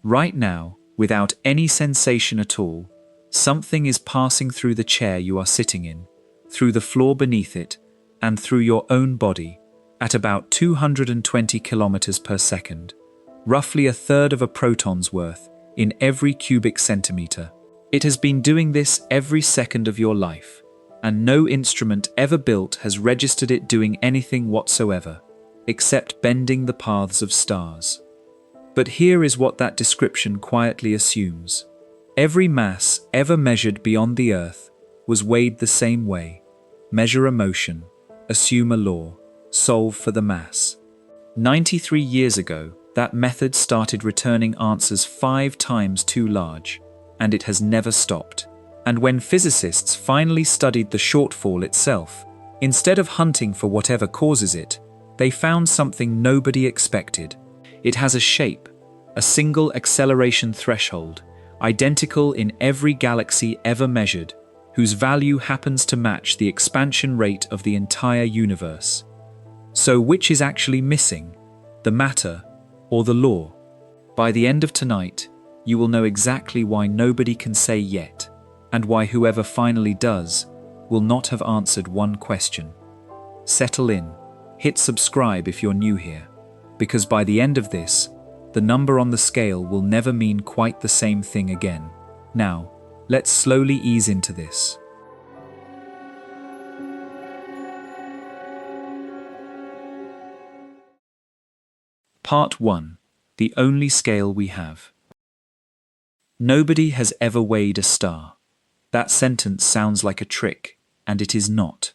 Right now, without any sensation at all, something is passing through the chair you are sitting in, through the floor beneath it, and through your own body, at about 220 kilometers per second, roughly a third of a proton's worth in every cubic centimeter. It has been doing this every second of your life, and no instrument ever built has registered it doing anything whatsoever, except bending the paths of stars. But here is what that description quietly assumes. Every mass ever measured beyond the Earth was weighed the same way. Measure a motion, assume a law, solve for the mass. 93 years ago, that method started returning answers 5 times too large, and it has never stopped. And when physicists finally studied the shortfall itself, instead of hunting for whatever causes it, they found something nobody expected. It has a shape, a single acceleration threshold, identical in every galaxy ever measured, whose value happens to match the expansion rate of the entire universe. So which is actually missing, the matter or the law? By the end of tonight, you will know exactly why nobody can say yet, and why whoever finally does will not have answered one question. Settle in, hit subscribe if you're new here, because by the end of this, the number on the scale will never mean quite the same thing again. Now, let's slowly ease into this. Part 1. The only scale we have. Nobody has ever weighed a star. That sentence sounds like a trick, and it is not.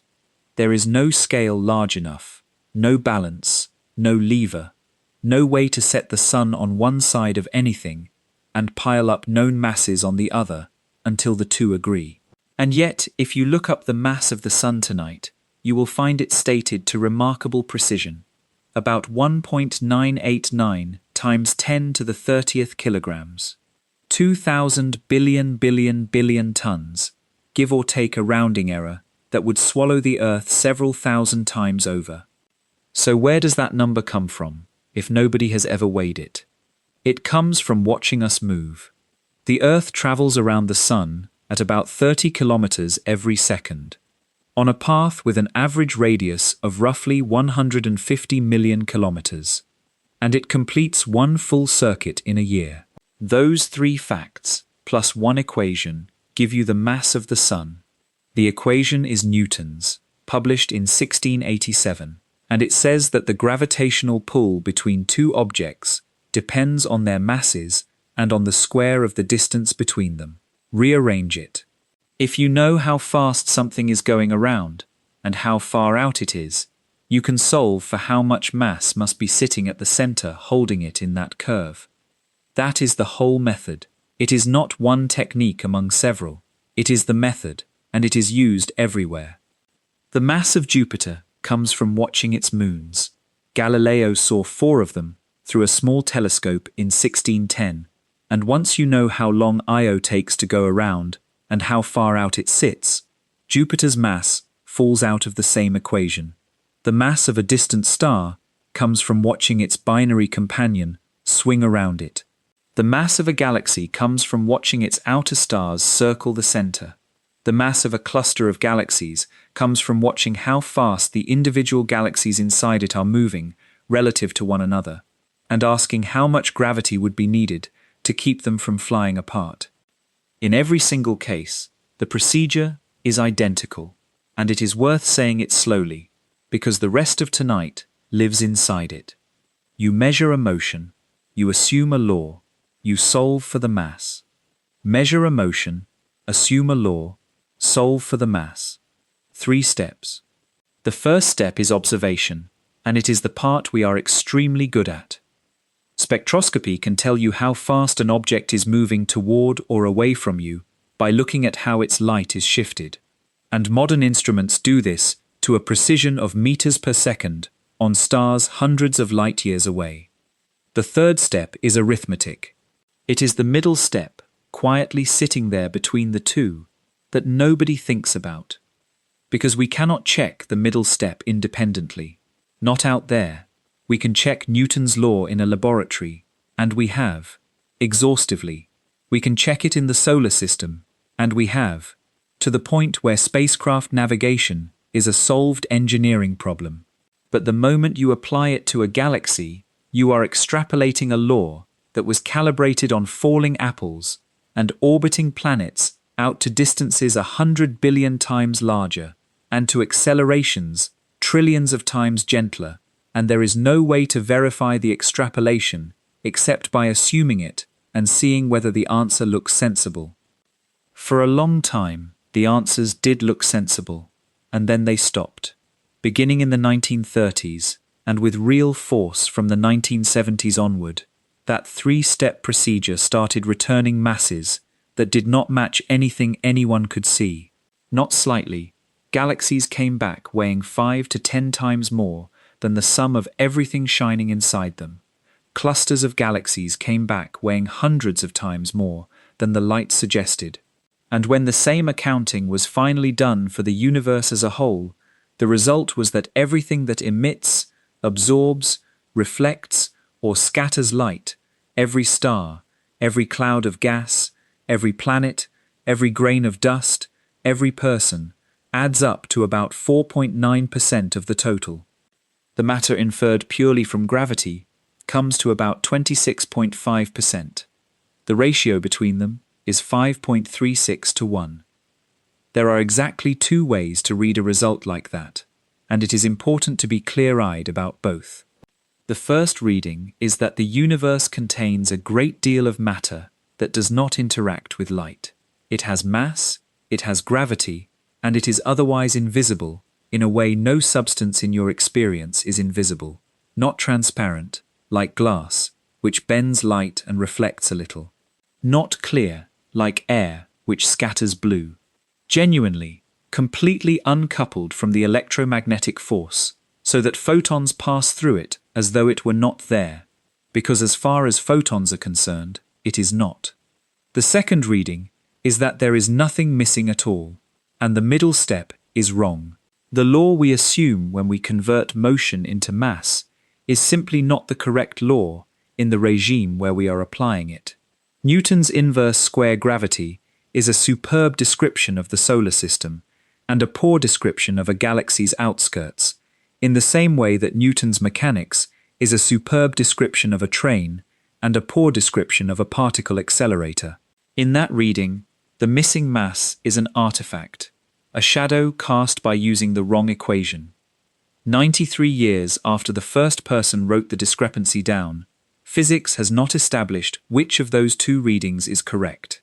There is no scale large enough, no balance, no lever, no way to set the sun on one side of anything and pile up known masses on the other until the two agree. And yet, if you look up the mass of the sun tonight, you will find it stated to remarkable precision, about 1.989 times 10 to the 30th kilograms. 2,000 billion tons, give or take a rounding error, that would swallow the Earth several thousand times over. So where does that number come from, if nobody has ever weighed it? It comes from watching us move. The Earth travels around the Sun at about 30 kilometers every second, on a path with an average radius of roughly 150 million kilometers, and it completes one full circuit in a year. Those 3 facts, plus one equation, give you the mass of the Sun. The equation is Newton's, published in 1687, and it says that the gravitational pull between 2 objects depends on their masses and on the square of the distance between them. Rearrange it. If you know how fast something is going around, and how far out it is, you can solve for how much mass must be sitting at the center holding it in that curve. That is the whole method. It is not one technique among several. It is the method, and it is used everywhere. The mass of Jupiter comes from watching its moons. Galileo saw 4 of them through a small telescope in 1610, and once you know how long Io takes to go around and how far out it sits, Jupiter's mass falls out of the same equation. The mass of a distant star comes from watching its binary companion swing around it. The mass of a galaxy comes from watching its outer stars circle the center. The mass of a cluster of galaxies comes from watching how fast the individual galaxies inside it are moving relative to one another, and asking how much gravity would be needed to keep them from flying apart. In every single case, the procedure is identical, and it is worth saying it slowly, because the rest of tonight lives inside it. You measure a motion, you assume a law, you solve for the mass. Measure a motion, assume a law, solve for the mass. 3 steps. The first step is observation, and it is the part we are extremely good at. Spectroscopy can tell you how fast an object is moving toward or away from you by looking at how its light is shifted, and modern instruments do this to a precision of meters per second on stars hundreds of light years away. The third step is arithmetic. It is the middle step, quietly sitting there between the two, that nobody thinks about. Because we cannot check the middle step independently. Not out there. We can check Newton's law in a laboratory, and we have. exhaustively. We can check it in the solar system, and we have, to the point where spacecraft navigation is a solved engineering problem. But the moment you apply it to a galaxy, you are extrapolating a law that was calibrated on falling apples and orbiting planets out to distances 100 billion times larger, and to accelerations trillions of times gentler, and there is no way to verify the extrapolation except by assuming it and seeing whether the answer looks sensible. For a long time, the answers did look sensible, and then they stopped, beginning in the 1930s, and with real force from the 1970s onward. That three-step procedure started returning masses that did not match anything anyone could see. Not slightly, galaxies came back weighing 5 to 10 times more than the sum of everything shining inside them. Clusters of galaxies came back weighing hundreds of times more than the light suggested. And when the same accounting was finally done for the universe as a whole, the result was that everything that emits, absorbs, reflects, or scatters light, every star, every cloud of gas, every planet, every grain of dust, every person, adds up to about 4.9% of the total. The matter inferred purely from gravity comes to about 26.5%. The ratio between them is 5.36 to 1. There are exactly two ways to read a result like that, and it is important to be clear-eyed about both. The first reading is that the universe contains a great deal of matter that does not interact with light. It has mass, it has gravity, and it is otherwise invisible in a way no substance in your experience is invisible, not transparent, like glass, which bends light and reflects a little. Not clear, like air, which scatters blue. Genuinely, completely uncoupled from the electromagnetic force, so that photons pass through it as though it were not there, because as far as photons are concerned, it is not. The second reading is that there is nothing missing at all, and the middle step is wrong. The law we assume when we convert motion into mass is simply not the correct law in the regime where we are applying it. Newton's inverse square gravity is a superb description of the solar system and a poor description of a galaxy's outskirts, in the same way that Newton's mechanics is a superb description of a train and a poor description of a particle accelerator. In that reading, the missing mass is an artifact, a shadow cast by using the wrong equation. 93 years after the first person wrote the discrepancy down, physics has not established which of those two readings is correct.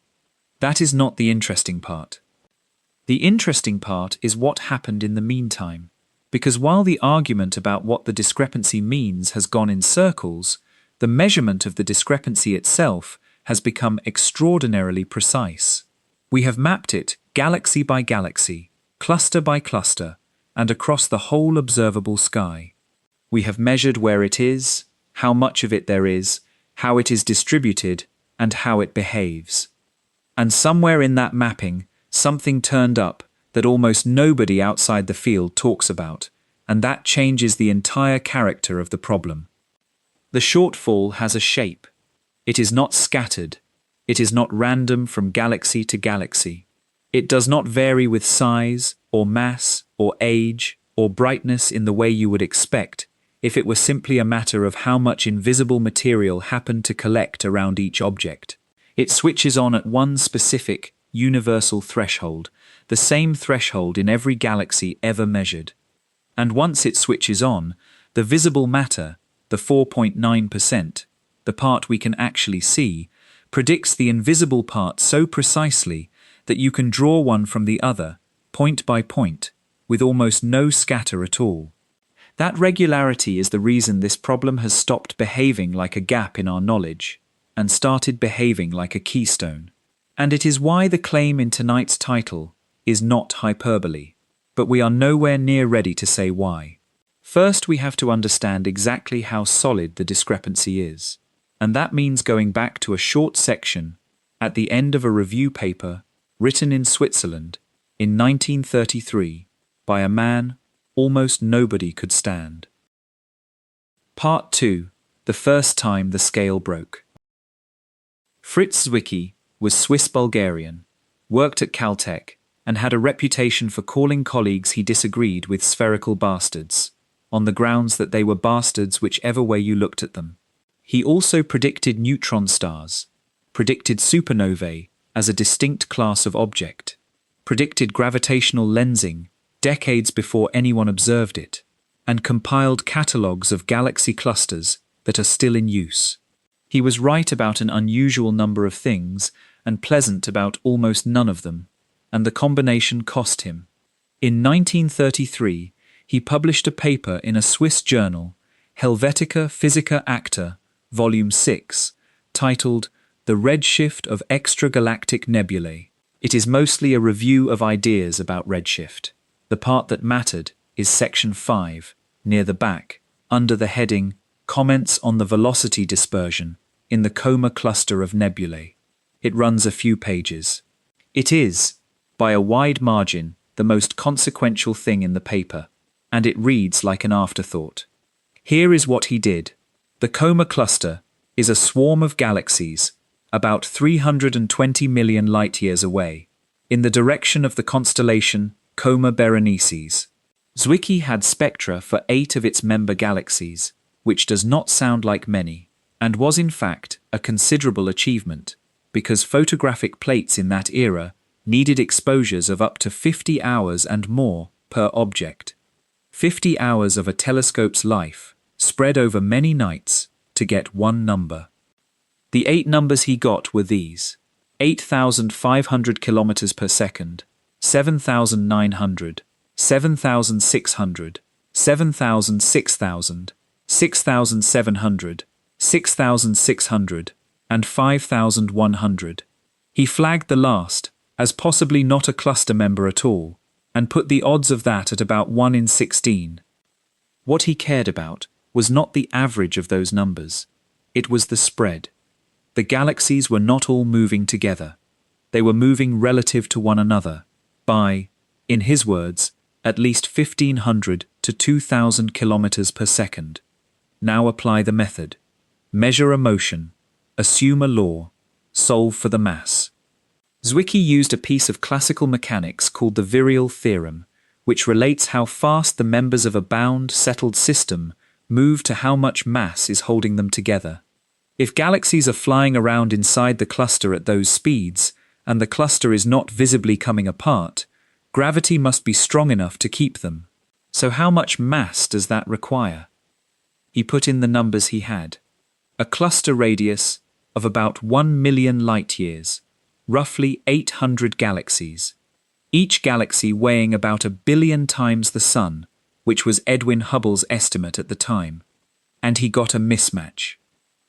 That is not the interesting part. The interesting part is what happened in the meantime, because while the argument about what the discrepancy means has gone in circles, the measurement of the discrepancy itself has become extraordinarily precise. We have mapped it galaxy by galaxy, cluster by cluster, and across the whole observable sky. We have measured where it is, how much of it there is, how it is distributed, and how it behaves. And somewhere in that mapping, something turned up that almost nobody outside the field talks about, and that changes the entire character of the problem. The shortfall has a shape. It is not scattered. It is not random from galaxy to galaxy. It does not vary with size, or mass, or age, or brightness in the way you would expect if it were simply a matter of how much invisible material happened to collect around each object. It switches on at one specific, universal threshold, the same threshold in every galaxy ever measured. And once it switches on, the visible matter, the 4.9%, the part we can actually see, predicts the invisible part so precisely that you can draw one from the other, point by point, with almost no scatter at all. That regularity is the reason this problem has stopped behaving like a gap in our knowledge, and started behaving like a keystone. And it is why the claim in tonight's title is not hyperbole, but we are nowhere near ready to say why. First, we have to understand exactly how solid the discrepancy is, and that means going back to a short section at the end of a review paper written in Switzerland in 1933 by a man almost nobody could stand. Part 2. The first time the scale broke. Fritz Zwicky was Swiss-Bulgarian, worked at Caltech, and had a reputation for calling colleagues he disagreed with spherical bastards, on the grounds that they were bastards whichever way you looked at them. He also predicted neutron stars, predicted supernovae as a distinct class of object, predicted gravitational lensing decades before anyone observed it, and compiled catalogues of galaxy clusters that are still in use. He was right about an unusual number of things and pleasant about almost none of them, and the combination cost him. In 1933, he published a paper in a Swiss journal, Helvetica Physica Acta, Volume 6, titled The Redshift of Extragalactic Nebulae. It is mostly a review of ideas about redshift. The part that mattered is section 5, near the back, under the heading Comments on the Velocity Dispersion in the Coma Cluster of Nebulae. It runs a few pages. It is, by a wide margin, the most consequential thing in the paper, and it reads like an afterthought. Here is what he did. The Coma Cluster is a swarm of galaxies, about 320 million light-years away, in the direction of the constellation Coma Berenices. Zwicky had spectra for 8 of its member galaxies, which does not sound like many, and was in fact a considerable achievement, because photographic plates in that era needed exposures of up to 50 hours and more per object. 50 hours of a telescope's life, spread over many nights, to get one number. The 8 numbers he got were these: 8,500 kilometers per second, 7,900, 7,600, 7,000, 6,000, 6,700, 6,600, and 5,100. He flagged the last as possibly not a cluster member at all, and put the odds of that at about 1 in 16. What he cared about was not the average of those numbers. It was the spread. The galaxies were not all moving together. They were moving relative to one another by, in his words, at least 1,500 to 2,000 kilometers per second. Now apply the method. Measure a motion, assume a law, solve for the mass. Zwicky used a piece of classical mechanics called the virial theorem, which relates how fast the members of a bound, settled system move to how much mass is holding them together. If galaxies are flying around inside the cluster at those speeds, and the cluster is not visibly coming apart, gravity must be strong enough to keep them. So how much mass does that require? He put in the numbers he had. A cluster radius of about 1 million light-years, roughly 800 galaxies, each galaxy weighing about 1 billion times the Sun, which was Edwin Hubble's estimate at the time. And he got a mismatch.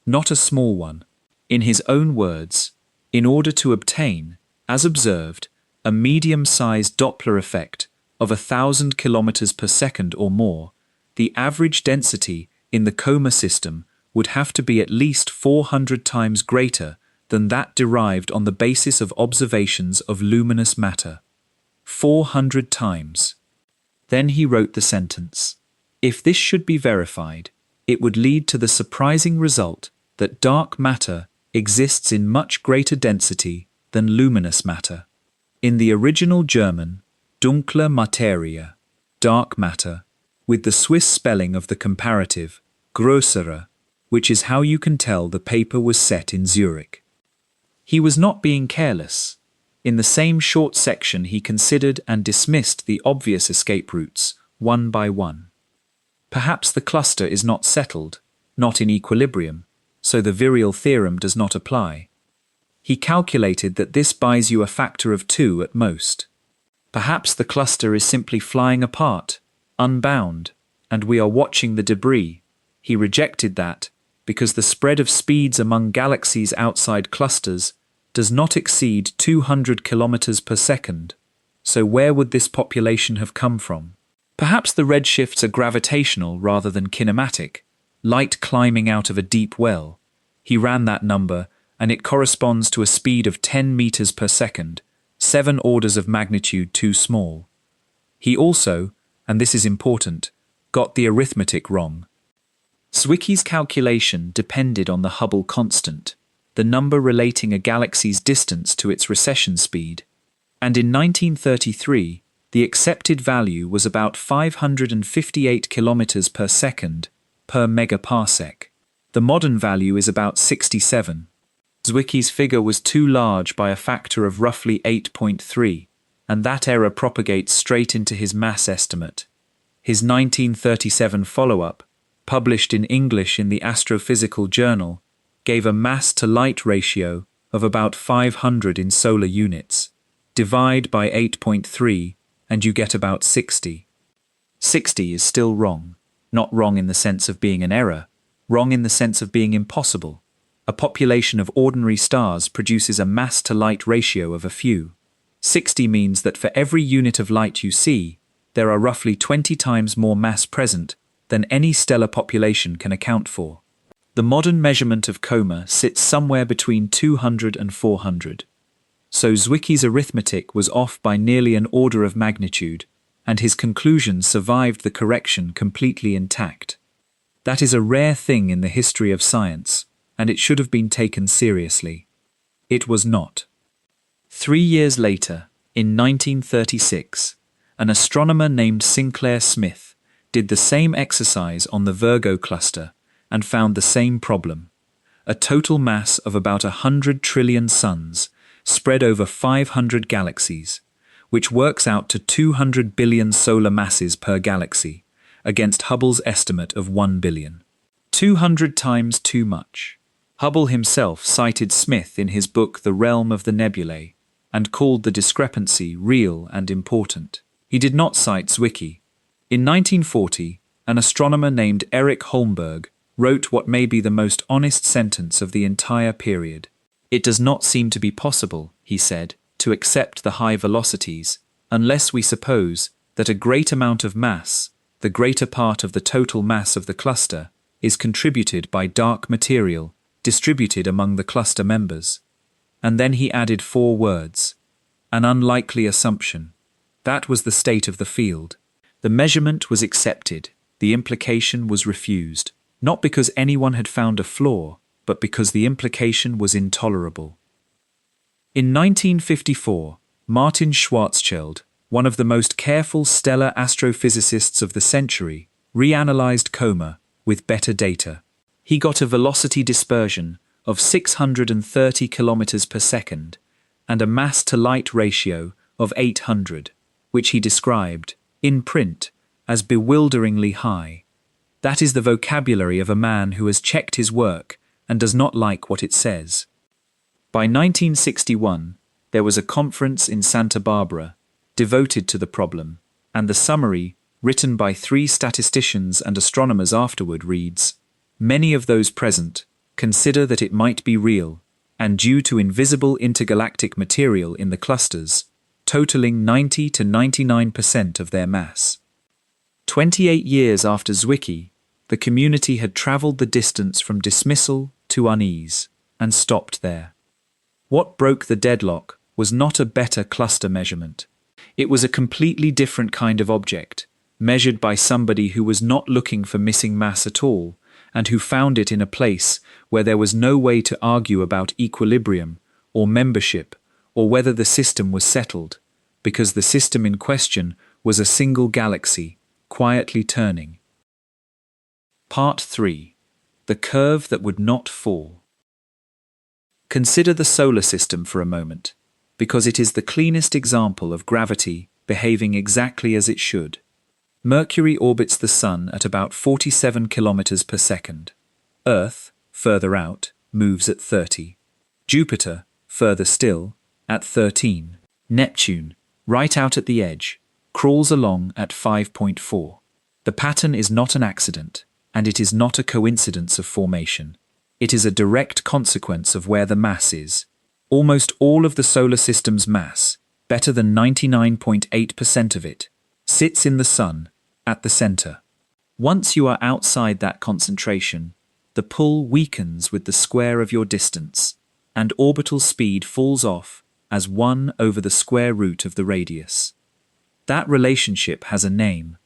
Not a small one. In his own words, in order to obtain, as observed, a medium-sized Doppler effect of 1,000 kilometers per second or more, the average density in the Coma system would have to be at least 400 times greater than that derived on the basis of observations of luminous matter. 400 times. Then he wrote the sentence. If this should be verified, it would lead to the surprising result that dark matter exists in much greater density than luminous matter. In the original German, dunkle Materie, dark matter, with the Swiss spelling of the comparative, größere, which is how you can tell the paper was set in Zurich. He was not being careless. In the same short section he considered and dismissed the obvious escape routes, one by one. Perhaps the cluster is not settled, not in equilibrium, so the virial theorem does not apply. He calculated that this buys you a factor of 2 at most. Perhaps the cluster is simply flying apart, unbound, and we are watching the debris. He rejected that because the spread of speeds among galaxies outside clusters does not exceed 200 kilometers per second. So where would this population have come from? Perhaps the redshifts are gravitational rather than kinematic, light climbing out of a deep well. He ran that number, and it corresponds to a speed of 10 meters per second, 7 orders of magnitude too small. He also, and this is important, got the arithmetic wrong. Zwicky's calculation depended on the Hubble constant, the number relating a galaxy's distance to its recession speed, and in 1933, the accepted value was about 558 kilometers per second per megaparsec. The modern value is about 67. Zwicky's figure was too large by a factor of roughly 8.3, and that error propagates straight into his mass estimate. His 1937 follow-up, published in English in the Astrophysical Journal, gave a mass-to-light ratio of about 500 in solar units. Divide by 8.3 and you get about 60. 60 is still wrong. Not wrong in the sense of being an error, wrong in the sense of being impossible. A population of ordinary stars produces a mass-to-light ratio of a few. 60 means that for every unit of light you see, there are roughly 20 times more mass present than any stellar population can account for. The modern measurement of coma sits somewhere between 200 and 400. So Zwicky's arithmetic was off by nearly an order of magnitude, and his conclusion survived the correction completely intact. That is a rare thing in the history of science, and it should have been taken seriously. It was not. 3 years later, in 1936, an astronomer named Sinclair Smith did the same exercise on the Virgo cluster and found the same problem: a total mass of about 100 trillion suns spread over 500 galaxies, which works out to 200 billion solar masses per galaxy, against Hubble's estimate of 1 billion. 200 times too much. Hubble himself cited Smith in his book The Realm of the Nebulae, and called the discrepancy real and important. He did not cite Zwicky. In 1940, an astronomer named Erich Holmberg wrote what may be the most honest sentence of the entire period. "It does not seem to be possible," he said, "to accept the high velocities, unless we suppose that a great amount of mass, the greater part of the total mass of the cluster, is contributed by dark material distributed among the cluster members." And then he added 4 words: "an unlikely assumption." That was the state of the field. The measurement was accepted, the implication was refused, not because anyone had found a flaw, but because the implication was intolerable. In 1954, Martin Schwarzschild, one of the most careful stellar astrophysicists of the century, reanalyzed coma with better data. He got a velocity dispersion of 630 kilometers per second and a mass-to-light ratio of 800, which he described, in print, as bewilderingly high. That is the vocabulary of a man who has checked his work and does not like what it says. By 1961, there was a conference in Santa Barbara devoted to the problem, and the summary, written by 3 statisticians and astronomers afterward, reads, "Many of those present consider that it might be real, and due to invisible intergalactic material in the clusters, totaling 90 to 99% of their mass." 28 years after Zwicky, the community had traveled the distance from dismissal to unease, and stopped there. What broke the deadlock was not a better cluster measurement. It was a completely different kind of object, measured by somebody who was not looking for missing mass at all, and who found it in a place where there was no way to argue about equilibrium, or membership, or whether the system was settled, because the system in question was a single galaxy, quietly turning. Part 3. The curve that would not fall. Consider the solar system for a moment, because it is the cleanest example of gravity behaving exactly as it should. Mercury orbits the Sun at about 47 kilometers per second. Earth, further out, moves at 30. Jupiter, further still, at 13. Neptune, right out at the edge, crawls along at 5.4. The pattern is not an accident, and it is not a coincidence of formation. It is a direct consequence of where the mass is. Almost all of the solar system's mass, better than 99.8% of it, sits in the Sun, at the center. Once you are outside that concentration, the pull weakens with the square of your distance, and orbital speed falls off as 1 over the square root of the radius. That relationship has a name.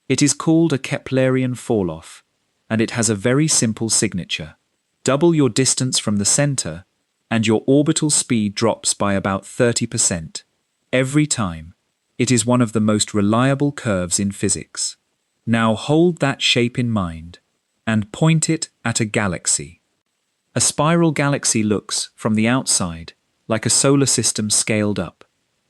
It is called a Keplerian falloff, and it has a very simple signature. Double your distance from the center, and your orbital speed drops by about 30%. Every time. It is one of the most reliable curves in physics. Now hold that shape in mind and point it at a galaxy. A spiral galaxy looks, from the outside, like a solar system scaled up.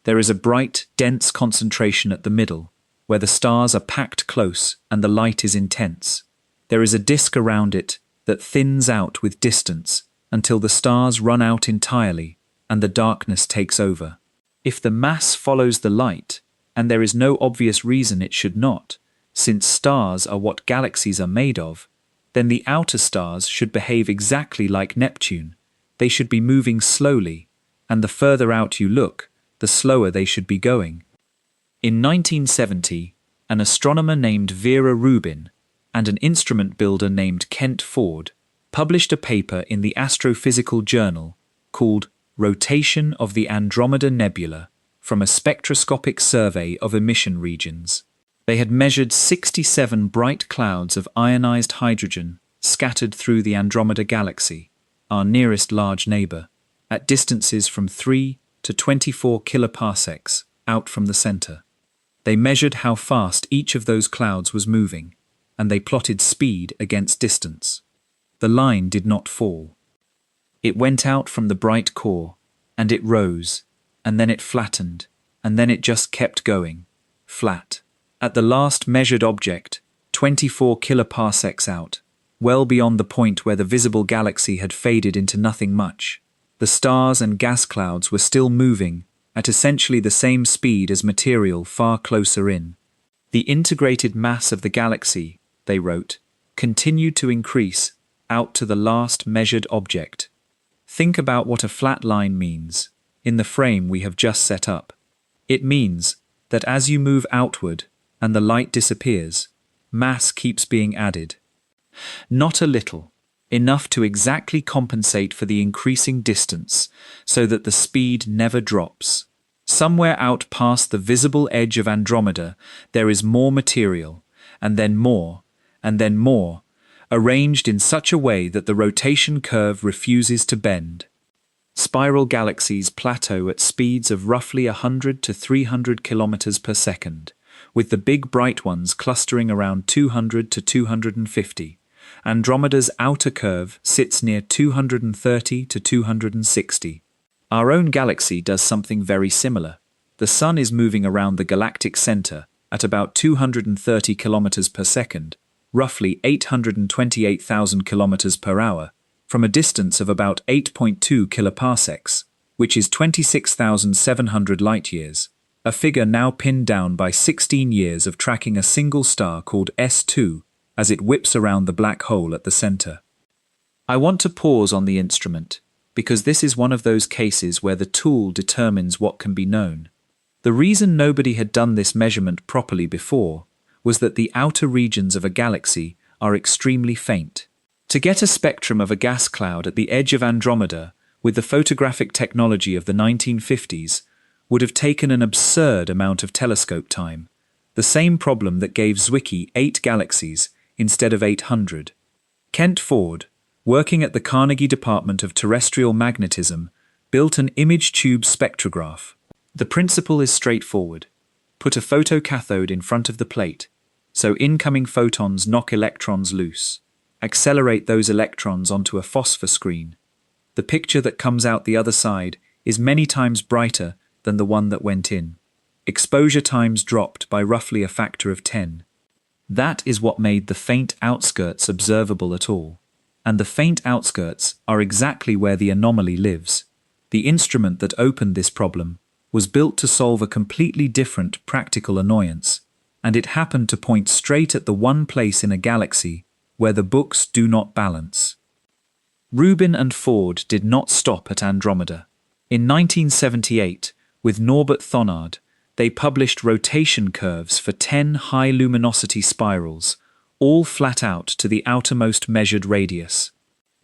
There is a bright, dense concentration at the middle, where the stars are packed close and the light is intense. There is a disk around it that thins out with distance until the stars run out entirely and the darkness takes over. If the mass follows the light, and there is no obvious reason it should not, since stars are what galaxies are made of, then the outer stars should behave exactly like Neptune. They should be moving slowly, and the further out you look, the slower they should be going. In 1970, an astronomer named Vera Rubin and an instrument builder named Kent Ford published a paper in the Astrophysical Journal called Rotation of the Andromeda Nebula from a spectroscopic survey of emission regions. They had measured 67 bright clouds of ionized hydrogen scattered through the Andromeda Galaxy, our nearest large neighbor, at distances from 3 to 24 kiloparsecs out from the center. They measured how fast each of those clouds was moving, and they plotted speed against distance. The line did not fall. It went out from the bright core, and it rose, and then it flattened, and then it just kept going, flat. At the last measured object, 24 kiloparsecs out, well beyond the point where the visible galaxy had faded into nothing much, the stars and gas clouds were still moving at essentially the same speed as material far closer in. The integrated mass of the galaxy, they wrote, continued to increase out to the last measured object. Think about what a flat line means in the frame we have just set up. It means that as you move outward and the light disappears, mass keeps being added. Not a little, enough to exactly compensate for the increasing distance so that the speed never drops. Somewhere out past the visible edge of Andromeda, there is more material, and then more, and then more, arranged in such a way that the rotation curve refuses to bend. Spiral galaxies plateau at speeds of roughly 100 to 300 kilometers per second, with the big bright ones clustering around 200 to 250. Andromeda's outer curve sits near 230 to 260. Our own galaxy does something very similar. The Sun is moving around the galactic center at about 230 kilometers per second, roughly 828,000 kilometers per hour, from a distance of about 8.2 kiloparsecs, which is 26,700 light-years, a figure now pinned down by 16 years of tracking a single star called S2 as it whips around the black hole at the center. I want to pause on the instrument, because this is one of those cases where the tool determines what can be known. The reason nobody had done this measurement properly before was that the outer regions of a galaxy are extremely faint. To get a spectrum of a gas cloud at the edge of Andromeda with the photographic technology of the 1950s would have taken an absurd amount of telescope time, the same problem that gave Zwicky 8 galaxies instead of 800. Kent Ford, working at the Carnegie Department of Terrestrial Magnetism, built an image tube spectrograph. The principle is straightforward. Put a photocathode in front of the plate, so incoming photons knock electrons loose. Accelerate those electrons onto a phosphor screen. The picture that comes out the other side is many times brighter than the one that went in. Exposure times dropped by roughly a factor of 10. That is what made the faint outskirts observable at all. And the faint outskirts are exactly where the anomaly lives. The instrument that opened this problem was built to solve a completely different practical annoyance, and it happened to point straight at the one place in a galaxy where the books do not balance. Rubin and Ford did not stop at Andromeda. In 1978, with Norbert Thonard, they published rotation curves for 10 high-luminosity spirals, all flat out to the outermost measured radius.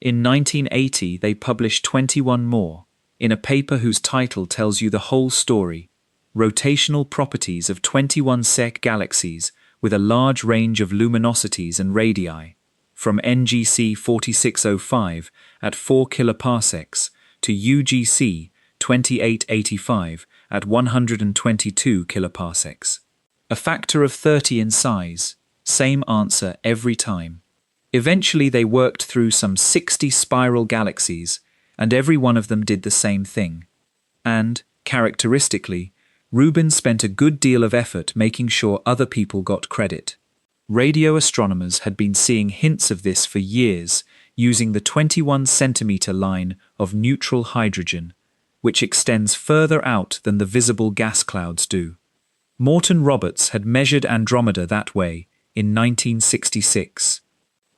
In 1980, they published 21 more, in a paper whose title tells you the whole story: Rotational Properties of 21 SEC Galaxies with a Large Range of Luminosities and Radii, from NGC 4605 at 4 kiloparsecs to UGC 2885 at 122 kiloparsecs. A factor of 30 in size, same answer every time. Eventually they worked through some 60 spiral galaxies, and every one of them did the same thing. And, characteristically, Rubin spent a good deal of effort making sure other people got credit. Radio astronomers had been seeing hints of this for years using the 21-centimeter line of neutral hydrogen, which extends further out than the visible gas clouds do. Morton Roberts had measured Andromeda that way in 1966.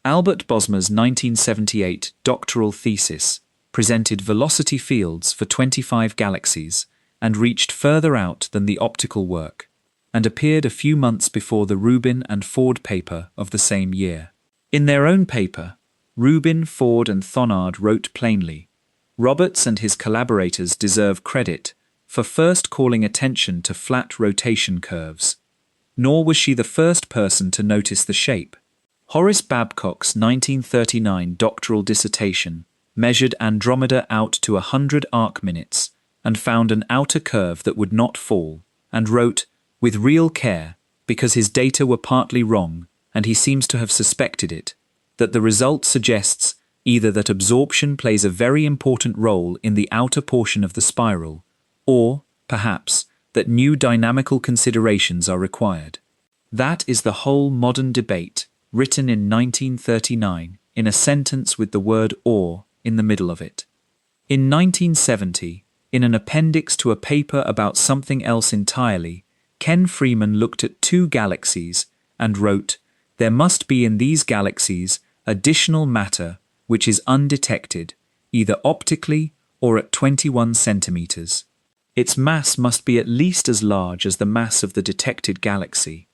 Albert Bosmer's 1978 doctoral thesis presented velocity fields for 25 galaxies and reached further out than the optical work, and appeared a few months before the Rubin and Ford paper of the same year. In their own paper, Rubin, Ford and Thonard wrote plainly, Roberts and his collaborators deserve credit for first calling attention to flat rotation curves. Nor was she the first person to notice the shape. Horace Babcock's 1939 doctoral dissertation measured Andromeda out to 100 arc minutes and found an outer curve that would not fall, and wrote, with real care, because his data were partly wrong, and he seems to have suspected it, that the result suggests either that absorption plays a very important role in the outer portion of the spiral, or, perhaps, that new dynamical considerations are required. That is the whole modern debate, written in 1939, in a sentence with the word "or" in the middle of it. In 1970, in an appendix to a paper about something else entirely, Ken Freeman looked at two galaxies and wrote, there must be in these galaxies additional matter which is undetected, either optically or at 21 centimeters. Its mass must be at least as large as the mass of the detected galaxy.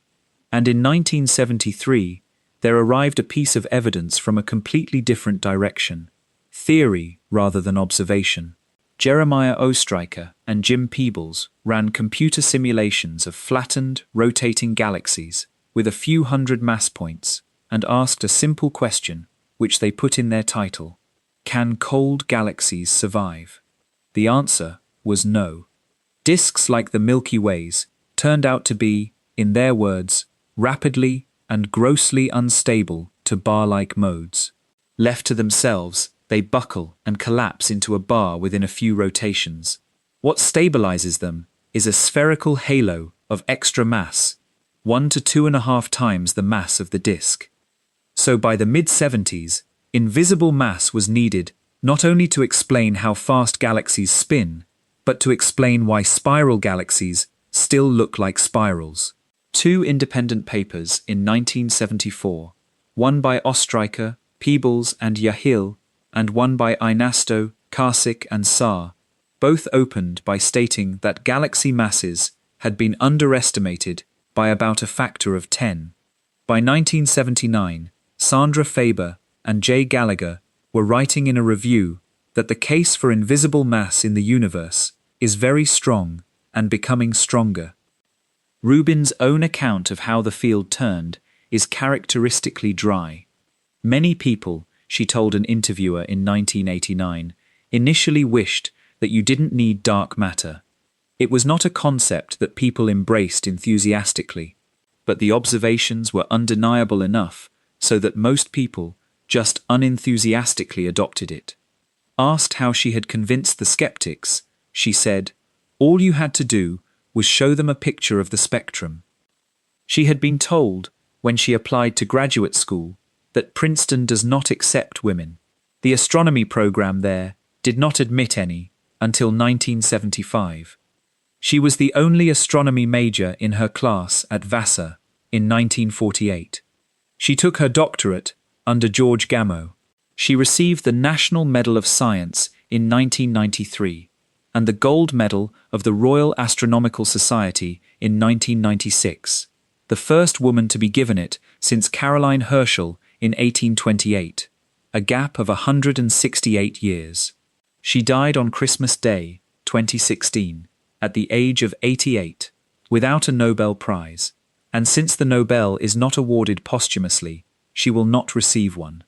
And in 1973, there arrived a piece of evidence from a completely different direction, theory rather than observation. Jeremiah Oestreicher and Jim Peebles ran computer simulations of flattened, rotating galaxies with a few hundred mass points and asked a simple question, which they put in their title: Can cold galaxies survive? The answer was no. Disks like the Milky Ways turned out to be, in their words, rapidly and grossly unstable to bar-like modes. Left to themselves, they buckle and collapse into a bar within a few rotations. What stabilizes them is a spherical halo of extra mass, 1 to 2.5 times the mass of the disk. So by the mid-70s, invisible mass was needed not only to explain how fast galaxies spin, but to explain why spiral galaxies still look like spirals. Two independent papers in 1974, one by Oestreicher, Peebles and Yahil, and one by Einasto, Karsick and Saar, both opened by stating that galaxy masses had been underestimated by about a factor of 10. By 1979, Sandra Faber and Jay Gallagher were writing in a review that the case for invisible mass in the universe is very strong and becoming stronger. Rubin's own account of how the field turned is characteristically dry. Many people, she told an interviewer in 1989, initially wished that you didn't need dark matter. It was not a concept that people embraced enthusiastically, but the observations were undeniable enough so that most people just unenthusiastically adopted it. Asked how she had convinced the skeptics, she said, all you had to do was show them a picture of the spectrum. She had been told, when she applied to graduate school, that Princeton does not accept women. The astronomy program there did not admit any until 1975. She was the only astronomy major in her class at Vassar in 1948. She took her doctorate under George Gamow. She received the National Medal of Science in 1993 and the Gold Medal of the Royal Astronomical Society in 1996, the first woman to be given it since Caroline Herschel in 1828, a gap of 168 years. She died on Christmas Day, 2016, at the age of 88, without a Nobel Prize, and since the Nobel is not awarded posthumously, she will not receive one.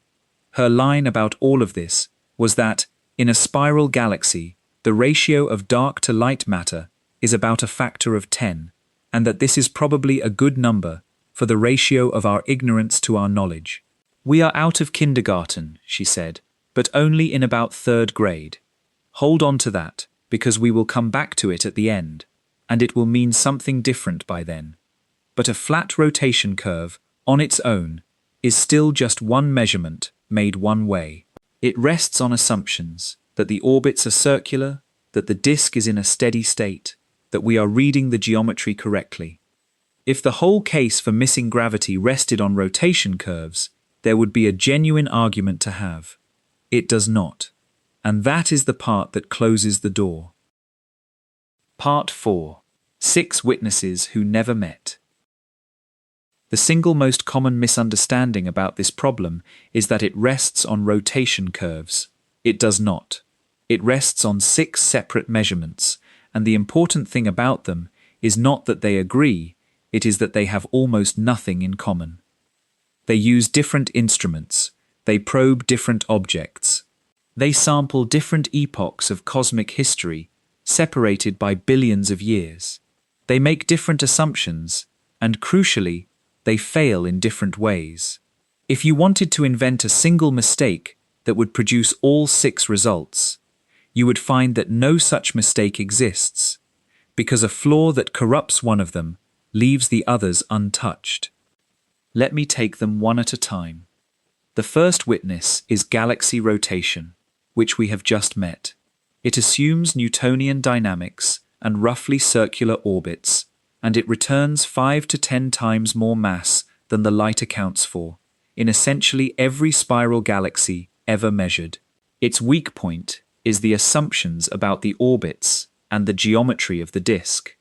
Her line about all of this was that In a spiral galaxy, the ratio of dark to light matter is about a factor of 10, and that this is probably a good number for the ratio of our ignorance to our knowledge. "We are out of kindergarten," she said, "but only in about 3rd grade. Hold on to that, because we will come back to it at the end, and it will mean something different by then. But a flat rotation curve, on its own, is still just one measurement made one way. It rests on assumptions that the orbits are circular, that the disk is in a steady state, that we are reading the geometry correctly. If the whole case for missing gravity rested on rotation curves, there would be a genuine argument to have. It does not. And that is the part that closes the door. Part 4. 6 Witnesses Who Never Met. The single most common misunderstanding about this problem is that it rests on rotation curves. It does not. It rests on 6 separate measurements, and the important thing about them is not that they agree, it is that they have almost nothing in common. They use different instruments, they probe different objects. They sample different epochs of cosmic history, separated by billions of years. They make different assumptions, and crucially, they fail in different ways. If you wanted to invent a single mistake that would produce all 6 results, you would find that no such mistake exists, because a flaw that corrupts one of them leaves the others untouched. Let me take them one at a time. The first witness is galaxy rotation, which we have just met. It assumes Newtonian dynamics and roughly circular orbits, and it returns 5 to 10 times more mass than the light accounts for, in essentially every spiral galaxy ever measured. Its weak point is the assumptions about the orbits and the geometry of the disk.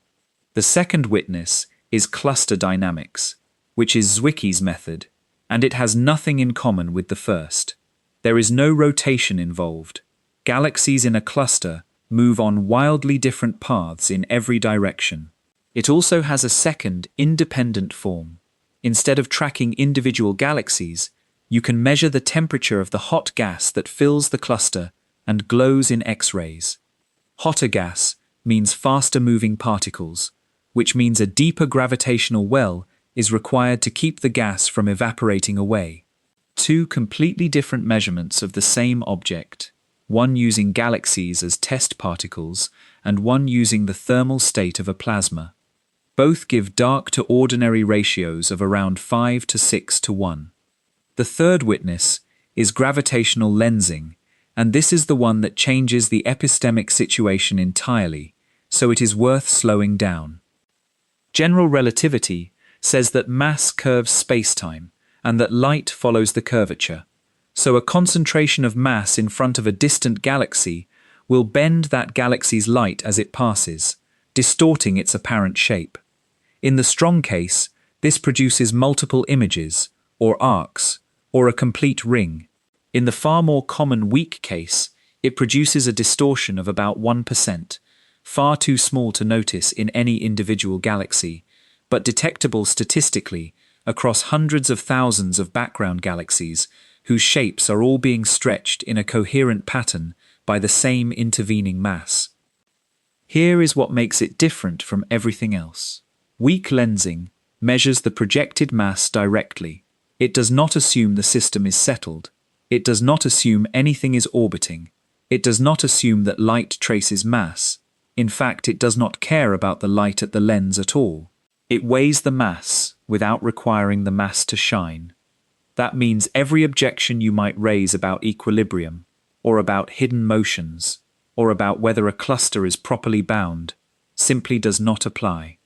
The second witness is cluster dynamics, which is Zwicky's method, and it has nothing in common with the first. There is no rotation involved. Galaxies in a cluster move on wildly different paths in every direction. It also has a second, independent form. Instead of tracking individual galaxies, you can measure the temperature of the hot gas that fills the cluster and glows in X-rays. Hotter gas means faster moving particles, which means a deeper gravitational well is required to keep the gas from evaporating away. 2 completely different measurements of the same object, one using galaxies as test particles and one using the thermal state of a plasma. Both give dark to ordinary ratios of around 5 to 6 to 1. The third witness is gravitational lensing, and this is the one that changes the epistemic situation entirely, so it is worth slowing down. General relativity says that mass curves spacetime, and that light follows the curvature. So a concentration of mass in front of a distant galaxy will bend that galaxy's light as it passes, distorting its apparent shape. In the strong case, this produces multiple images, or arcs, or a complete ring. In the far more common weak case, it produces a distortion of about 1%, far too small to notice in any individual galaxy, but detectable statistically across hundreds of thousands of background galaxies whose shapes are all being stretched in a coherent pattern by the same intervening mass. Here is what makes it different from everything else. Weak lensing measures the projected mass directly. It does not assume the system is settled. It does not assume anything is orbiting. It does not assume that light traces mass. In fact, it does not care about the light at the lens at all. It weighs the mass without requiring the mass to shine. That means every objection you might raise about equilibrium, or about hidden motions, or about whether a cluster is properly bound, simply does not apply.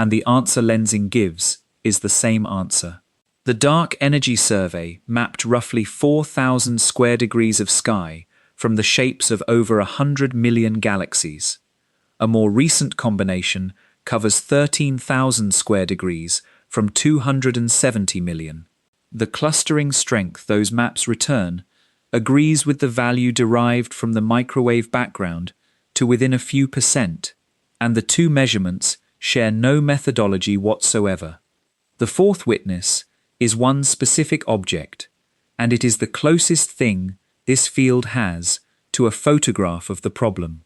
And the answer lensing gives is the same answer. The Dark Energy Survey mapped roughly 4,000 square degrees of sky from the shapes of over 100 million galaxies. A more recent combination covers 13,000 square degrees from 270 million. The clustering strength those maps return agrees with the value derived from the microwave background to within a few %, and the 2 measurements share no methodology whatsoever. The fourth witness is one specific object, and it is the closest thing this field has to a photograph of the problem.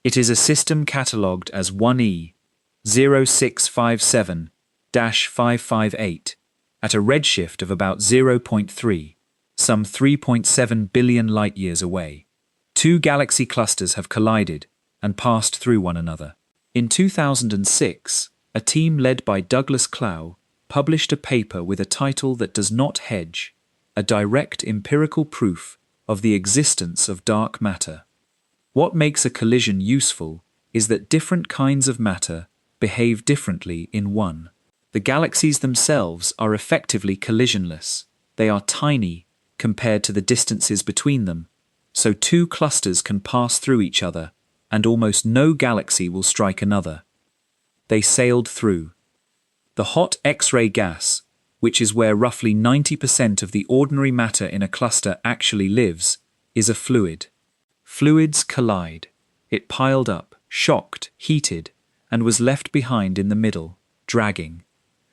It is a system catalogued as 1E0657-558 at a redshift of about 0.3, some 3.7 billion light-years away. Two galaxy clusters have collided and passed through one another. In 2006, a team led by Douglas Clow published a paper with a title that does not hedge, a direct empirical proof of the existence of dark matter. What makes a collision useful is that different kinds of matter behave differently in one. The galaxies themselves are effectively collisionless. They are tiny compared to the distances between them, so two clusters can pass through each other, and almost no galaxy will strike another. They sailed through. The hot X-ray gas, which is where roughly 90% of the ordinary matter in a cluster actually lives, is a fluid. Fluids collide. It piled up, shocked, heated, and was left behind in the middle, dragging.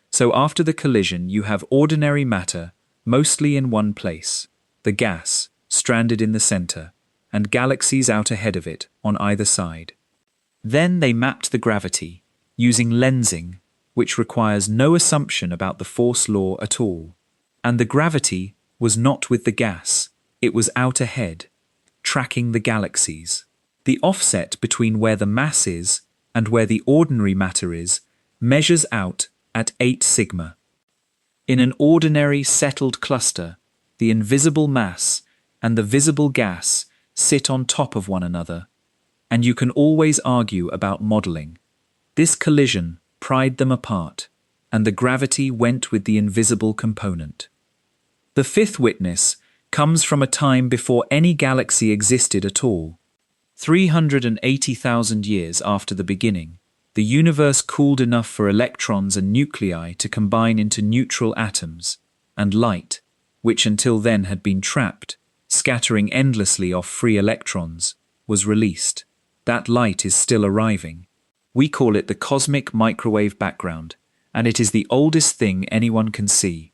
So after the collision you have ordinary matter, mostly in one place, the gas, stranded in the center, and galaxies out ahead of it, on either side. Then they mapped the gravity, using lensing, which requires no assumption about the force law at all. And the gravity was not with the gas, it was out ahead, tracking the galaxies. The offset between where the mass is and where the ordinary matter is measures out at 8 sigma. In an ordinary settled cluster, the invisible mass and the visible gas sit on top of one another, and you can always argue about modeling. This collision pried them apart, and the gravity went with the invisible component. The fifth witness comes from a time before any galaxy existed at all. 380,000 years after the beginning, the universe cooled enough for electrons and nuclei to combine into neutral atoms, and light, which until then had been trapped, scattering endlessly off free electrons, was released. That light is still arriving. We call it the cosmic microwave background, and it is the oldest thing anyone can see.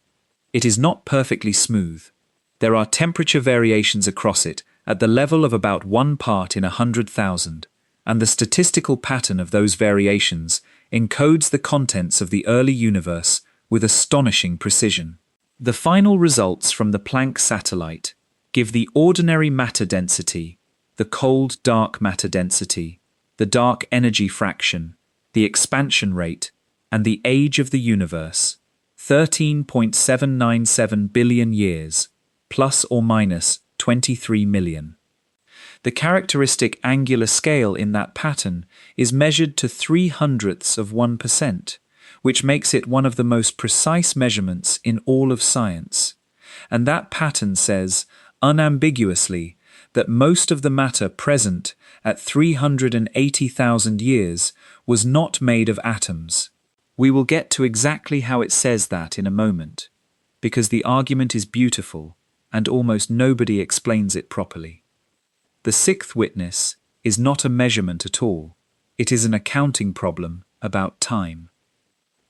It is not perfectly smooth. There are temperature variations across it at the level of about 1 part in 100,000, and the statistical pattern of those variations encodes the contents of the early universe with astonishing precision. The final results from the Planck satellite give the ordinary matter density, the cold dark matter density, the dark energy fraction, the expansion rate, and the age of the universe, 13.797 billion years, plus or minus 23 million. The characteristic angular scale in that pattern is measured to 0.03%, which makes it one of the most precise measurements in all of science. And that pattern says, unambiguously, that most of the matter present at 380,000 years was not made of atoms. We will get to exactly how it says that in a moment, because the argument is beautiful and almost nobody explains it properly. The sixth witness is not a measurement at all. It is an accounting problem about time.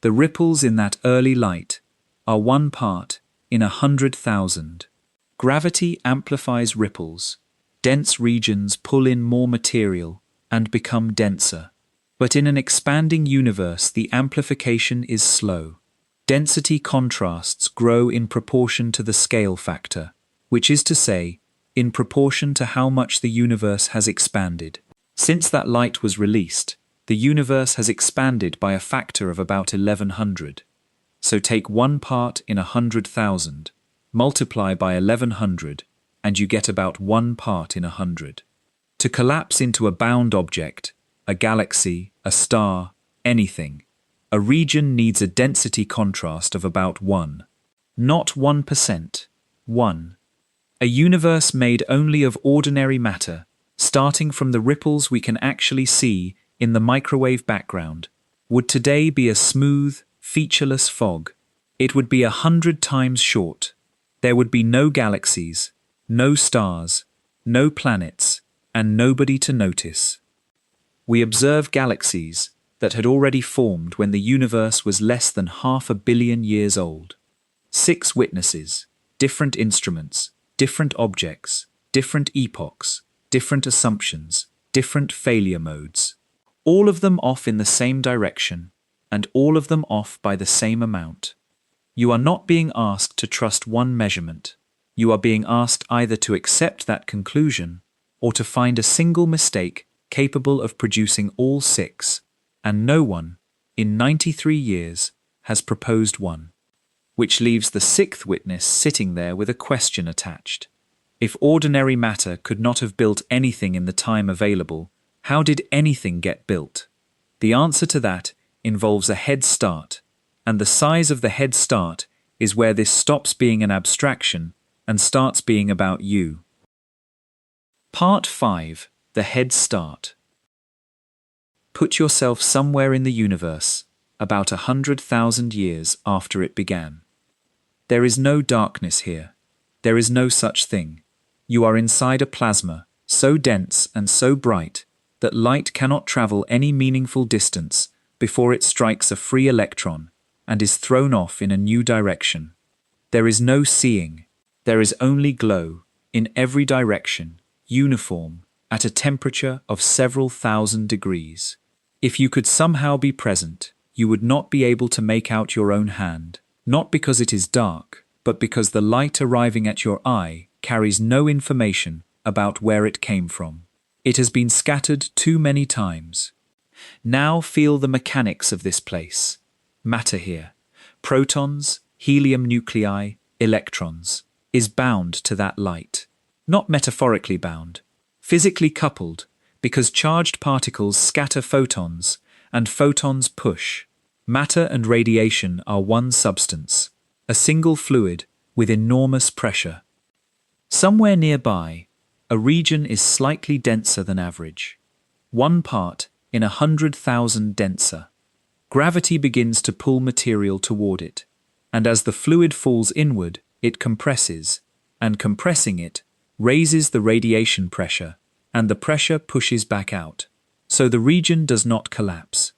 The ripples in that early light are 1 part in 100,000. Gravity amplifies ripples. Dense regions pull in more material and become denser. But in an expanding universe, the amplification is slow. Density contrasts grow in proportion to the scale factor, which is to say, in proportion to how much the universe has expanded. Since that light was released, the universe has expanded by a factor of about 1100. So take 1 part in 100,000, multiply by 1100, and you get about 1 part in 100. To collapse into a bound object, a galaxy, a star, anything, a region needs a density contrast of about 1. Not 1%, 1. A universe made only of ordinary matter, starting from the ripples we can actually see in the microwave background, would today be a smooth, featureless fog. It would be 100 times short. There would be no galaxies, no stars, no planets, and nobody to notice. We observe galaxies that had already formed when the universe was less than 500 million years old. 6 witnesses, different instruments, different objects, different epochs, different assumptions, different failure modes. All of them off in the same direction, and all of them off by the same amount. You are not being asked to trust one measurement. You are being asked either to accept that conclusion or to find a single mistake capable of producing all six, and no one, in 93 years, has proposed one. Which leaves the sixth witness sitting there with a question attached. If ordinary matter could not have built anything in the time available, how did anything get built? The answer to that involves a head start, and the size of the head start is where this stops being an abstraction and starts being about you. Part 5. The head start. Put yourself somewhere in the universe, about 100,000 years after it began. There is no darkness here. There is no such thing. You are inside a plasma, so dense and so bright that light cannot travel any meaningful distance before it strikes a free electron and is thrown off in a new direction. There is no seeing. There is only glow, in every direction, uniform, at a temperature of several thousand degrees. If you could somehow be present, you would not be able to make out your own hand, not because it is dark, but because the light arriving at your eye carries no information about where it came from. It has been scattered too many times. Now feel the mechanics of this place. Matter here, protons, helium nuclei, electrons, is bound to that light. Not metaphorically bound, physically coupled, because charged particles scatter photons, and photons push. Matter and radiation are one substance, a single fluid with enormous pressure. Somewhere nearby, a region is slightly denser than average. 1 part in 100,000 denser. Gravity begins to pull material toward it, and as the fluid falls inward, it compresses, and compressing it, raises the radiation pressure, and the pressure pushes back out, so the region does not collapse.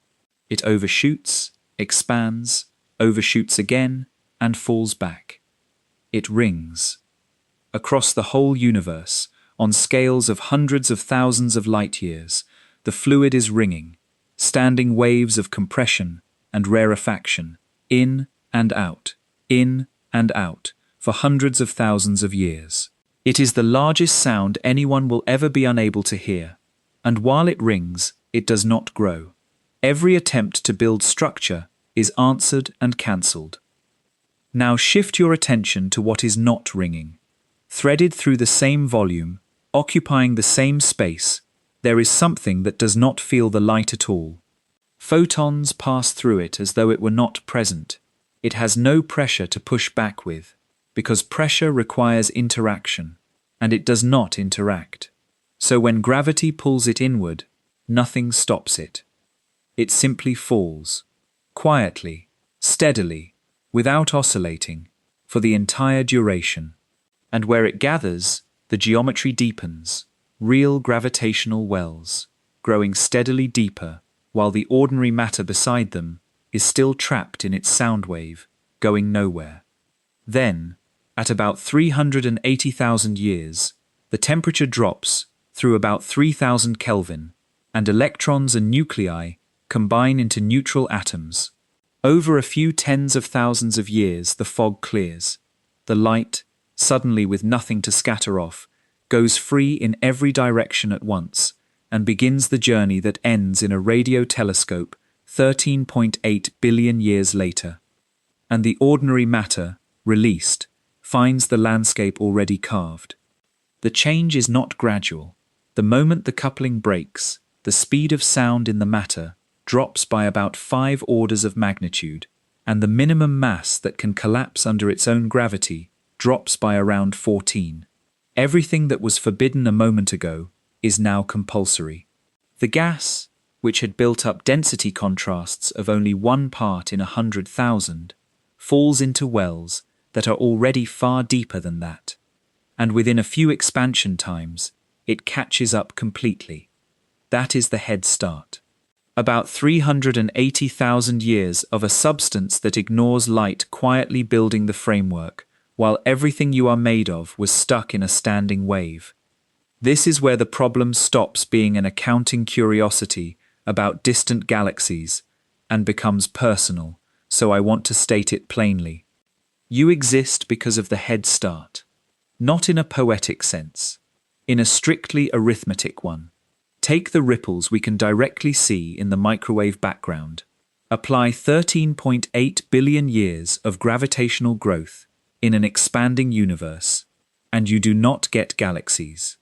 It overshoots, expands, overshoots again, and falls back. It rings. Across the whole universe, on scales of hundreds of thousands of light years, the fluid is ringing, standing waves of compression and rarefaction, in and out, for hundreds of thousands of years. It is the largest sound anyone will ever be unable to hear, and while it rings, it does not grow. Every attempt to build structure is answered and cancelled. Now shift your attention to what is not ringing. Threaded through the same volume, occupying the same space, there is something that does not feel the light at all. Photons pass through it as though it were not present. It has no pressure to push back with, because pressure requires interaction, and it does not interact. So when gravity pulls it inward, nothing stops it. It simply falls, quietly, steadily, without oscillating, for the entire duration. And where it gathers, the geometry deepens, real gravitational wells, growing steadily deeper, while the ordinary matter beside them is still trapped in its sound wave, going nowhere. Then, at about 380,000 years, the temperature drops through about 3,000 Kelvin, and electrons and nuclei combine into neutral atoms. Over a few tens of thousands of years, the fog clears. The light, suddenly with nothing to scatter off, goes free in every direction at once, and begins the journey that ends in a radio telescope 13.8 billion years later. And the ordinary matter, released, finds the landscape already carved. The change is not gradual. The moment the coupling breaks, the speed of sound in the matter drops by about 5 orders of magnitude, and the minimum mass that can collapse under its own gravity drops by around 14. Everything that was forbidden a moment ago is now compulsory. The gas, which had built up density contrasts of only 1 part in 100,000, falls into wells that are already far deeper than that, and within a few expansion times, it catches up completely. That is the head start. About 380,000 years of a substance that ignores light quietly building the framework, while everything you are made of was stuck in a standing wave. This is where the problem stops being an accounting curiosity about distant galaxies and becomes personal, so I want to state it plainly. You exist because of the head start, not in a poetic sense, in a strictly arithmetic one. Take the ripples we can directly see in the microwave background. Apply 13.8 billion years of gravitational growth in an expanding universe, and you do not get galaxies.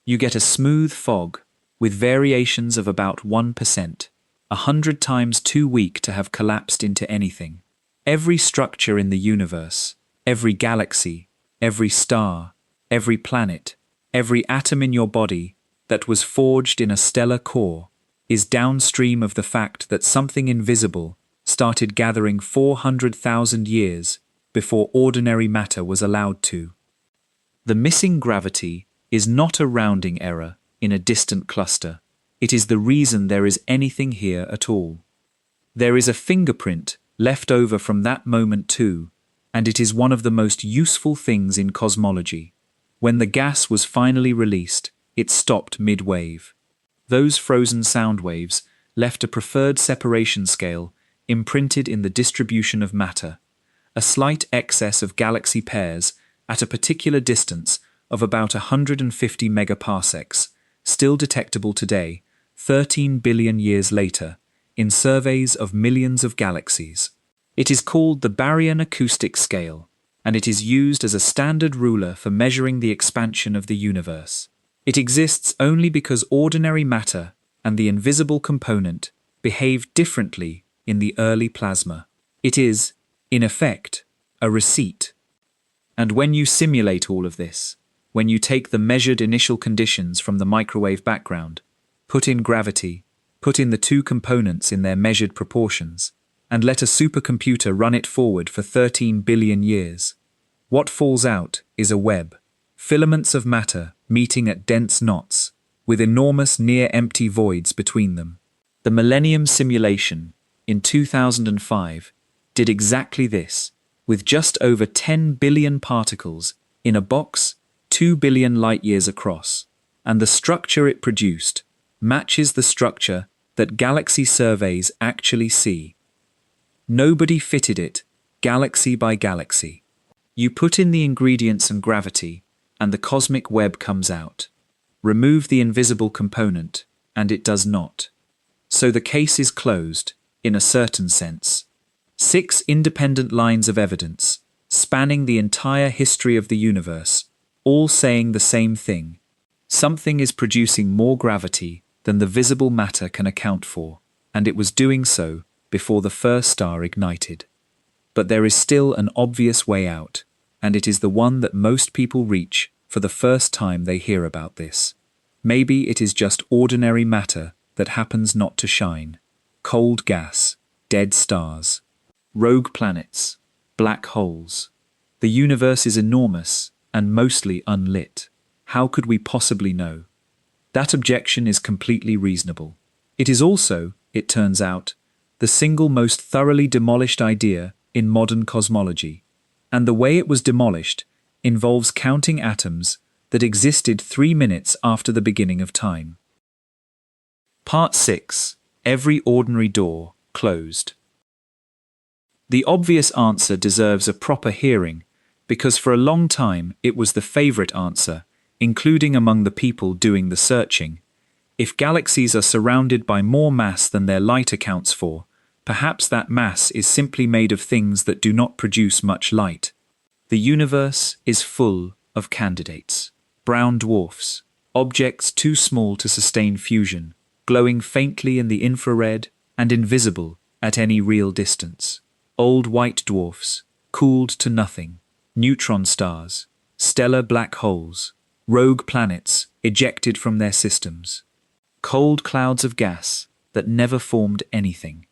You get a smooth fog with variations of about 1%, 100 times too weak to have collapsed into anything. Every structure in the universe, every galaxy, every star, every planet, every atom in your body that was forged in a stellar core is downstream of the fact that something invisible started gathering 400,000 years before ordinary matter was allowed to. The missing gravity is not a rounding error in a distant cluster. It is the reason there is anything here at all. There is a fingerprint left over from that moment too, and it is one of the most useful things in cosmology. When the gas was finally released, it stopped mid-wave. Those frozen sound waves left a preferred separation scale imprinted in the distribution of matter, a slight excess of galaxy pairs at a particular distance of about 150 megaparsecs, still detectable today, 13 billion years later, in surveys of millions of galaxies. It is called the Baryon acoustic scale, and it is used as a standard ruler for measuring the expansion of the universe. It exists only because ordinary matter and the invisible component behaved differently in the early plasma. It is, in effect, a receipt. And when you simulate all of this, when you take the measured initial conditions from the microwave background, put in gravity, put in the two components in their measured proportions, and let a supercomputer run it forward for 13 billion years, what falls out is a web, filaments of matter meeting at dense knots, with enormous near-empty voids between them. The Millennium simulation, in 2005, did exactly this, with just over 10 billion particles in a box 2 billion light-years across, and the structure it produced matches the structure that galaxy surveys actually see. Nobody fitted it, galaxy by galaxy. You put in the ingredients and gravity, and the cosmic web comes out. Remove the invisible component, and it does not. So the case is closed, in a certain sense. 6 independent lines of evidence, spanning the entire history of the universe, all saying the same thing. Something is producing more gravity than the visible matter can account for, and it was doing so before the first star ignited. But there is still an obvious way out, and it is the one that most people reach for the first time they hear about this. Maybe it is just ordinary matter that happens not to shine. Cold gas, dead stars, rogue planets, black holes. The universe is enormous and mostly unlit. How could we possibly know? That objection is completely reasonable. It is also, it turns out, the single most thoroughly demolished idea in modern cosmology. And the way it was demolished involves counting atoms that existed 3 minutes after the beginning of time. Part 6. Every ordinary door closed. The obvious answer deserves a proper hearing, because for a long time it was the favorite answer, including among the people doing the searching. If galaxies are surrounded by more mass than their light accounts for, perhaps that mass is simply made of things that do not produce much light. The universe is full of candidates. Brown dwarfs, objects too small to sustain fusion, glowing faintly in the infrared and invisible at any real distance. Old white dwarfs, cooled to nothing. Neutron stars, stellar black holes, rogue planets ejected from their systems. Cold clouds of gas that never formed anything.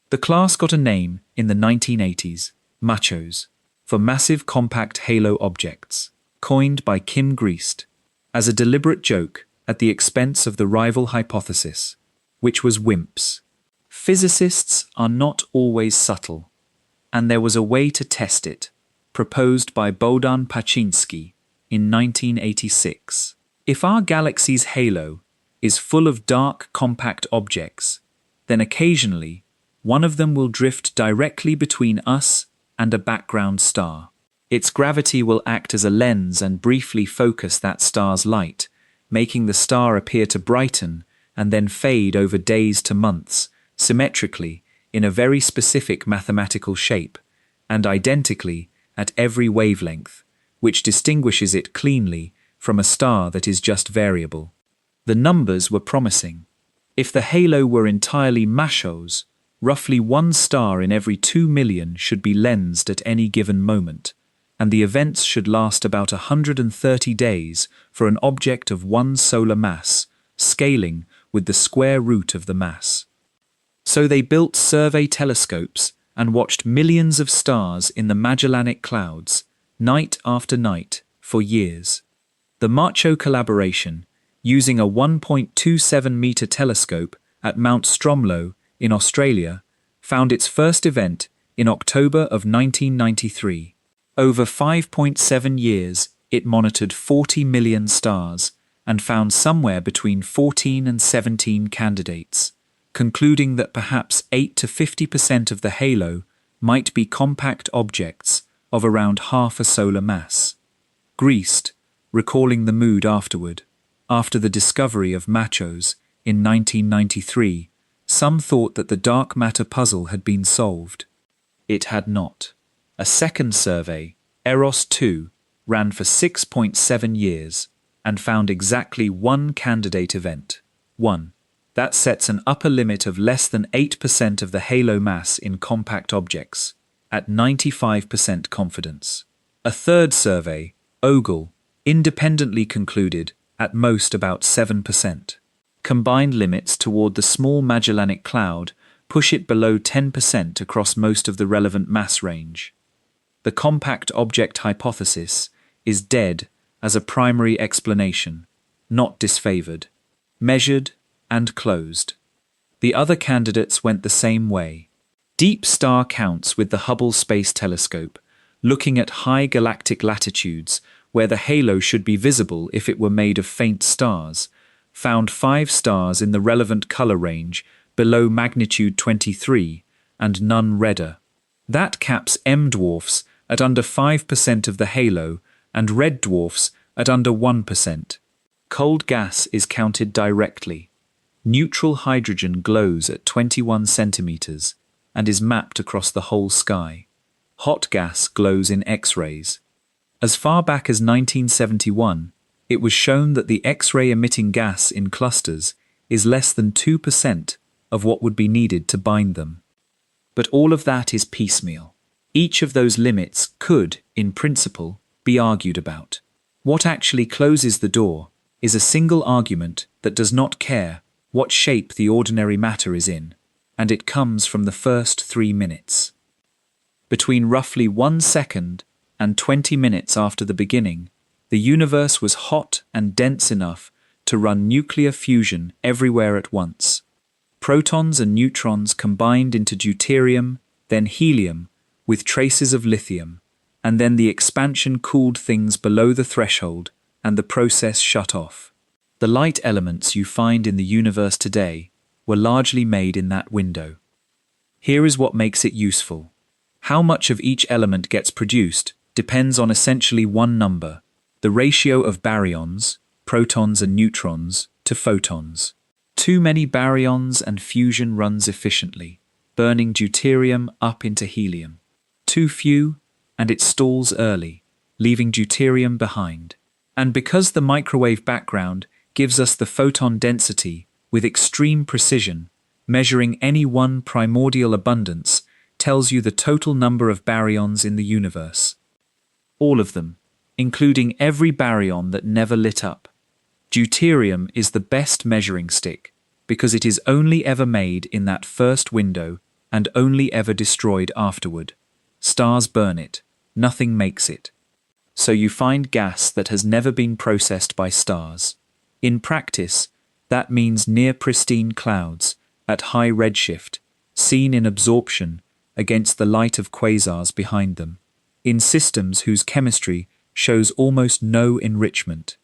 The class got a name in the 1980s, machos, for massive compact halo objects, coined by Kim Griest, as a deliberate joke at the expense of the rival hypothesis, which was WIMPs. Physicists are not always subtle, and there was a way to test it, proposed by Bogdan Paczynski in 1986. If our galaxy's halo is full of dark, compact objects, then occasionally one of them will drift directly between us and a background star. Its gravity will act as a lens and briefly focus that star's light, making the star appear to brighten and then fade over days to months, symmetrically, in a very specific mathematical shape, and identically at every wavelength, which distinguishes it cleanly from a star that is just variable. The numbers were promising. If the halo were entirely machos, roughly one star in every 2 million should be lensed at any given moment, and the events should last about 130 days for an object of one solar mass, scaling with the square root of the mass. So they built survey telescopes and watched millions of stars in the Magellanic Clouds, night after night, for years. The Macho collaboration, using a 1.27-meter telescope at Mount Stromlo in Australia, found its first event in October of 1993. Over 5.7 years, it monitored 40 million stars and found somewhere between 14 and 17 candidates, concluding that perhaps 8 to 50% of the halo might be compact objects of around half a solar mass. Greased, recalling the mood afterward, after the discovery of machos in 1993, some thought that the dark matter puzzle had been solved. It had not. A second survey, Eros 2, ran for 6.7 years and found exactly one candidate event. 1. That sets an upper limit of less than 8% of the halo mass in compact objects, at 95% confidence. A third survey, Ogle, independently concluded at most about 7%. Combined limits toward the small Magellanic Cloud push it below 10% across most of the relevant mass range. The compact object hypothesis is dead as a primary explanation, not disfavored, measured and closed. The other candidates went the same way. Deep star counts with the Hubble Space Telescope, looking at high galactic latitudes where the halo should be visible if it were made of faint stars, found 5 stars in the relevant color range below magnitude 23 and none redder. That caps M dwarfs at under 5% of the halo and red dwarfs at under 1%. Cold gas is counted directly. Neutral hydrogen glows at 21 centimeters and is mapped across the whole sky. Hot gas glows in X-rays. As far back as 1971, it was shown that the X-ray emitting gas in clusters is less than 2% of what would be needed to bind them. But all of that is piecemeal. Each of those limits could, in principle, be argued about. What actually closes the door is a single argument that does not care what shape the ordinary matter is in, and it comes from the first 3 minutes. Between roughly 1 second and 20 minutes after the beginning, the universe was hot and dense enough to run nuclear fusion everywhere at once. Protons and neutrons combined into deuterium, then helium, with traces of lithium, and then the expansion cooled things below the threshold and the process shut off. The light elements you find in the universe today were largely made in that window. Here is what makes it useful. How much of each element gets produced depends on essentially one number, the ratio of baryons, protons and neutrons, to photons. Too many baryons and fusion runs efficiently, burning deuterium up into helium. Too few, and it stalls early, leaving deuterium behind. And because the microwave background gives us the photon density with extreme precision, measuring any one primordial abundance tells you the total number of baryons in the universe. All of them, including every baryon that never lit up. Deuterium is the best measuring stick because it is only ever made in that first window and only ever destroyed afterward. Stars burn it, nothing makes it. So you find gas that has never been processed by stars. In practice, that means near pristine clouds at high redshift, seen in absorption against the light of quasars behind them, in systems whose chemistry shows almost no enrichment.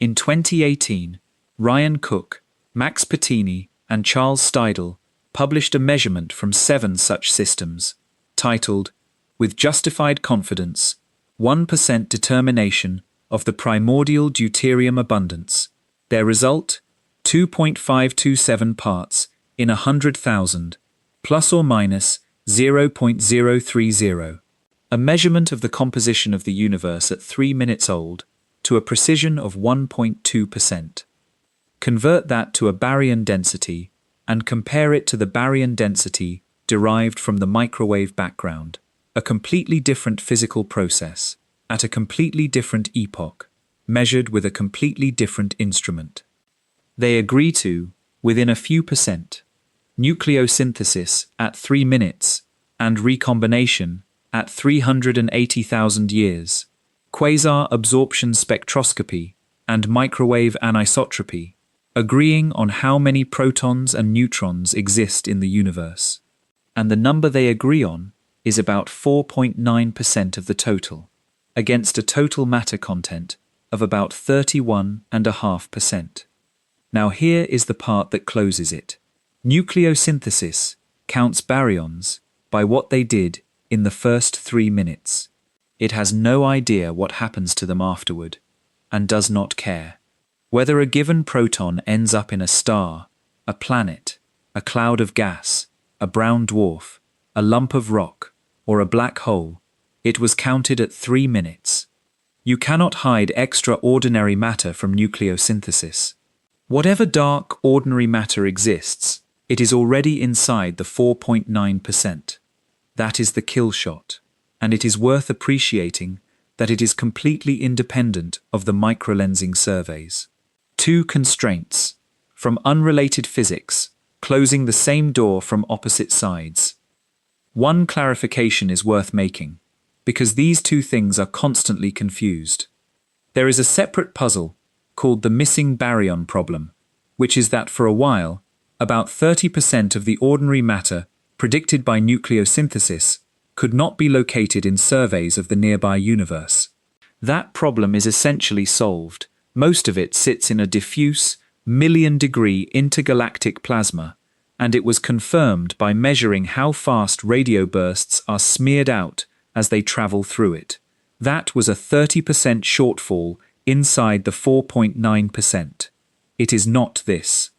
In 2018, Ryan Cook, Max Patini, and Charles Steidl published a measurement from 7 such systems, titled, "With Justified Confidence, 1% Determination of the Primordial Deuterium Abundance." Their result? 2.527 parts in 100,000, plus or minus 0.030. A measurement of the composition of the universe at 3 minutes old to a precision of 1.2%. Convert that to a baryon density and compare it to the baryon density derived from the microwave background, a completely different physical process, at a completely different epoch, measured with a completely different instrument. They agree to, within a few percent, nucleosynthesis at 3 minutes and recombination at 380,000 years, quasar absorption spectroscopy and microwave anisotropy, agreeing on how many protons and neutrons exist in the universe. And the number they agree on is about 4.9% of the total, against a total matter content of about 31.5%. Now here is the part that closes it. Nucleosynthesis counts baryons by what they did in the first 3 minutes. It has no idea what happens to them afterward, and does not care. Whether a given proton ends up in a star, a planet, a cloud of gas, a brown dwarf, a lump of rock, or a black hole, it was counted at 3 minutes. You cannot hide extraordinary matter from nucleosynthesis. Whatever dark, ordinary matter exists, it is already inside the 4.9%. That is the kill shot, and it is worth appreciating that it is completely independent of the microlensing surveys. 2 constraints, from unrelated physics, closing the same door from opposite sides. One clarification is worth making, because these 2 things are constantly confused. There is a separate puzzle called the missing baryon problem, which is that for a while, about 30% of the ordinary matter predicted by nucleosynthesis could not be located in surveys of the nearby universe. That problem is essentially solved. Most of it sits in a diffuse, million-degree intergalactic plasma, and it was confirmed by measuring how fast radio bursts are smeared out as they travel through it. That was a 30% shortfall inside the 4.9%. It is not this.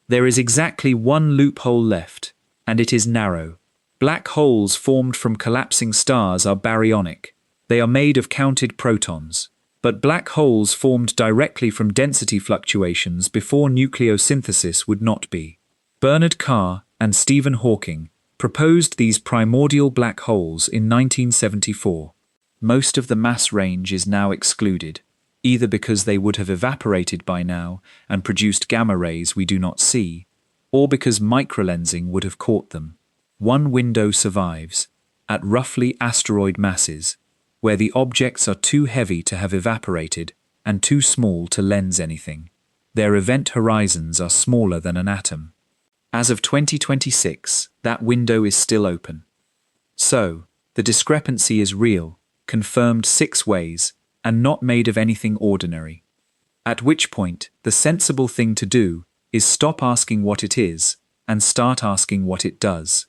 There is exactly one loophole left, and it is narrow. Black holes formed from collapsing stars are baryonic. They are made of counted protons. But black holes formed directly from density fluctuations before nucleosynthesis would not be. Bernard Carr and Stephen Hawking proposed these primordial black holes in 1974. Most of the mass range is now excluded, either because they would have evaporated by now and produced gamma rays we do not see, or because microlensing would have caught them. One window survives, at roughly asteroid masses, where the objects are too heavy to have evaporated and too small to lens anything. Their event horizons are smaller than an atom. As of 2026, that window is still open. So, the discrepancy is real, confirmed 6 ways, and not made of anything ordinary. At which point, the sensible thing to do is stop asking what it is and start asking what it does.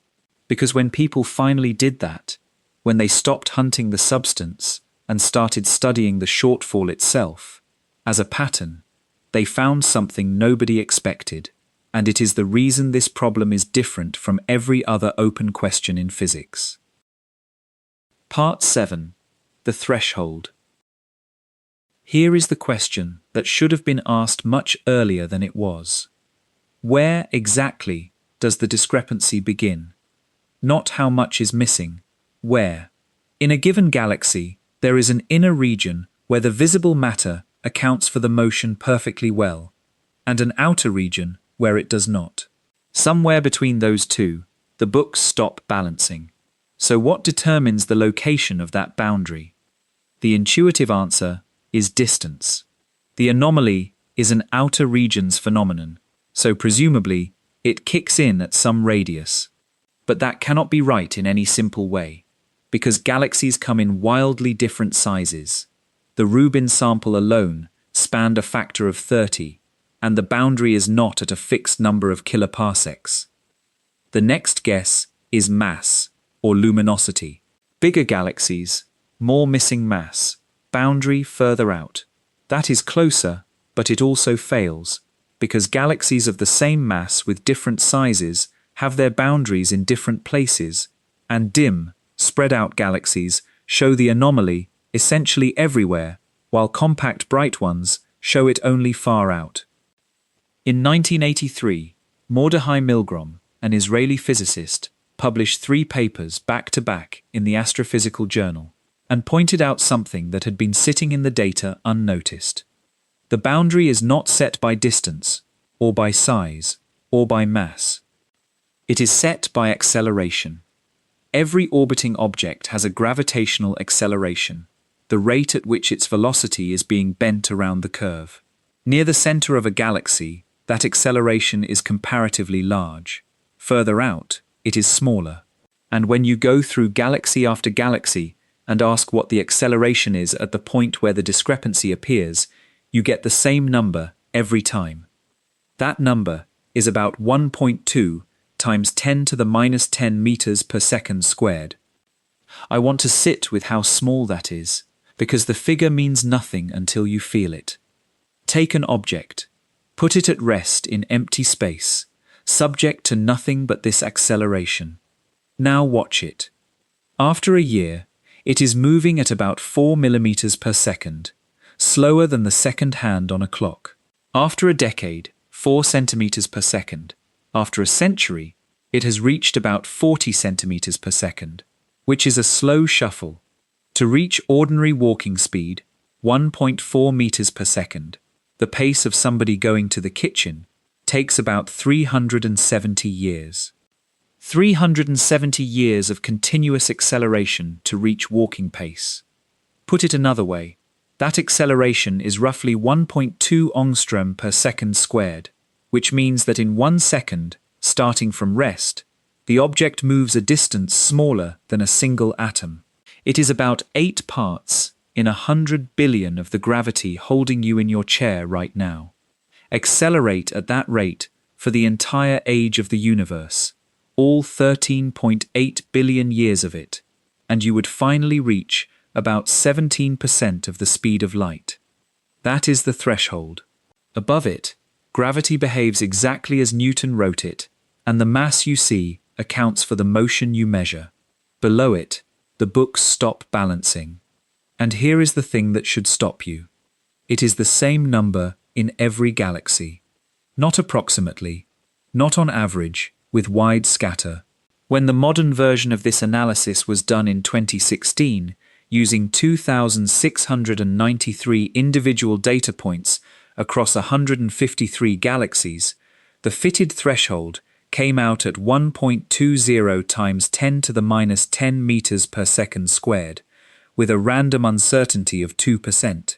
Because when people finally did that, when they stopped hunting the substance and started studying the shortfall itself, as a pattern, they found something nobody expected, and it is the reason this problem is different from every other open question in physics. Part 7. The Threshold. Here is the question that should have been asked much earlier than it was. Where exactly does the discrepancy begin? Not how much is missing, where. In a given galaxy, there is an inner region where the visible matter accounts for the motion perfectly well, and an outer region where it does not. Somewhere between those two, the books stop balancing. So what determines the location of that boundary? The intuitive answer is distance. The anomaly is an outer regions phenomenon, so presumably it kicks in at some radius. But that cannot be right in any simple way, because galaxies come in wildly different sizes. The Rubin sample alone spanned a factor of 30, and the boundary is not at a fixed number of kiloparsecs. The next guess is mass, or luminosity. Bigger galaxies, more missing mass, boundary further out. That is closer, but it also fails, because galaxies of the same mass with different sizes have their boundaries in different places, and dim, spread out galaxies show the anomaly essentially everywhere, while compact bright ones show it only far out. In 1983, Mordechai Milgrom, an Israeli physicist, published 3 papers back-to-back in the Astrophysical Journal and pointed out something that had been sitting in the data unnoticed. The boundary is not set by distance, or by size, or by mass. It is set by acceleration. Every orbiting object has a gravitational acceleration, the rate at which its velocity is being bent around the curve. Near the center of a galaxy, that acceleration is comparatively large. Further out, it is smaller. And when you go through galaxy after galaxy and ask what the acceleration is at the point where the discrepancy appears, you get the same number every time. That number is about 1.2 times 10 to the minus 10 meters per second squared. I want to sit with how small that is, because the figure means nothing until you feel it. Take an object, put it at rest in empty space, subject to nothing but this acceleration. Now watch it. After a year, it is moving at about 4 millimeters per second, slower than the second hand on a clock. After a decade, 4 centimeters per second. After a century, it has reached about 40 centimeters per second, which is a slow shuffle. To reach ordinary walking speed, 1.4 meters per second, the pace of somebody going to the kitchen, takes about 370 years. 370 years of continuous acceleration to reach walking pace. Put it another way, that acceleration is roughly 1.2 angstrom per second squared, which means that in 1 second, starting from rest, the object moves a distance smaller than a single atom. It is about 8 parts in 100 billion of the gravity holding you in your chair right now. Accelerate at that rate for the entire age of the universe, all 13.8 billion years of it, and you would finally reach about 17% of the speed of light. That is the threshold. Above it, gravity behaves exactly as Newton wrote it, and the mass you see accounts for the motion you measure. Below it, the books stop balancing. And here is the thing that should stop you. It is the same number in every galaxy. Not approximately, not on average, with wide scatter. When the modern version of this analysis was done in 2016, using 2,693 individual data points across 153 galaxies, the fitted threshold came out at 1.20 times 10 to the minus 10 meters per second squared, with a random uncertainty of 2%.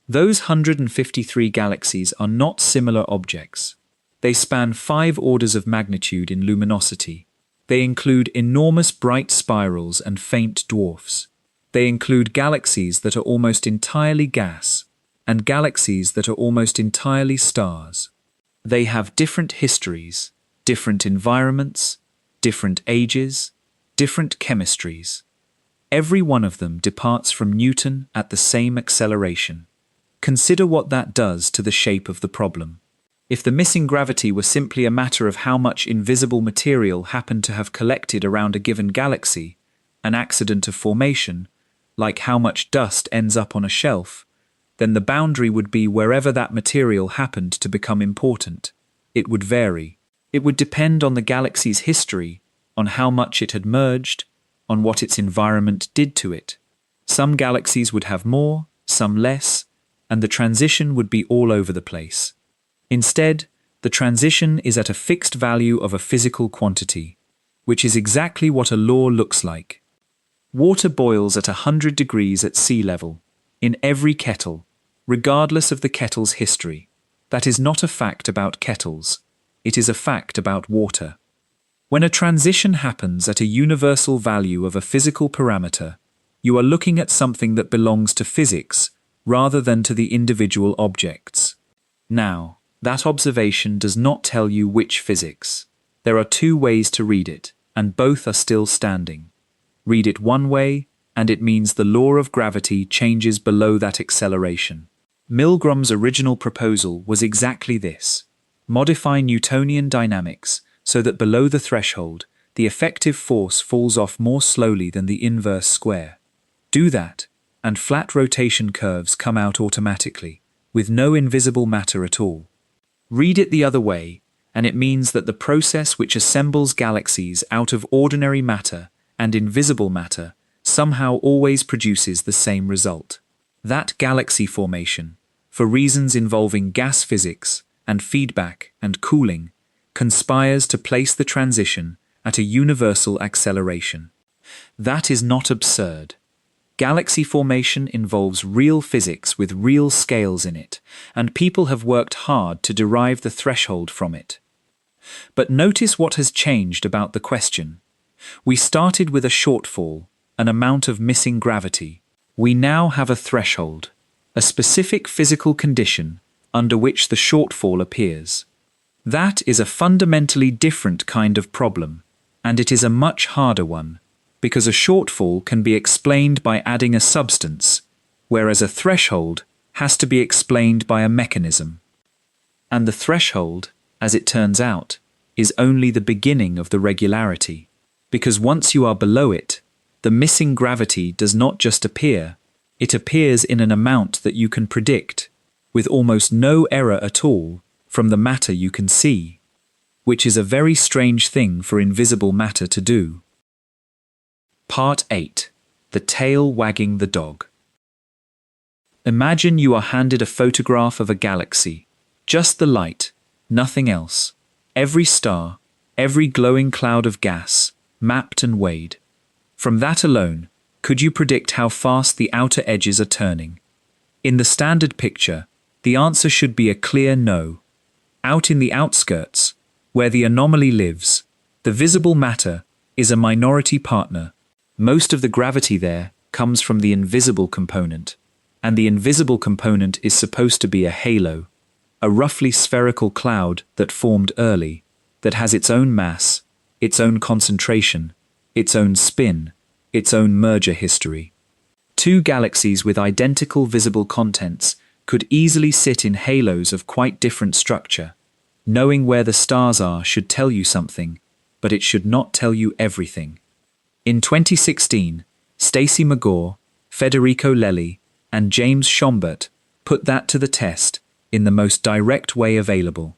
Those 153 galaxies are not similar objects. They span 5 orders of magnitude in luminosity. They include enormous bright spirals and faint dwarfs. They include galaxies that are almost entirely gas, and galaxies that are almost entirely stars. They have different histories, different environments, different ages, different chemistries. Every one of them departs from Newton at the same acceleration. Consider what that does to the shape of the problem. If the missing gravity were simply a matter of how much invisible material happened to have collected around a given galaxy, an accident of formation, like how much dust ends up on a shelf, then the boundary would be wherever that material happened to become important. It would vary. It would depend on the galaxy's history, on how much it had merged, on what its environment did to it. Some galaxies would have more, some less, and the transition would be all over the place. Instead, the transition is at a fixed value of a physical quantity, which is exactly what a law looks like. Water boils at 100 degrees at sea level, in every kettle, regardless of the kettle's history. That is not a fact about kettles. It is a fact about water. When a transition happens at a universal value of a physical parameter, you are looking at something that belongs to physics rather than to the individual objects. Now, that observation does not tell you which physics. There are two ways to read it, and both are still standing. Read it one way, and it means the law of gravity changes below that acceleration. Milgrom's original proposal was exactly this: modify Newtonian dynamics so that below the threshold, the effective force falls off more slowly than the inverse square. Do that, and flat rotation curves come out automatically, with no invisible matter at all. Read it the other way, and it means that the process which assembles galaxies out of ordinary matter and invisible matter somehow always produces the same result. That galaxy formation, for reasons involving gas physics and feedback and cooling, conspires to place the transition at a universal acceleration. That is not absurd. Galaxy formation involves real physics with real scales in it, and people have worked hard to derive the threshold from it. But notice what has changed about the question. We started with a shortfall, an amount of missing gravity. We now have a threshold, a specific physical condition under which the shortfall appears. That is a fundamentally different kind of problem, and it is a much harder one, because a shortfall can be explained by adding a substance, whereas a threshold has to be explained by a mechanism. And the threshold, as it turns out, is only the beginning of the regularity, because once you are below it, the missing gravity does not just appear, it appears in an amount that you can predict, with almost no error at all from the matter you can see, which is a very strange thing for invisible matter to do. Part 8. The Tail Wagging the Dog. Imagine you are handed a photograph of a galaxy. Just the light, nothing else. Every star, every glowing cloud of gas, mapped and weighed. From that alone, could you predict how fast the outer edges are turning? In the standard picture, the answer should be a clear no. Out in the outskirts, where the anomaly lives, the visible matter is a minority partner. Most of the gravity there comes from the invisible component, and the invisible component is supposed to be a halo, a roughly spherical cloud that formed early, that has its own mass, its own concentration, its own spin, its own merger history. Two galaxies with identical visible contents could easily sit in halos of quite different structure. Knowing where the stars are should tell you something, but it should not tell you everything. In 2016, Stacy McGaugh, Federico Lelli, and James Schombert put that to the test in the most direct way available.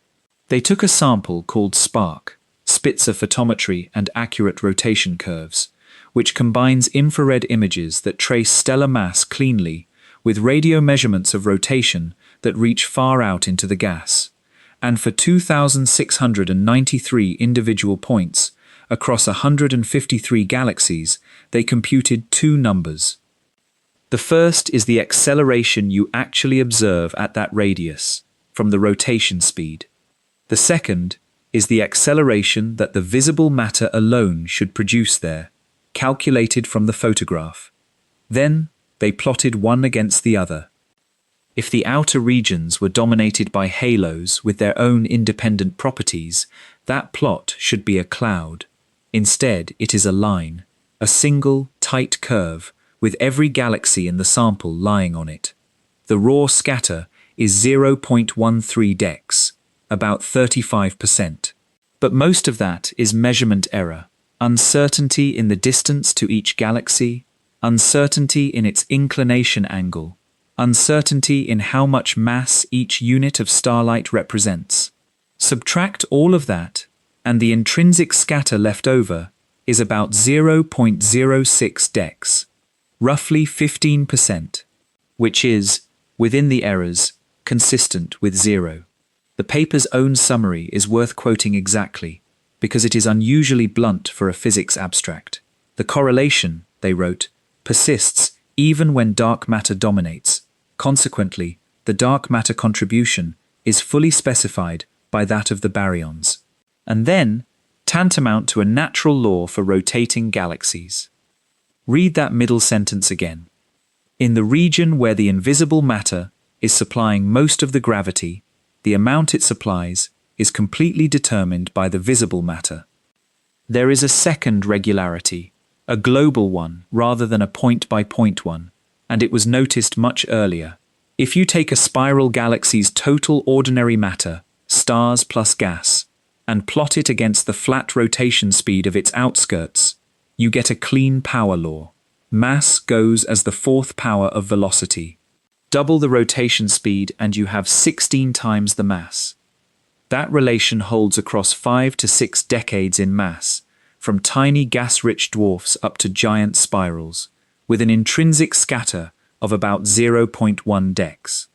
They took a sample called SPARC, Spitzer photometry and accurate rotation curves, which combines infrared images that trace stellar mass cleanly with radio measurements of rotation that reach far out into the gas. And for 2,693 individual points, across 153 galaxies, they computed two numbers. The first is the acceleration you actually observe at that radius, from the rotation speed. The second is the acceleration that the visible matter alone should produce there, calculated from the photograph. Then, they plotted one against the other. If the outer regions were dominated by halos with their own independent properties, that plot should be a cloud. Instead, it is a line, a single, tight curve, with every galaxy in the sample lying on it. The raw scatter is 0.13 dex, about 35%. But most of that is measurement error, uncertainty in the distance to each galaxy, uncertainty in its inclination angle, uncertainty in how much mass each unit of starlight represents. Subtract all of that, and the intrinsic scatter left over is about 0.06 dex, roughly 15%, which is, within the errors, consistent with zero. The paper's own summary is worth quoting exactly, because it is unusually blunt for a physics abstract. The correlation, they wrote, persists even when dark matter dominates. Consequently, the dark matter contribution is fully specified by that of the baryons. And then, tantamount to a natural law for rotating galaxies. Read that middle sentence again. In the region where the invisible matter is supplying most of the gravity, the amount it supplies is completely determined by the visible matter. There is a second regularity, a global one rather than a point-by-point one, and it was noticed much earlier. If you take a spiral galaxy's total ordinary matter, stars plus gas, and plot it against the flat rotation speed of its outskirts, you get a clean power law. Mass goes as the fourth power of velocity. Double the rotation speed and you have 16 times the mass. That relation holds across 5 to 6 decades in mass, from tiny gas-rich dwarfs up to giant spirals, with an intrinsic scatter of about 0.1 dex.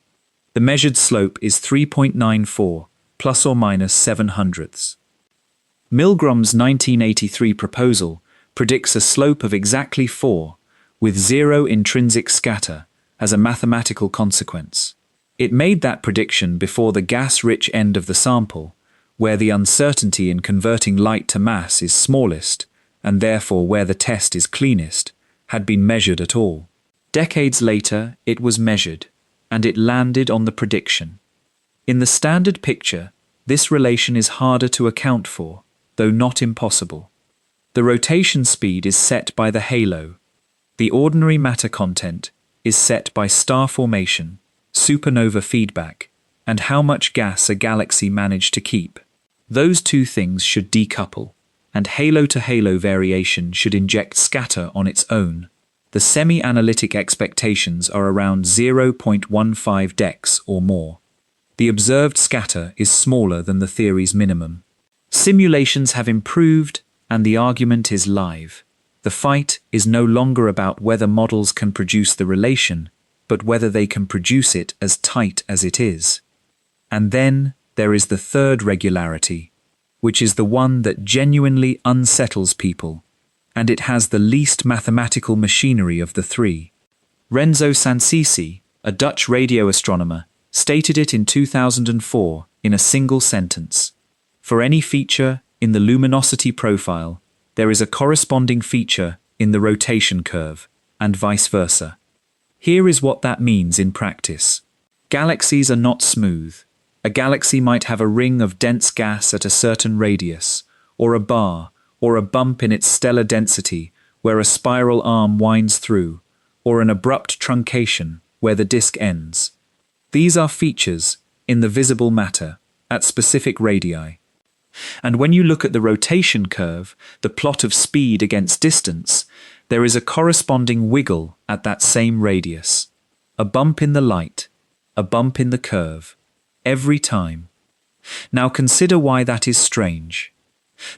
The measured slope is 3.94, plus or minus 7 hundredths. Milgrom's 1983 proposal predicts a slope of exactly 4, with 0 intrinsic scatter as a mathematical consequence. It made that prediction before the gas-rich end of the sample, where the uncertainty in converting light to mass is smallest, and therefore where the test is cleanest, had been measured at all. Decades later, it was measured, and it landed on the prediction. In the standard picture, this relation is harder to account for, though not impossible. The rotation speed is set by the halo. The ordinary matter content is set by star formation, supernova feedback, and how much gas a galaxy managed to keep. Those two things should decouple, and halo-to-halo variation should inject scatter on its own. The semi-analytic expectations are around 0.15 dex or more. The observed scatter is smaller than the theory's minimum. Simulations have improved, and the argument is live. The fight is no longer about whether models can produce the relation, but whether they can produce it as tight as it is. And then there is the third regularity, which is the one that genuinely unsettles people, and it has the least mathematical machinery of the three. Renzo Sansisi, a Dutch radio astronomer, stated it in 2004 in a single sentence. For any feature in the luminosity profile, there is a corresponding feature in the rotation curve, and vice versa. Here is what that means in practice. Galaxies are not smooth. A galaxy might have a ring of dense gas at a certain radius, or a bar, or a bump in its stellar density where a spiral arm winds through, or an abrupt truncation where the disk ends. These are features in the visible matter at specific radii. And when you look at the rotation curve, the plot of speed against distance, there is a corresponding wiggle at that same radius. A bump in the light, a bump in the curve, every time. Now consider why that is strange.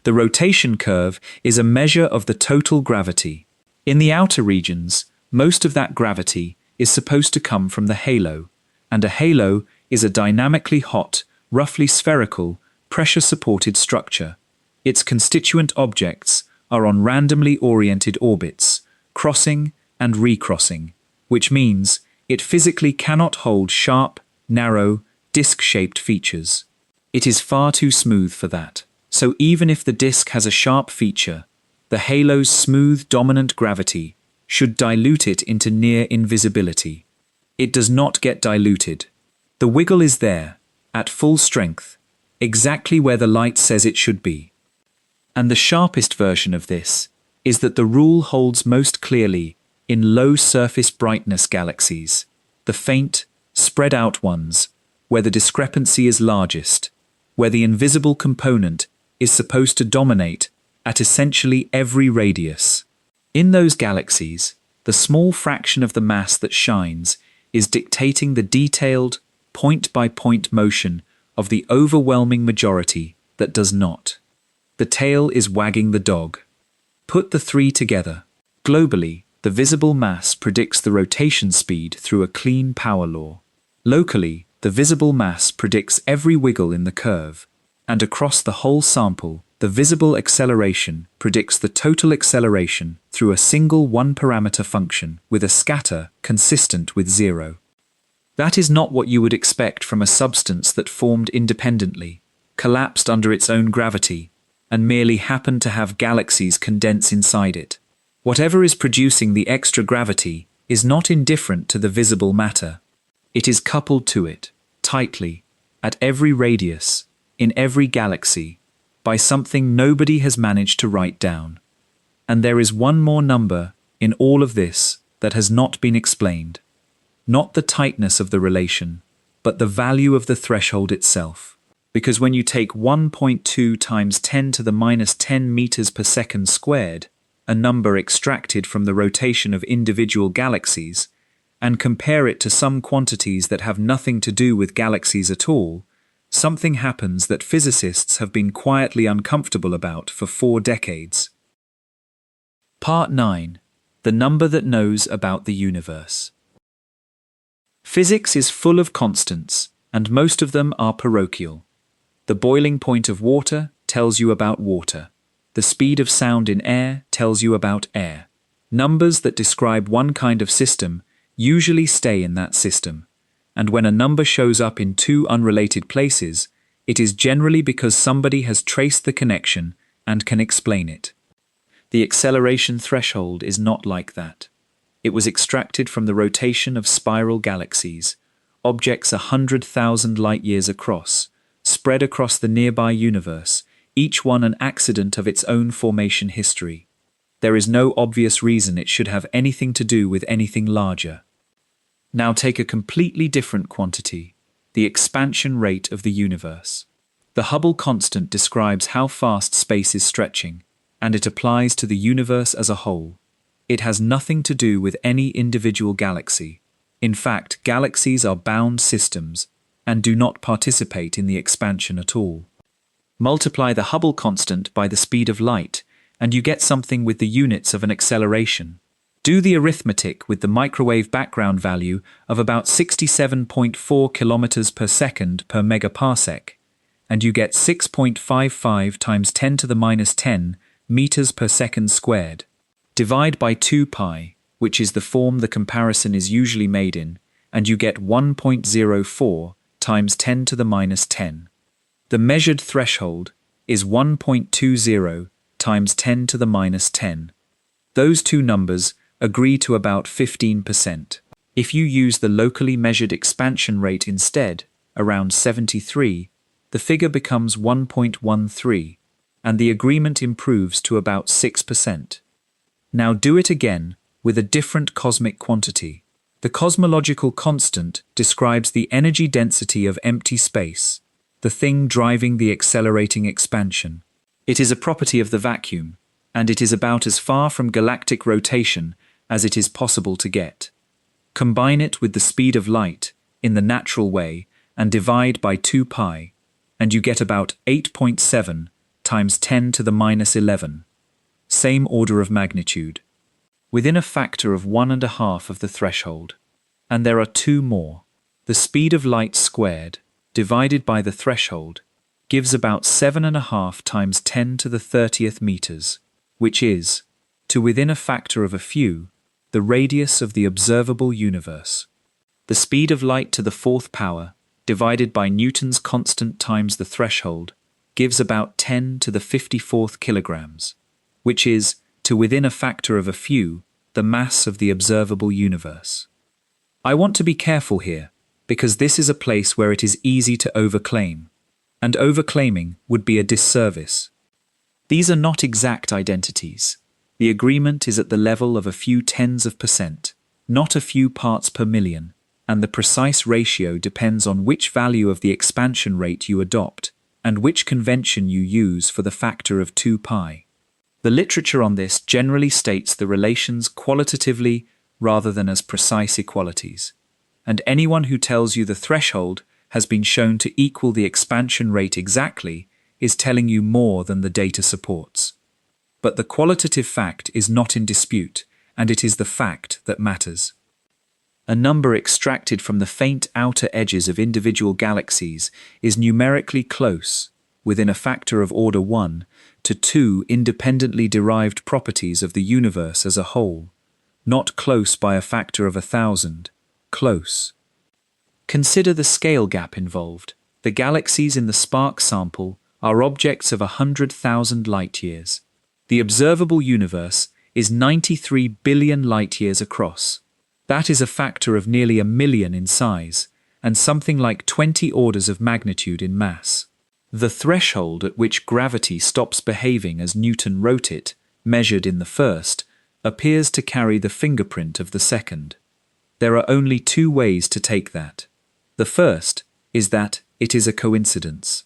The rotation curve is a measure of the total gravity. In the outer regions, most of that gravity is supposed to come from the halo, and a halo is a dynamically hot, roughly spherical, pressure-supported structure. Its constituent objects are on randomly oriented orbits, crossing and recrossing, which means it physically cannot hold sharp, narrow, disc-shaped features. It is far too smooth for that. So even if the disk has a sharp feature, the halo's smooth dominant gravity should dilute it into near invisibility. It does not get diluted. The wiggle is there, at full strength, exactly where the light says it should be. And the sharpest version of this is that the rule holds most clearly in low surface brightness galaxies, the faint, spread out ones, where the discrepancy is largest, where the invisible component is supposed to dominate at essentially every radius. In those galaxies, the small fraction of the mass that shines is dictating the detailed, point-by-point motion of the overwhelming majority that does not. The tail is wagging the dog. Put the three together. Globally, the visible mass predicts the rotation speed through a clean power law. Locally, the visible mass predicts every wiggle in the curve, and across the whole sample, the visible acceleration predicts the total acceleration through a single one-parameter function with a scatter consistent with 0. That is not what you would expect from a substance that formed independently, collapsed under its own gravity, and merely happened to have galaxies condense inside it. Whatever is producing the extra gravity is not indifferent to the visible matter. It is coupled to it, tightly, at every radius, in every galaxy, by something nobody has managed to write down. And there is one more number in all of this that has not been explained. Not the tightness of the relation, but the value of the threshold itself. Because when you take 1.2 times 10 to the minus 10 meters per second squared, a number extracted from the rotation of individual galaxies, and compare it to some quantities that have nothing to do with galaxies at all, something happens that physicists have been quietly uncomfortable about for 4 decades. Part 9. The number that knows about the universe. Physics is full of constants, and most of them are parochial. The boiling point of water tells you about water. The speed of sound in air tells you about air. Numbers that describe one kind of system usually stay in that system, and when a number shows up in 2 unrelated places, it is generally because somebody has traced the connection and can explain it. The acceleration threshold is not like that. It was extracted from the rotation of spiral galaxies, objects 100,000 light-years across, spread across the nearby universe, each one an accident of its own formation history. There is no obvious reason it should have anything to do with anything larger. Now take a completely different quantity, the expansion rate of the universe. The Hubble constant describes how fast space is stretching, and it applies to the universe as a whole. It has nothing to do with any individual galaxy. In fact, galaxies are bound systems and do not participate in the expansion at all. Multiply the Hubble constant by the speed of light, and you get something with the units of an acceleration. Do the arithmetic with the microwave background value of about 67.4 kilometers per second per megaparsec, and you get 6.55 times 10 to the minus 10 meters per second squared. Divide by 2 pi, which is the form the comparison is usually made in, and you get 1.04 times 10 to the minus 10. The measured threshold is 1.20 times 10 to the minus 10. Those two numbers agree to about 15%. If you use the locally measured expansion rate instead, around 73, the figure becomes 1.13, and the agreement improves to about 6%. Now do it again with a different cosmic quantity. The cosmological constant describes the energy density of empty space, the thing driving the accelerating expansion. It is a property of the vacuum, and it is about as far from galactic rotation as it is possible to get. Combine it with the speed of light, in the natural way, and divide by 2 pi, and you get about 8.7 times 10 to the minus 11. Same order of magnitude. Within a factor of 1.5 of the threshold. And there are 2 more. The speed of light squared, divided by the threshold, gives about 7.5 times 10 to the 30th meters, which is, to within a factor of a few, the radius of the observable universe. The speed of light to the 4th power, divided by Newton's constant times the threshold, gives about 10 to the 54th kilograms, which is, to within a factor of a few, the mass of the observable universe. I want to be careful here, because this is a place where it is easy to overclaim, and overclaiming would be a disservice. These are not exact identities. The agreement is at the level of a few tens of percent, not a few parts per million, and the precise ratio depends on which value of the expansion rate you adopt and which convention you use for the factor of 2 pi. The literature on this generally states the relations qualitatively rather than as precise equalities, and anyone who tells you the threshold has been shown to equal the expansion rate exactly is telling you more than the data supports. But the qualitative fact is not in dispute, and it is the fact that matters. A number extracted from the faint outer edges of individual galaxies is numerically close, within a factor of order 1, to 2 independently derived properties of the universe as a whole, not close by a factor of 1,000, close. Consider the scale gap involved. The galaxies in the spark sample are objects of 100,000 light-years. The observable universe is 93 billion light-years across. That is a factor of nearly 1,000,000 in size, and something like 20 orders of magnitude in mass. The threshold at which gravity stops behaving as Newton wrote it, measured in the first, appears to carry the fingerprint of the second. There are only two ways to take that. The first is that it is a coincidence.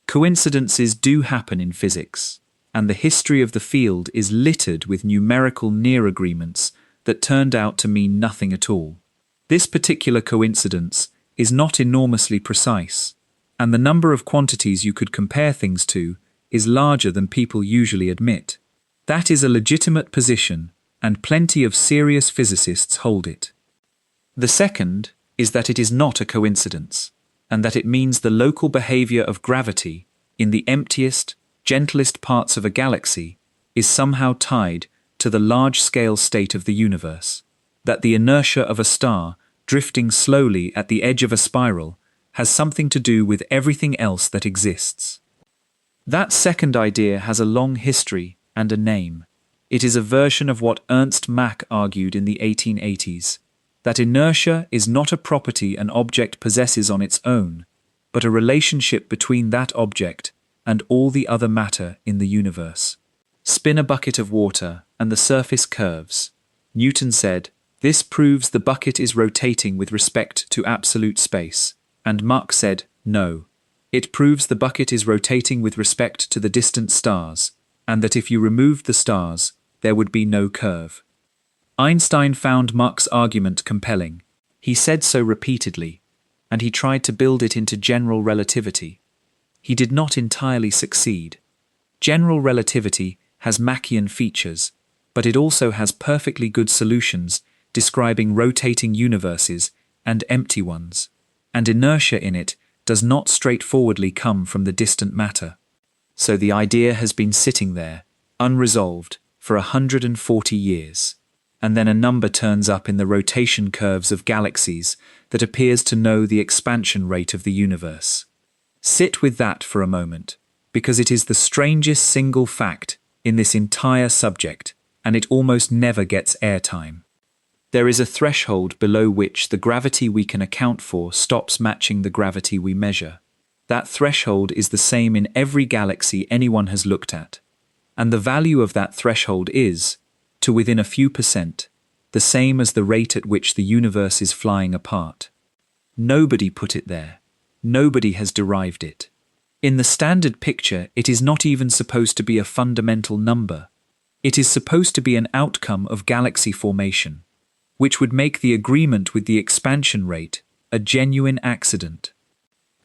Coincidences do happen in physics, and the history of the field is littered with numerical near agreements that turned out to mean nothing at all. This particular coincidence is not enormously precise, and the number of quantities you could compare things to is larger than people usually admit. That is a legitimate position, and plenty of serious physicists hold it. The second is that it is not a coincidence, and that it means the local behavior of gravity in the emptiest, gentlest parts of a galaxy is somehow tied to the large-scale state of the universe, that the inertia of a star drifting slowly at the edge of a spiral has something to do with everything else that exists. That second idea has a long history and a name. It is a version of what Ernst Mach argued in the 1880s, that inertia is not a property an object possesses on its own, but a relationship between that object and all the other matter in the universe. Spin a bucket of water and the surface curves. Newton said, "This proves the bucket is rotating with respect to absolute space." And Mach said, "No. It proves the bucket is rotating with respect to the distant stars, and that if you removed the stars, there would be no curve." Einstein found Mach's argument compelling. He said so repeatedly, and he tried to build it into general relativity. He did not entirely succeed. General relativity has Machian features, but it also has perfectly good solutions describing rotating universes and empty ones, and inertia in it does not straightforwardly come from the distant matter. So the idea has been sitting there, unresolved, for 140 years. And then a number turns up in the rotation curves of galaxies that appears to know the expansion rate of the universe. Sit with that for a moment, because it is the strangest single fact in this entire subject, and it almost never gets airtime. There is a threshold below which the gravity we can account for stops matching the gravity we measure. That threshold is the same in every galaxy anyone has looked at, and the value of that threshold is, to within a few percent, the same as the rate at which the universe is flying apart. Nobody put it there. Nobody has derived it. In the standard picture, it is not even supposed to be a fundamental number. It is supposed to be an outcome of galaxy formation, which would make the agreement with the expansion rate a genuine accident.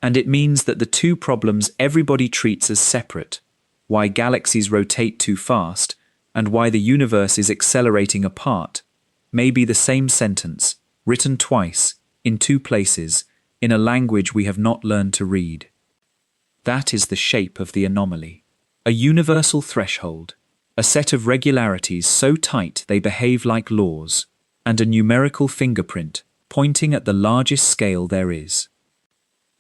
And it means that the two problems everybody treats as separate, why galaxies rotate too fast and why the universe is accelerating apart, may be the same sentence, written twice, in two places, in a language we have not learned to read. That is the shape of the anomaly. A universal threshold, a set of regularities so tight they behave like laws, and a numerical fingerprint pointing at the largest scale there is.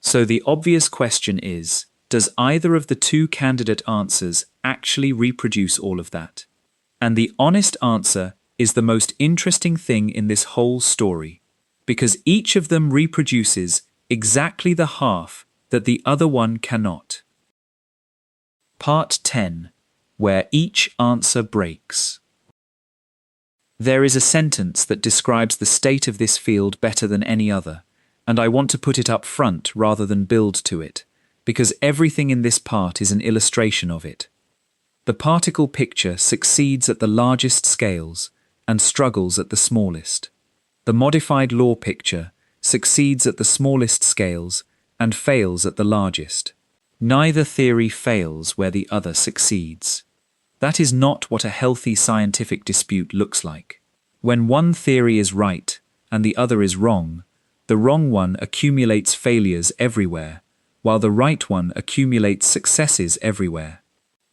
So the obvious question is, does either of the two candidate answers actually reproduce all of that? And the honest answer is the most interesting thing in this whole story, because each of them reproduces exactly the half that the other one cannot. Part 10, where each answer breaks. There is a sentence that describes the state of this field better than any other, and I want to put it up front rather than build to it, because everything in this part is an illustration of it. The particle picture succeeds at the largest scales and struggles at the smallest. The modified law picture succeeds at the smallest scales and fails at the largest. Neither theory fails where the other succeeds. That is not what a healthy scientific dispute looks like. When one theory is right and the other is wrong, the wrong one accumulates failures everywhere, while the right one accumulates successes everywhere.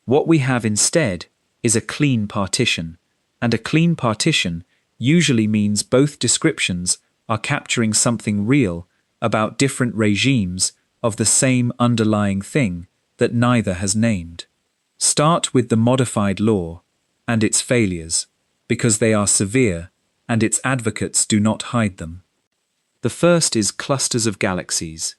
What we have instead is a clean partition, and a clean partition usually means both descriptions are capturing something real about different regimes of the same underlying thing that neither has named. Start with the modified law and its failures, because they are severe and its advocates do not hide them. The first is clusters of galaxies.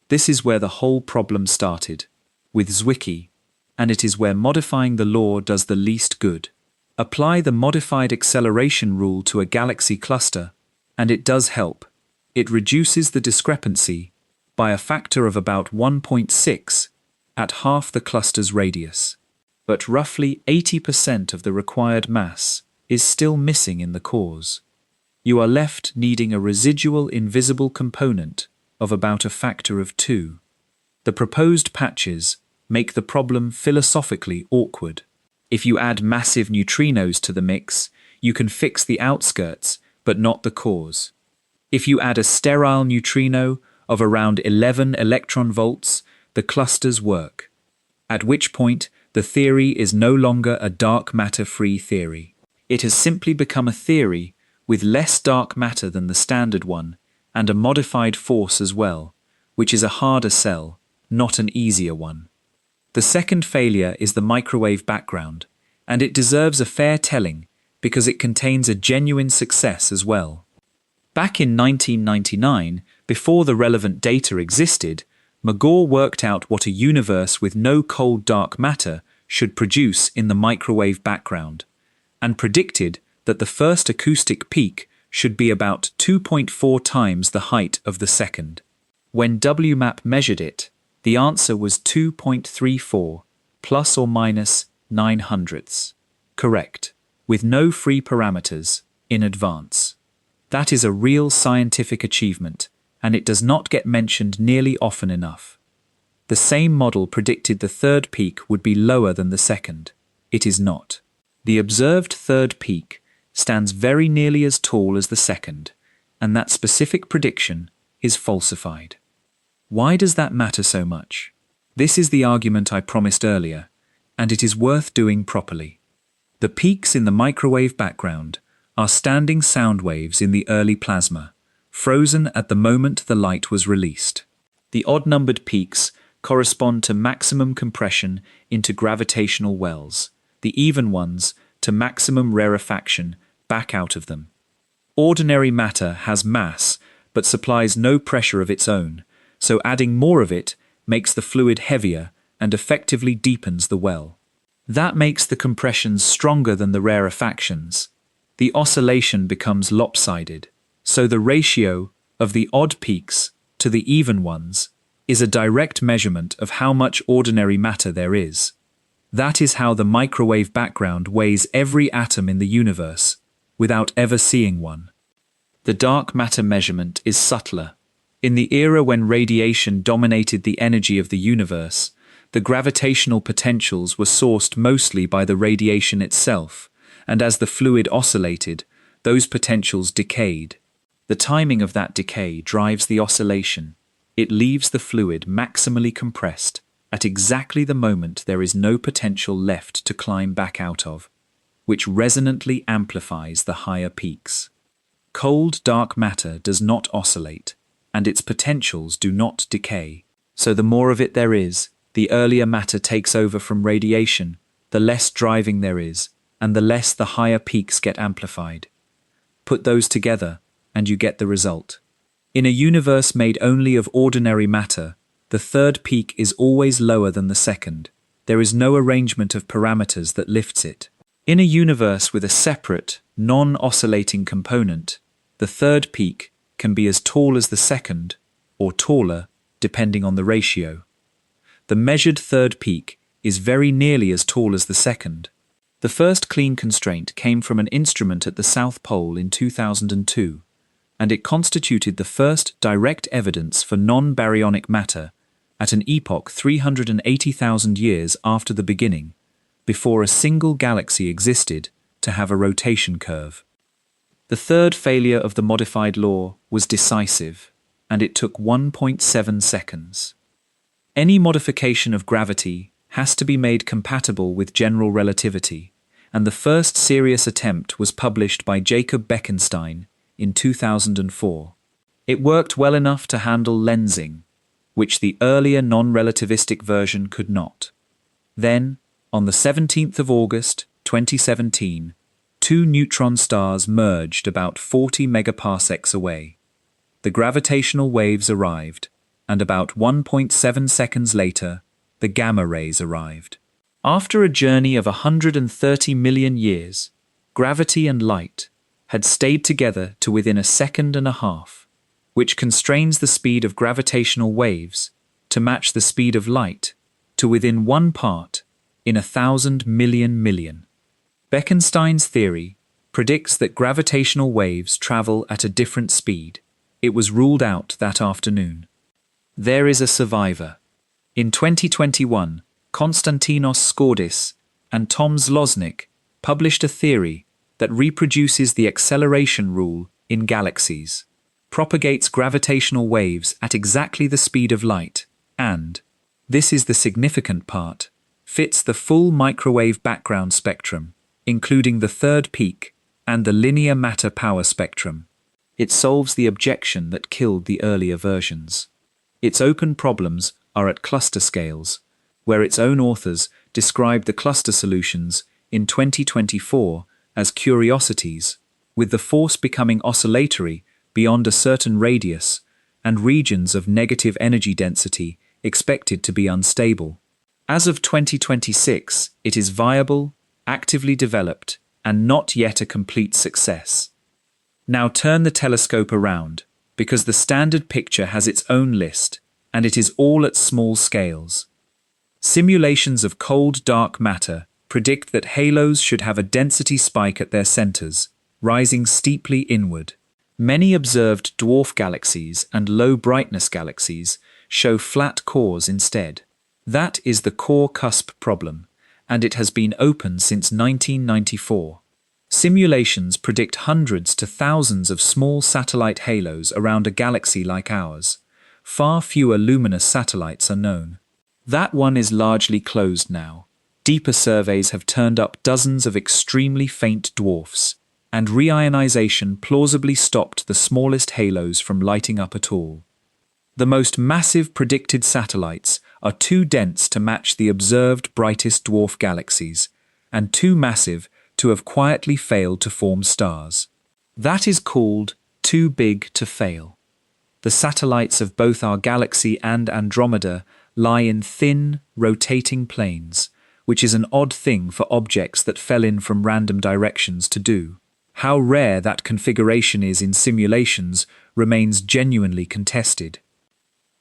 This is where the whole problem started, with Zwicky, and it is where modifying the law does the least good. Apply the modified acceleration rule to a galaxy cluster, and it does help. It reduces the discrepancy by a factor of about 1.6 at half the cluster's radius. But roughly 80% of the required mass is still missing in the cores. You are left needing a residual invisible component of about a factor of 2. The proposed patches make the problem philosophically awkward. If you add massive neutrinos to the mix, you can fix the outskirts, but not the cores. If you add a sterile neutrino of around 11 electron volts, the clusters work. At which point, the theory is no longer a dark matter-free theory. It has simply become a theory with less dark matter than the standard one, and a modified force as well, which is a harder sell, not an easier one. The second failure is the microwave background, and it deserves a fair telling because it contains a genuine success as well. Back in 1999, before the relevant data existed, Magor worked out what a universe with no cold dark matter should produce in the microwave background, and predicted that the first acoustic peak should be about 2.4 times the height of the second. When WMAP measured it, the answer was 2.34, plus or minus 0.09. Correct, with no free parameters in advance. That is a real scientific achievement, and it does not get mentioned nearly often enough. The same model predicted the third peak would be lower than the second. It is not. The observed third peak stands very nearly as tall as the second, and that specific prediction is falsified. Why does that matter so much? This is the argument I promised earlier, and it is worth doing properly. The peaks in the microwave background are standing sound waves in the early plasma, frozen at the moment the light was released. The odd-numbered peaks correspond to maximum compression into gravitational wells, the even ones to maximum rarefaction back out of them. Ordinary matter has mass, but supplies no pressure of its own, so adding more of it makes the fluid heavier and effectively deepens the well. That makes the compressions stronger than the rarefactions. The oscillation becomes lopsided, so the ratio of the odd peaks to the even ones is a direct measurement of how much ordinary matter there is. That is how the microwave background weighs every atom in the universe, without ever seeing one. The dark matter measurement is subtler. In the era when radiation dominated the energy of the universe, the gravitational potentials were sourced mostly by the radiation itself, and as the fluid oscillated, those potentials decayed. The timing of that decay drives the oscillation. It leaves the fluid maximally compressed at exactly the moment there is no potential left to climb back out of, which resonantly amplifies the higher peaks. Cold dark matter does not oscillate, and its potentials do not decay, so the more of it there is, the earlier matter takes over from radiation, the less driving there is, and the less the higher peaks get amplified. Put those together, and you get the result. In a universe made only of ordinary matter, the third peak is always lower than the second. There is no arrangement of parameters that lifts it. In a universe with a separate, non-oscillating component, the third peak can be as tall as the second, or taller, depending on the ratio. The measured third peak is very nearly as tall as the second. The first clean constraint came from an instrument at the South Pole in 2002, and it constituted the first direct evidence for non-baryonic matter at an epoch 380,000 years after the beginning, before a single galaxy existed to have a rotation curve. The third failure of the modified law was decisive, and it took 1.7 seconds. Any modification of gravity has to be made compatible with general relativity, and the first serious attempt was published by Jacob Bekenstein in 2004. It worked well enough to handle lensing, which the earlier non-relativistic version could not. Then, on the 17th of August, 2017, two neutron stars merged about 40 megaparsecs away. The gravitational waves arrived, and about 1.7 seconds later, the gamma rays arrived. After a journey of 130 million years, gravity and light had stayed together to within a second and a half, which constrains the speed of gravitational waves to match the speed of light to within 1 part in 1,000 million. Bekenstein's theory predicts that gravitational waves travel at a different speed. It was ruled out that afternoon. There is a survivor. In 2021, Konstantinos Skordis and Tom Zloznik published a theory that reproduces the acceleration rule in galaxies, propagates gravitational waves at exactly the speed of light, and, this is the significant part, fits the full microwave background spectrum, including the third peak and the linear matter power spectrum. It solves the objection that killed the earlier versions. Its open problems are at cluster scales, where its own authors described the cluster solutions in 2024 as curiosities, with the force becoming oscillatory beyond a certain radius and regions of negative energy density expected to be unstable. As of 2026, it is viable, actively developed, and not yet a complete success. Now turn the telescope around, because the standard picture has its own list, and it is all at small scales. Simulations of cold dark matter predict that halos should have a density spike at their centers, rising steeply inward. Many observed dwarf galaxies and low-brightness galaxies show flat cores instead. That is the core cusp problem, and it has been open since 1994. Simulations predict hundreds to thousands of small satellite halos around a galaxy like ours. Far fewer luminous satellites are known. That one is largely closed now. Deeper surveys have turned up dozens of extremely faint dwarfs, and reionization plausibly stopped the smallest halos from lighting up at all. The most massive predicted satellites are too dense to match the observed brightest dwarf galaxies, and too massive to have quietly failed to form stars. That is called too big to fail. The satellites of both our galaxy and Andromeda lie in thin, rotating planes, which is an odd thing for objects that fell in from random directions to do. How rare that configuration is in simulations remains genuinely contested.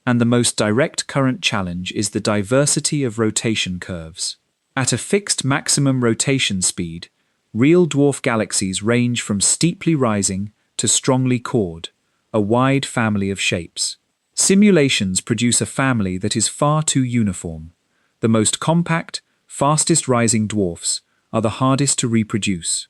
And the most direct current challenge is the diversity of rotation curves. At a fixed maximum rotation speed, real dwarf galaxies range from steeply rising to strongly cored, a wide family of shapes. Simulations produce a family that is far too uniform. The most compact, fastest rising dwarfs are the hardest to reproduce.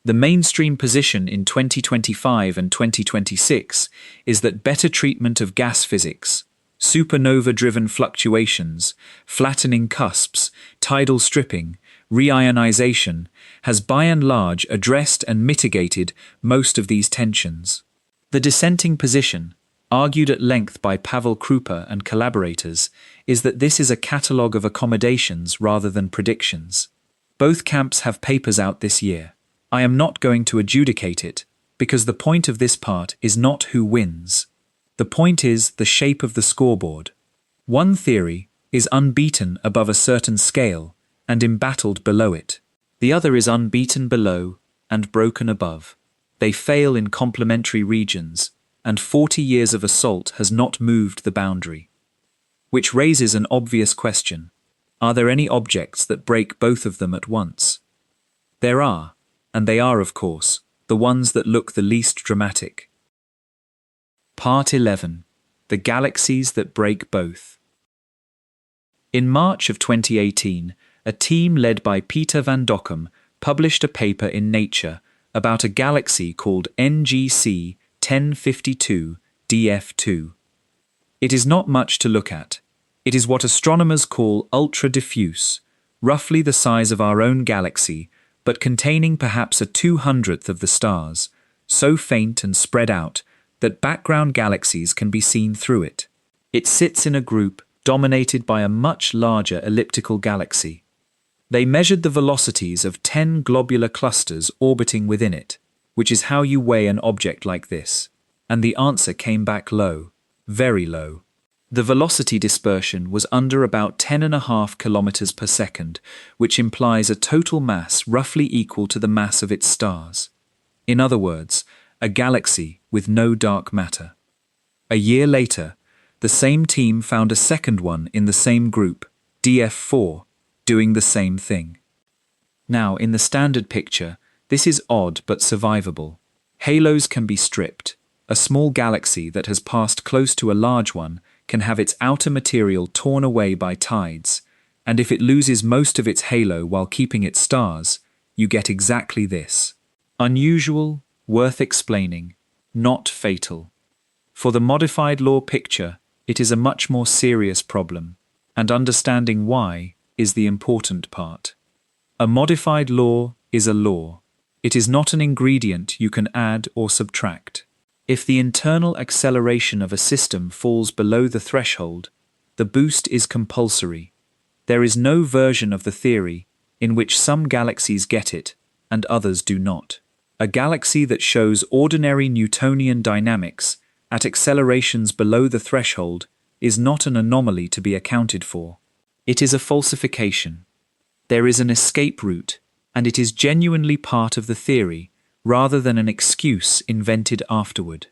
The mainstream position in 2025 and 2026 is that better treatment of gas physics, supernova-driven fluctuations, flattening cusps, tidal stripping, reionization, has by and large addressed and mitigated most of these tensions. The dissenting position, argued at length by Pavel Krupa and collaborators, is that this is a catalogue of accommodations rather than predictions. Both camps have papers out this year. I am not going to adjudicate it, because the point of this part is not who wins. The point is the shape of the scoreboard. One theory is unbeaten above a certain scale and embattled below it. The other is unbeaten below and broken above. They fail in complementary regions, and 40 years of assault has not moved the boundary. Which raises an obvious question. Are there any objects that break both of them at once? There are, and they are, of course, the ones that look the least dramatic. Part 11. The Galaxies That Break Both. In March of 2018, a team led by Peter van Dokkum published a paper in Nature about a galaxy called NGC 1052 DF2. It is not much to look at. It is what astronomers call ultra-diffuse, roughly the size of our own galaxy, but containing perhaps a 200th of the stars, so faint and spread out that background galaxies can be seen through it. It sits in a group dominated by a much larger elliptical galaxy. They measured the velocities of 10 globular clusters orbiting within it, which is how you weigh an object like this, and the answer came back low, very low. The velocity dispersion was under about 10.5 kilometers per second, which implies a total mass roughly equal to the mass of its stars. In other words, a galaxy with no dark matter. A year later, the same team found a second one in the same group, DF4, doing the same thing. Now, in the standard picture, this is odd but survivable. Halos can be stripped. A small galaxy that has passed close to a large one can have its outer material torn away by tides, and if it loses most of its halo while keeping its stars, you get exactly this. Unusual, worth explaining, not fatal. For the modified law picture, it is a much more serious problem, and understanding why is the important part. A modified law is a law. It is not an ingredient you can add or subtract. If the internal acceleration of a system falls below the threshold, the boost is compulsory. There is no version of the theory in which some galaxies get it and others do not. A galaxy that shows ordinary Newtonian dynamics at accelerations below the threshold is not an anomaly to be accounted for. It is a falsification. There is an escape route, and it is genuinely part of the theory, rather than an excuse invented afterward.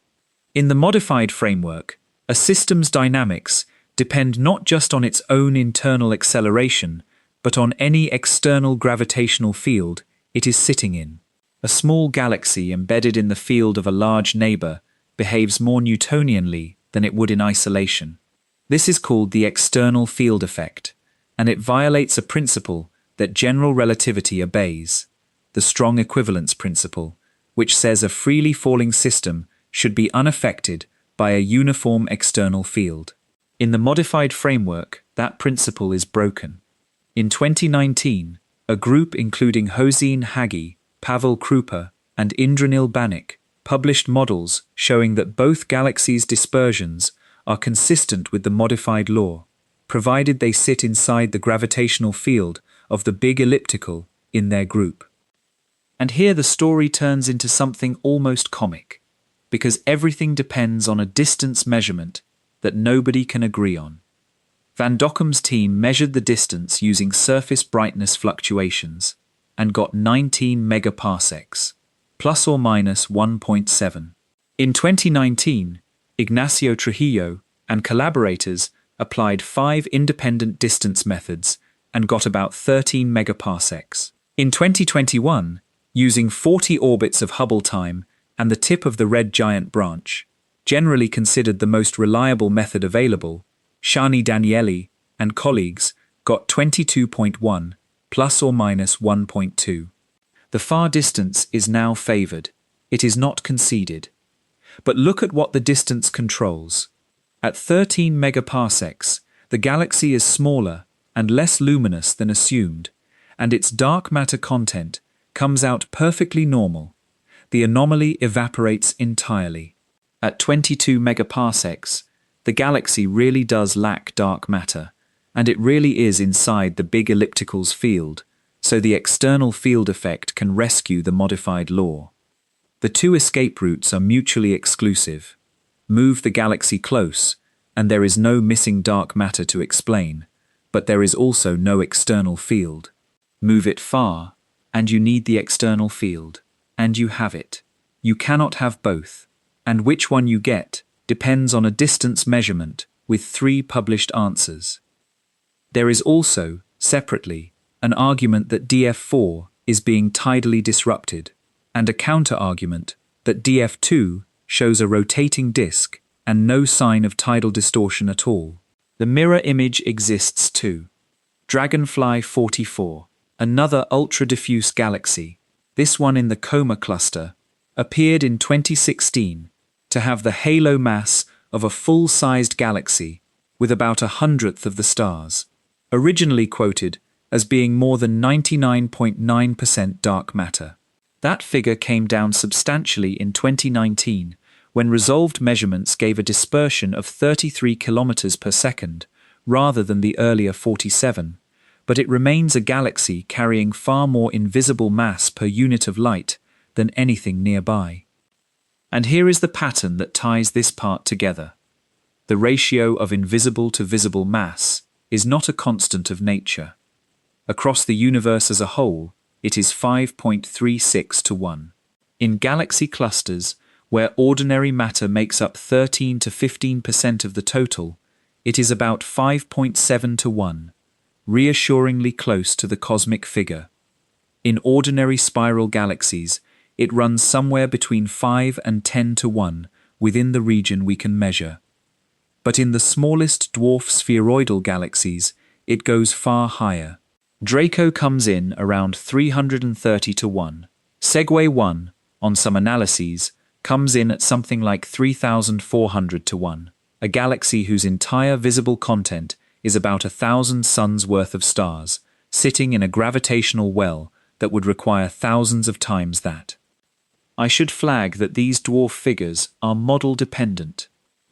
In the modified framework, a system's dynamics depend not just on its own internal acceleration, but on any external gravitational field it is sitting in. A small galaxy embedded in the field of a large neighbor behaves more Newtonianly than it would in isolation. This is called the external field effect, and it violates a principle that general relativity obeys, the strong equivalence principle, which says a freely falling system should be unaffected by a uniform external field. In the modified framework, that principle is broken. In 2019, a group including Hossein Haggi, Pavel Krupa, and Indranil Banik published models showing that both galaxies' dispersions are consistent with the modified law, provided they sit inside the gravitational field of the big elliptical in their group. And here the story turns into something almost comic, because everything depends on a distance measurement that nobody can agree on. Van Dokkum's team measured the distance using surface brightness fluctuations and got 19 megaparsecs, plus or minus 1.7. In 2019, Ignacio Trujillo and collaborators applied 5 independent distance methods and got about 13 megaparsecs. In 2021, using 40 orbits of Hubble time and the tip of the red giant branch, generally considered the most reliable method available, Shani Danieli and colleagues got 22.1 plus or minus 1.2. The far distance is now favored. It is not conceded. But look at what the distance controls. At 13 megaparsecs, the galaxy is smaller and less luminous than assumed, and its dark matter content comes out perfectly normal. The anomaly evaporates entirely. At 22 megaparsecs, the galaxy really does lack dark matter, and it really is inside the big elliptical's field, so the external field effect can rescue the modified law. The two escape routes are mutually exclusive. Move the galaxy close, and there is no missing dark matter to explain, but there is also no external field. Move it far, and you need the external field, and you have it. You cannot have both, and which one you get depends on a distance measurement with 3 published answers. There is also, separately, an argument that DF4 is being tidally disrupted, and a counter-argument that DF2 shows a rotating disk and no sign of tidal distortion at all. The mirror image exists too. Dragonfly 44, another ultra-diffuse galaxy, this one in the Coma cluster, appeared in 2016 to have the halo mass of a full-sized galaxy with about 1/100th of the stars, originally quoted as being more than 99.9% dark matter. That figure came down substantially in 2019 when resolved measurements gave a dispersion of 33 kilometers per second rather than the earlier 47, but it remains a galaxy carrying far more invisible mass per unit of light than anything nearby. And here is the pattern that ties this part together. The ratio of invisible to visible mass is not a constant of nature. Across the universe as a whole, it is 5.36 to 1. In galaxy clusters, where ordinary matter makes up 13 to 15% of the total, it is about 5.7 to 1, reassuringly close to the cosmic figure. In ordinary spiral galaxies, it runs somewhere between 5 and 10 to 1 within the region we can measure. But in the smallest dwarf spheroidal galaxies, it goes far higher. Draco comes in around 330 to 1. Segway 1, on some analyses, comes in at something like 3,400 to 1, a galaxy whose entire visible content is about 1,000 suns worth of stars, sitting in a gravitational well that would require thousands of times that. I should flag that these dwarf figures are model-dependent.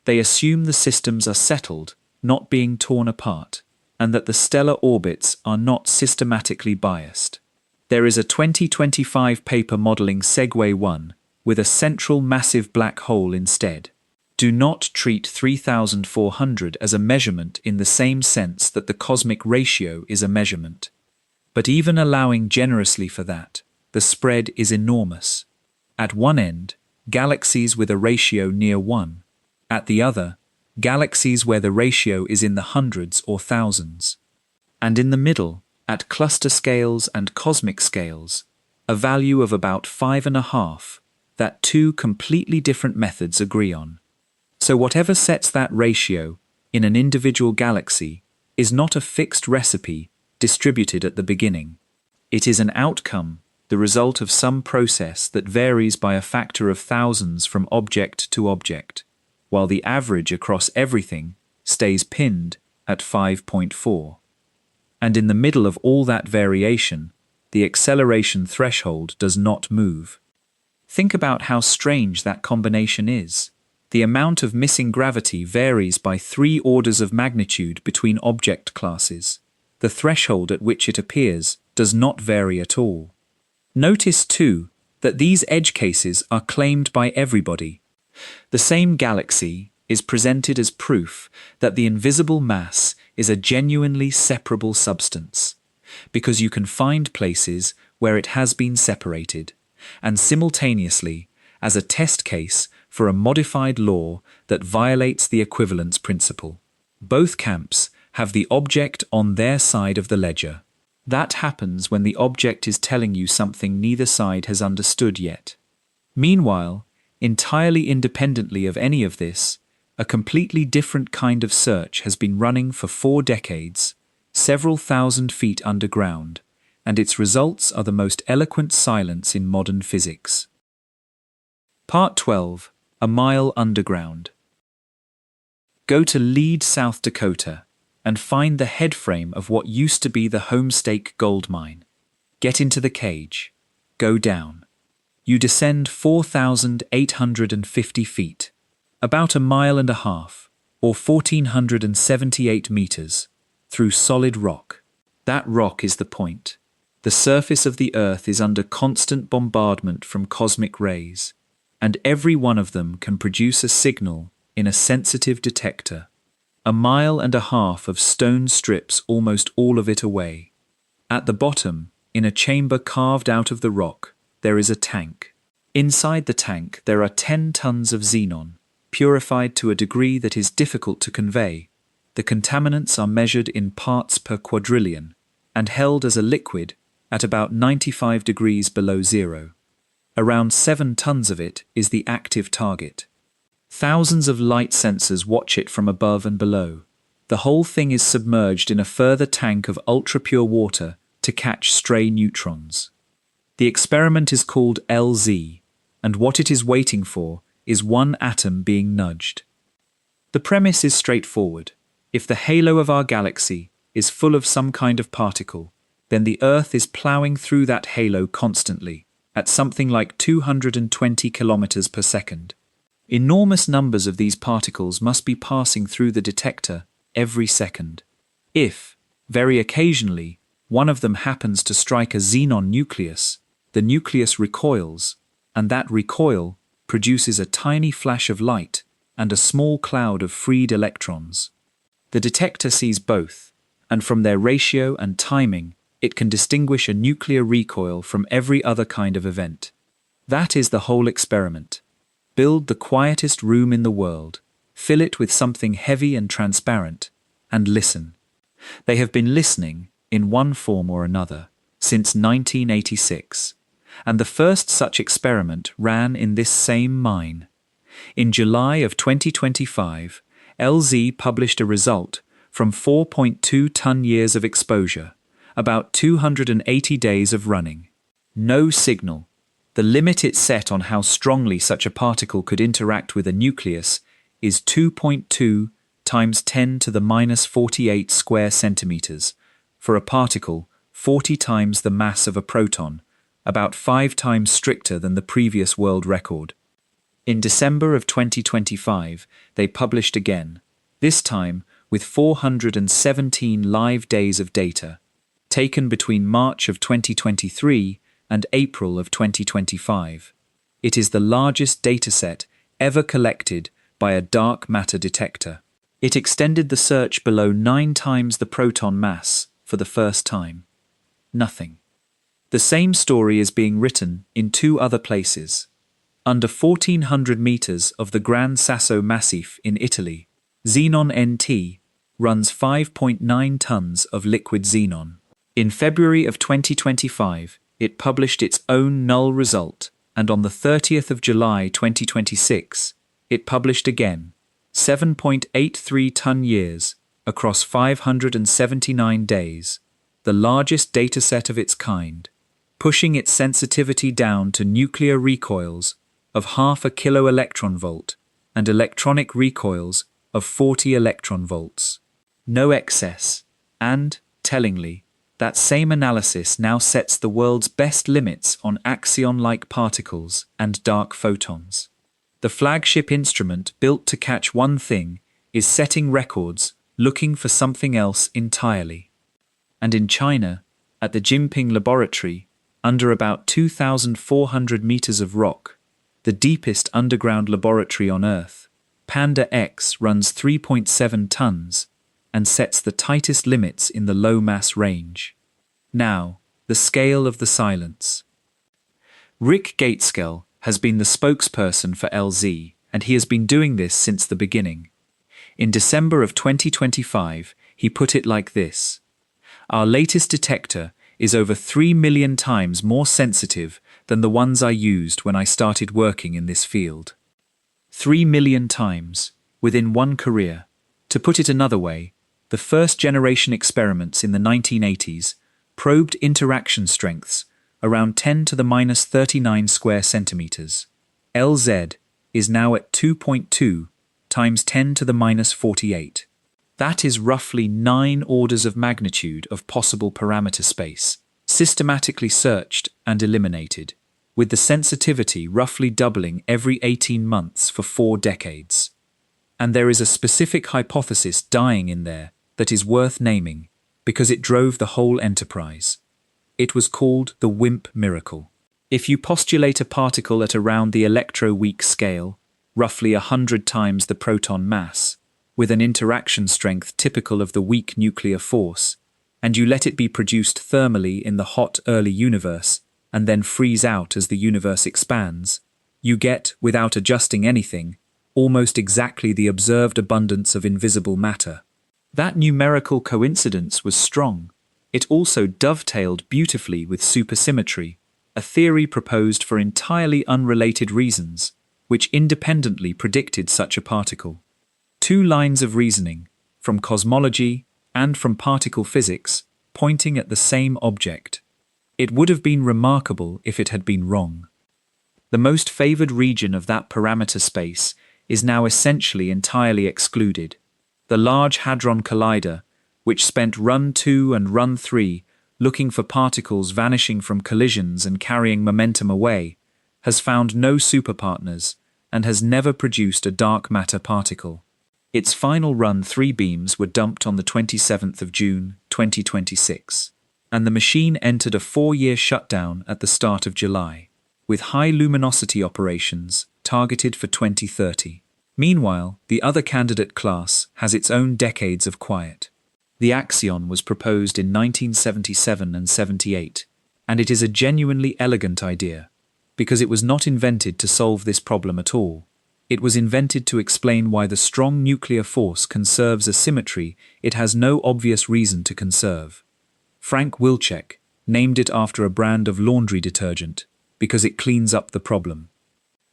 They assume the systems are settled, not being torn apart, and that the stellar orbits are not systematically biased. There is a 2025 paper modeling Segway 1 with a central massive black hole instead. Do not treat 3,400 as a measurement in the same sense that the cosmic ratio is a measurement. But even allowing generously for that, the spread is enormous. At one end, galaxies with a ratio near 1. At the other, galaxies where the ratio is in the hundreds or thousands. And in the middle, at cluster scales and cosmic scales, a value of about 5.5 that two completely different methods agree on. So whatever sets that ratio in an individual galaxy is not a fixed recipe distributed at the beginning. It is an outcome, the result of some process that varies by a factor of thousands from object to object, while the average across everything stays pinned at 5.4. And in the middle of all that variation, the acceleration threshold does not move. Think about how strange that combination is. The amount of missing gravity varies by 3 orders of magnitude between object classes. The threshold at which it appears does not vary at all. Notice, too, that these edge cases are claimed by everybody. The same galaxy is presented as proof that the invisible mass is a genuinely separable substance, because you can find places where it has been separated, and simultaneously as a test case for a modified law that violates the equivalence principle. Both camps have the object on their side of the ledger. That happens when the object is telling you something neither side has understood yet. Meanwhile, entirely independently of any of this, a completely different kind of search has been running for 4 decades, several thousand feet underground, and its results are the most eloquent silence in modern physics. Part 12. A Mile Underground. Go to Lead, South Dakota, and find the headframe of what used to be the Homestake gold mine. Get into the cage. Go down. You descend 4,850 feet, about 1.5 miles, or 1,478 meters, through solid rock. That rock is the point. The surface of the Earth is under constant bombardment from cosmic rays, and every one of them can produce a signal in a sensitive detector. 1.5 miles of stone strips almost all of it away. At the bottom, in a chamber carved out of the rock, there is a tank. Inside the tank there are 10 tons of xenon, purified to a degree that is difficult to convey. The contaminants are measured in parts per quadrillion, and held as a liquid at about 95 degrees below zero. Around 7 tons of it is the active target. Thousands of light sensors watch it from above and below. The whole thing is submerged in a further tank of ultra-pure water to catch stray neutrons. The experiment is called LZ, and what it is waiting for is one atom being nudged. The premise is straightforward. If the halo of our galaxy is full of some kind of particle, then the Earth is ploughing through that halo constantly, at something like 220 kilometers per second. Enormous numbers of these particles must be passing through the detector every second. If, very occasionally, One of them happens to strike a xenon nucleus. The nucleus recoils, and that recoil produces a tiny flash of light and a small cloud of freed electrons. The detector sees both, and from their ratio and timing, it can distinguish a nuclear recoil from every other kind of event. That is the whole experiment. Build the quietest room in the world, fill it with something heavy and transparent, and listen. They have been listening, in one form or another, since 1986, and the first such experiment ran in this same mine. In July of 2025, LZ published a result from 4.2 ton-years of exposure, about 280 days of running. No signal. The limit it set on how strongly such a particle could interact with a nucleus is 2.2 times 10 to the minus 48 square centimeters, for a particle 40 times the mass of a proton, about 5 times stricter than the previous world record. In December of 2025, they published again, this time with 417 live days of data, taken between March of 2023 and April of 2025. It is the largest dataset ever collected by a dark matter detector. It extended the search below 9 times the proton mass for the first time. Nothing. The same story is being written in 2 other places. Under 1,400 meters of the Gran Sasso Massif in Italy, Xenon NT runs 5.9 tons of liquid xenon. In February of 2025, it published its own null result, and on the 30th of July 2026, it published again, 7.83 ton-years across 579 days, the largest dataset of its kind, pushing its sensitivity down to nuclear recoils of 0.5 kilo-electron-volt and electronic recoils of 40 electron-volts. No excess, and, tellingly, that same analysis now sets the world's best limits on axion-like particles and dark photons. The flagship instrument built to catch one thing is setting records looking for something else entirely. And in China, at the Jinping Laboratory, under about 2,400 meters of rock, the deepest underground laboratory on Earth, Panda X runs 3.7 tons and sets the tightest limits in the low-mass range. Now, the scale of the silence. Rick Gateskill has been the spokesperson for LZ, and he has been doing this since the beginning. In December of 2025, he put it like this: "Our latest detector is over 3 million times more sensitive than the ones I used when I started working in this field." 3 million times, within one career. To put it another way, the first-generation experiments in the 1980s probed interaction strengths around 10 to the minus 39 square centimeters. LZ is now at 2.2 times 10 to the minus 48. That is roughly 9 orders of magnitude of possible parameter space, systematically searched and eliminated, with the sensitivity roughly doubling every 18 months for 4 decades. And there is a specific hypothesis dying in there that is worth naming, because it drove the whole enterprise. It was called the WIMP miracle. If you postulate a particle at around the electroweak scale, roughly 100 times the proton mass, with an interaction strength typical of the weak nuclear force, and you let it be produced thermally in the hot early universe, and then freeze out as the universe expands, you get, without adjusting anything, almost exactly the observed abundance of invisible matter. That numerical coincidence was strong. It also dovetailed beautifully with supersymmetry, a theory proposed for entirely unrelated reasons, which independently predicted such a particle. 2 lines of reasoning, from cosmology and from particle physics, pointing at the same object. It would have been remarkable if it had been wrong. The most favored region of that parameter space is now essentially entirely excluded. The Large Hadron Collider, which spent Run 2 and Run 3 looking for particles vanishing from collisions and carrying momentum away, has found no superpartners and has never produced a dark matter particle. Its final Run 3 beams were dumped on the 27th of June, 2026. and the machine entered a 4-year shutdown at the start of July, with high luminosity operations targeted for 2030. Meanwhile, the other candidate class has its own decades of quiet. The Axion was proposed in 1977 and 78, and it is a genuinely elegant idea, because it was not invented to solve this problem at all. It was invented to explain why the strong nuclear force conserves a symmetry it has no obvious reason to conserve. Frank Wilczek named it after a brand of laundry detergent, because it cleans up the problem.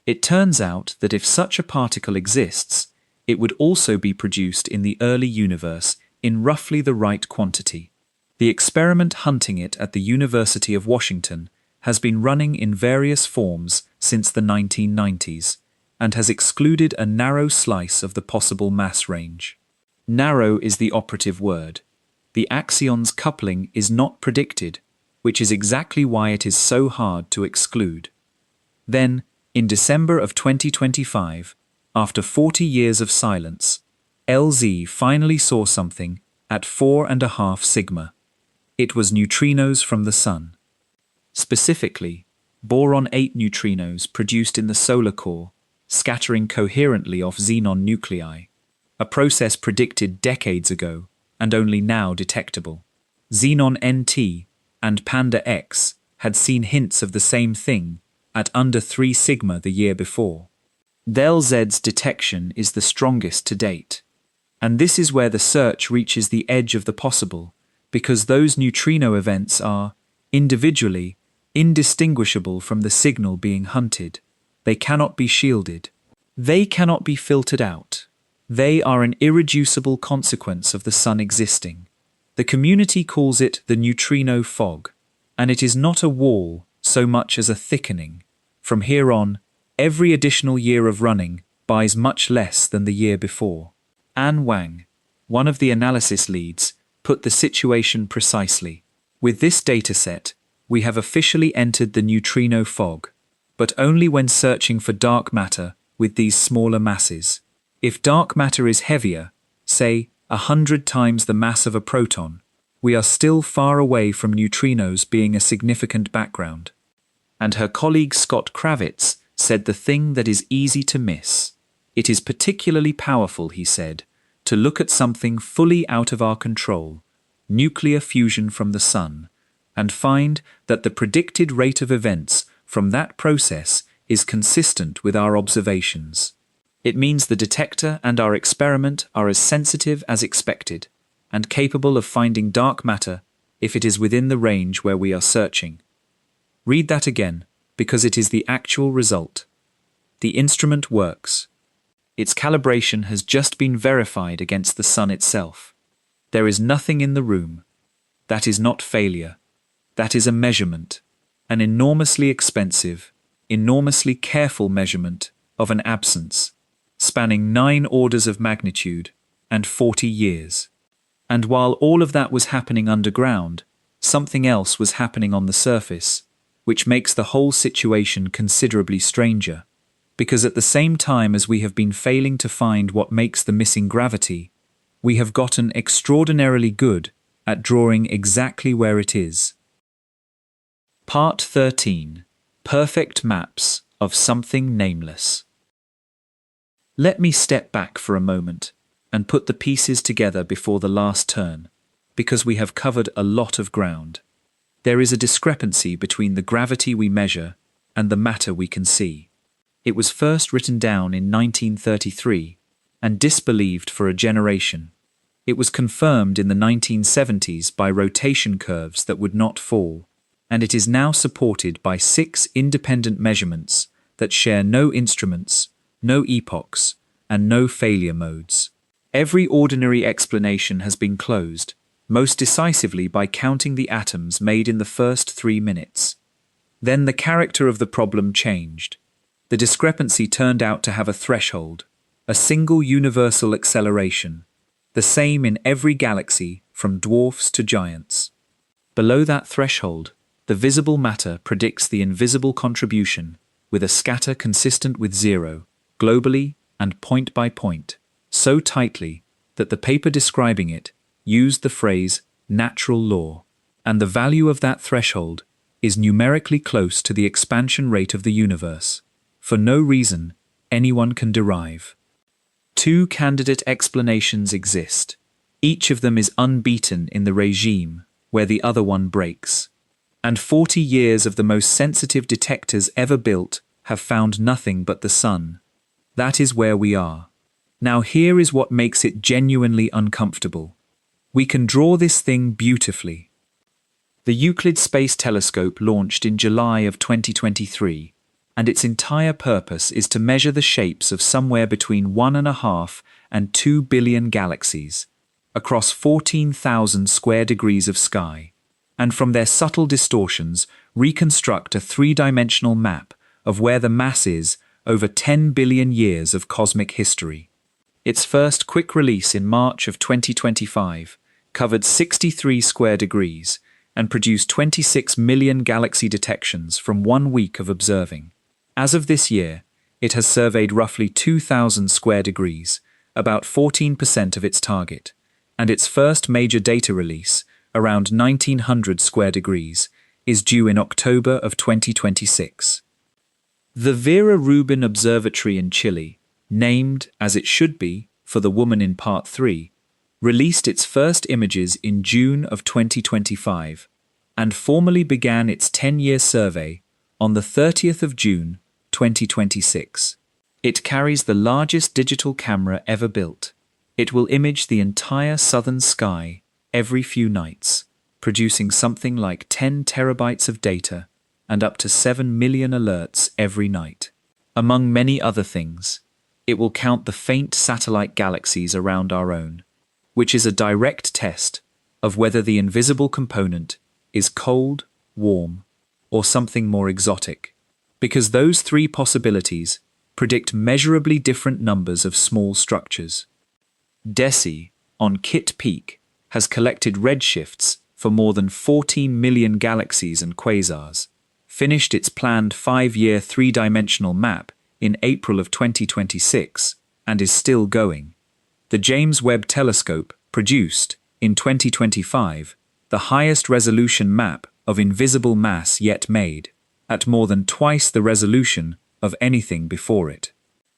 It turns out that if such a particle exists, it would also be produced in the early universe in roughly the right quantity. The experiment hunting it at the University of Washington has been running in various forms since the 1990s and has excluded a narrow slice of the possible mass range. Narrow is the operative word. The Axion's coupling is not predicted, which is exactly why it is so hard to exclude. Then, in December of 2025, after 40 years of silence, LZ finally saw something at 4.5 sigma. It was neutrinos from the Sun. Specifically, boron-8 neutrinos produced in the solar core, scattering coherently off xenon nuclei, a process predicted decades ago and only now detectable. Xenon NT and Panda X had seen hints of the same thing at under 3 sigma the year before. DelZ's detection is the strongest to date, and this is where the search reaches the edge of the possible, because those neutrino events are, individually, indistinguishable from the signal being hunted. They cannot be shielded. They cannot be filtered out. They are an irreducible consequence of the Sun existing. The community calls it the neutrino fog, and it is not a wall so much as a thickening. From here on, every additional year of running buys much less than the year before. Anne Wang, one of the analysis leads, put the situation precisely. With this dataset, we have officially entered the neutrino fog, but only when searching for dark matter with these smaller masses. If dark matter is heavier, say 100 times the mass of a proton, we are still far away from neutrinos being a significant background. And her colleague Scott Kravitz said the thing that is easy to miss. It is particularly powerful, he said, to look at something fully out of our control, nuclear fusion from the Sun, and find that the predicted rate of events from that process is consistent with our observations. It means the detector and our experiment are as sensitive as expected, and capable of finding dark matter if it is within the range where we are searching. Read that again, because it is the actual result. The instrument works. Its calibration has just been verified against the Sun itself. There is nothing in the room. That is not failure. That is a measurement, an enormously expensive, enormously careful measurement of an absence, spanning 9 orders of magnitude and 40 years. And while all of that was happening underground, something else was happening on the surface, which makes the whole situation considerably stranger, because at the same time as we have been failing to find what makes the missing gravity, we have gotten extraordinarily good at drawing exactly where it is. Part 13. Perfect maps of something nameless. Let me step back for a moment and put the pieces together before the last turn, because we have covered a lot of ground. There is a discrepancy between the gravity we measure and the matter we can see. It was first written down in 1933 and disbelieved for a generation. It was confirmed in the 1970s by rotation curves that would not fall, and it is now supported by 6 independent measurements that share no instruments, no epochs, and no failure modes. Every ordinary explanation has been closed, most decisively by counting the atoms made in the first 3 minutes. Then the character of the problem changed. The discrepancy turned out to have a threshold, a single universal acceleration, the same in every galaxy from dwarfs to giants. Below that threshold, the visible matter predicts the invisible contribution with a scatter consistent with 0, globally and point by point, so tightly that the paper describing it used the phrase natural law, and the value of that threshold is numerically close to the expansion rate of the universe, for no reason anyone can derive. Two candidate explanations exist. Each of them is unbeaten in the regime where the other one breaks. And 40 years of the most sensitive detectors ever built have found nothing but the sun. That is where we are. Now here is what makes it genuinely uncomfortable. We can draw this thing beautifully. The Euclid Space Telescope launched in July of 2023, and its entire purpose is to measure the shapes of somewhere between 1.5 and 2 billion galaxies, across 14,000 square degrees of sky, and from their subtle distortions reconstruct a three-dimensional map of where the mass is over 10 billion years of cosmic history. Its first quick release in March of 2025 covered 63 square degrees and produced 26 million galaxy detections from 1 week of observing. As of this year, it has surveyed roughly 2,000 square degrees, about 14% of its target, and its first major data release, around 1900 square degrees, is due in October of 2026. The Vera Rubin Observatory in Chile, named, as it should be, for the woman in Part 3, released its first images in June of 2025 and formally began its 10-year survey on the 30th of June 2026. It carries the largest digital camera ever built. It will image the entire southern sky every few nights, producing something like 10 terabytes of data and up to 7 million alerts every night. Among many other things, it will count the faint satellite galaxies around our own, which is a direct test of whether the invisible component is cold, warm, or something more exotic, because those three possibilities predict measurably different numbers of small structures. DESI, on Kitt Peak, has collected redshifts for more than 14 million galaxies and quasars, finished its planned 5-year three-dimensional map in April of 2026, and is still going. The James Webb Telescope produced, in 2025, the highest resolution map of invisible mass yet made, at more than twice the resolution of anything before it.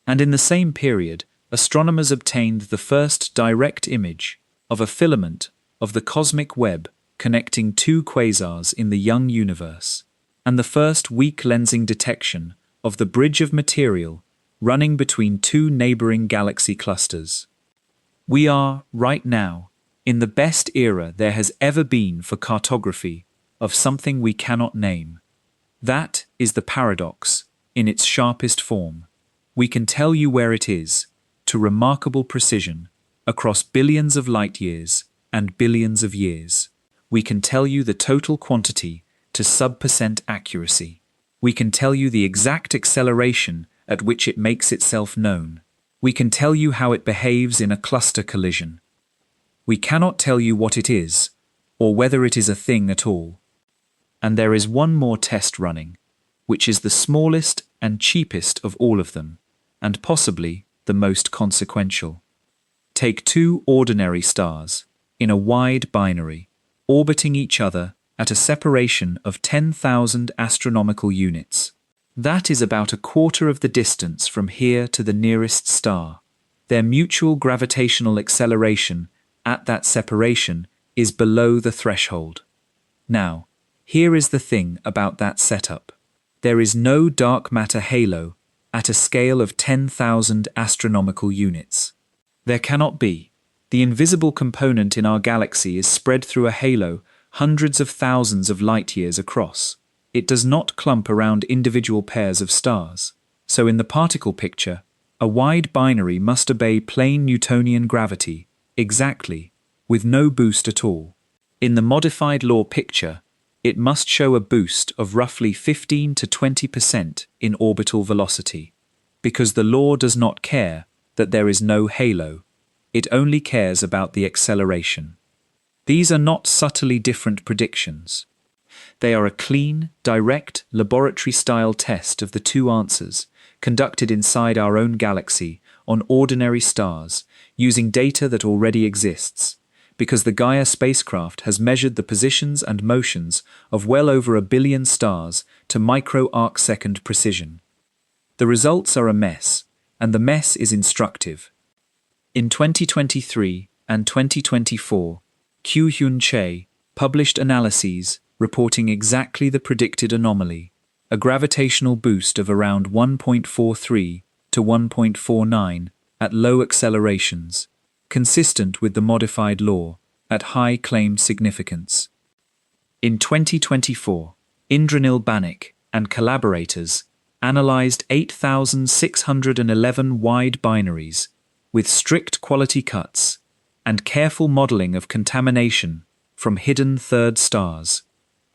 And in the same period, astronomers obtained the first direct image of a filament of the cosmic web connecting two quasars in the young universe, and the first weak lensing detection of the bridge of material running between two neighboring galaxy clusters. We are, right now, in the best era there has ever been for cartography of something we cannot name. That is the paradox in its sharpest form. We can tell you where it is, to remarkable precision, across billions of light years and billions of years. We can tell you the total quantity to sub% accuracy. We can tell you the exact acceleration at which it makes itself known. We can tell you how it behaves in a cluster collision. We cannot tell you what it is, or whether it is a thing at all. And there is one more test running, which is the smallest and cheapest of all of them, and possibly the most consequential. Take two ordinary stars, in a wide binary, orbiting each other at a separation of 10,000 astronomical units. That is about a quarter of the distance from here to the nearest star. Their mutual gravitational acceleration at that separation is below the threshold. Now, here is the thing about that setup. There is no dark matter halo at a scale of 10,000 astronomical units. There cannot be. The invisible component in our galaxy is spread through a halo hundreds of thousands of light years across. It does not clump around individual pairs of stars. So in the particle picture, a wide binary must obey plain Newtonian gravity, exactly, with no boost at all. In the modified law picture, it must show a boost of roughly 15 to 20% in orbital velocity, because the law does not care that there is no halo. It only cares about the acceleration. These are not subtly different predictions. They are a clean, direct, laboratory-style test of the two answers, conducted inside our own galaxy on ordinary stars, using data that already exists, because the Gaia spacecraft has measured the positions and motions of well over 1 billion stars to micro-arc-second precision. The results are a mess, and the mess is instructive. In 2023 and 2024, Kyu-Hyun Che published analyses reporting exactly the predicted anomaly, a gravitational boost of around 1.43 to 1.49 at low accelerations, consistent with the modified law at high claimed significance. In 2024, Indranil Banik and collaborators analyzed 8,611 wide binaries with strict quality cuts and careful modeling of contamination from hidden third stars,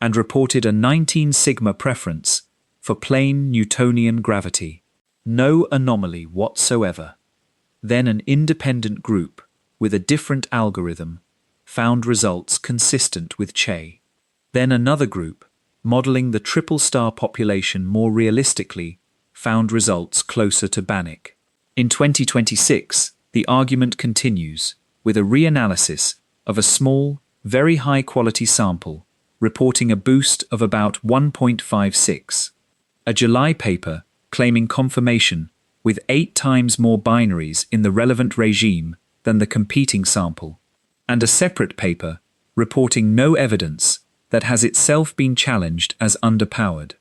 and reported a 19 sigma preference for plain Newtonian gravity. No anomaly whatsoever. Then an independent group with a different algorithm found results consistent with Che. Then another group, modeling the triple star population more realistically, found results closer to Banach. In 2026, the argument continues with a reanalysis of a small, very high-quality sample, reporting a boost of about 1.56. A July paper claiming confirmation with 8 times more binaries in the relevant regime than the competing sample, and a separate paper reporting no evidence that has itself been challenged as underpowered.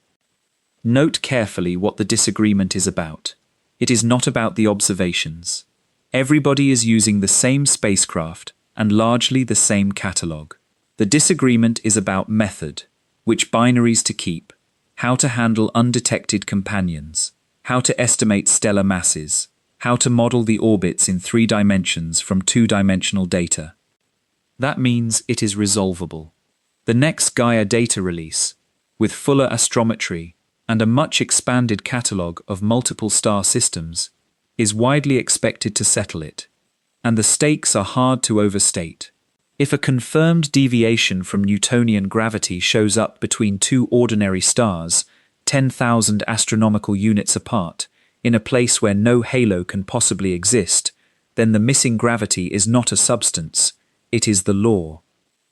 Note carefully what the disagreement is about. It is not about the observations. Everybody is using the same spacecraft and largely the same catalogue. The disagreement is about method, which binaries to keep, how to handle undetected companions, how to estimate stellar masses, how to model the orbits in 3 dimensions from 2-dimensional data. That means it is resolvable. The next Gaia data release, with fuller astrometry and a much expanded catalogue of multiple star systems, is widely expected to settle it, and the stakes are hard to overstate. If a confirmed deviation from Newtonian gravity shows up between 2 ordinary stars, 10,000 astronomical units apart, in a place where no halo can possibly exist, then the missing gravity is not a substance, it is the law.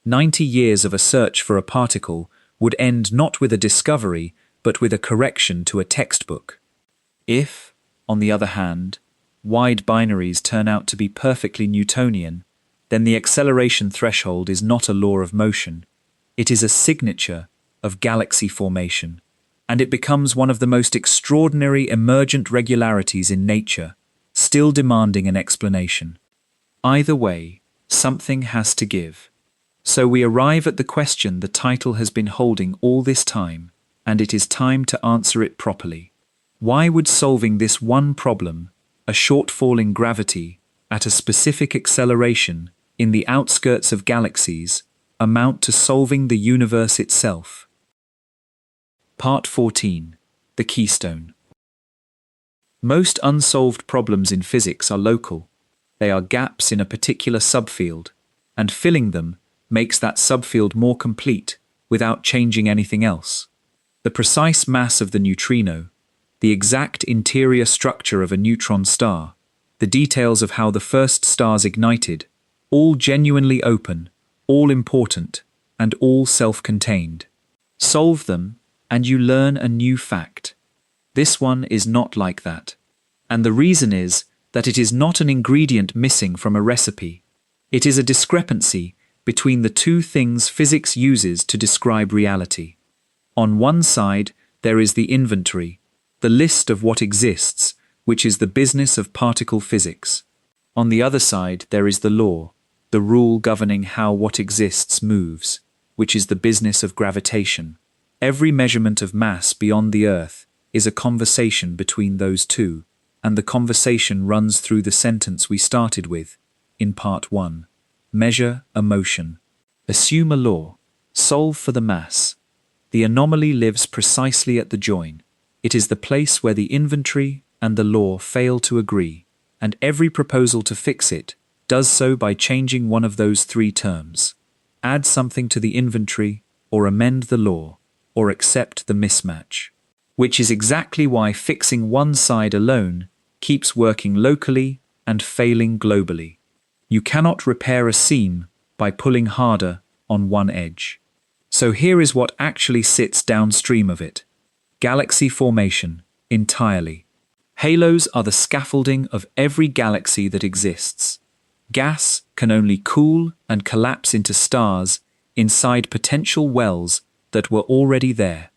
90 years of a search for a particle would end not with a discovery, but with a correction to a textbook. If, on the other hand, wide binaries turn out to be perfectly Newtonian, then the acceleration threshold is not a law of motion. It is a signature of galaxy formation, and it becomes one of the most extraordinary emergent regularities in nature, still demanding an explanation. Either way, something has to give. So we arrive at the question the title has been holding all this time, and it is time to answer it properly. Why would solving this one problem, a shortfall in gravity at a specific acceleration in the outskirts of galaxies, amount to solving the universe itself? Part 14. The Keystone. Most unsolved problems in physics are local. They are gaps in a particular subfield, and filling them makes that subfield more complete without changing anything else. The precise mass of the neutrino, the exact interior structure of a neutron star, the details of how the first stars ignited, all genuinely open, all important, and all self-contained. Solve them, and you learn a new fact. This one is not like that. And the reason is that it is not an ingredient missing from a recipe. It is a discrepancy between the two things physics uses to describe reality. On one side, there is the inventory, the list of what exists, which is the business of particle physics. On the other side, there is the law, the rule governing how what exists moves, which is the business of gravitation. Every measurement of mass beyond the Earth is a conversation between those two, and the conversation runs through the sentence we started with, in part 1. Measure a motion. Assume a law. Solve for the mass. The anomaly lives precisely at the join. It is the place where the inventory and the law fail to agree, and every proposal to fix it does so by changing one of those 3 terms. Add something to the inventory, or amend the law, or accept the mismatch. Which is exactly why fixing one side alone keeps working locally and failing globally. You cannot repair a seam by pulling harder on one edge. So here is what actually sits downstream of it. Galaxy formation, entirely. Halos are the scaffolding of every galaxy that exists. Gas can only cool and collapse into stars inside potential wells that were already there.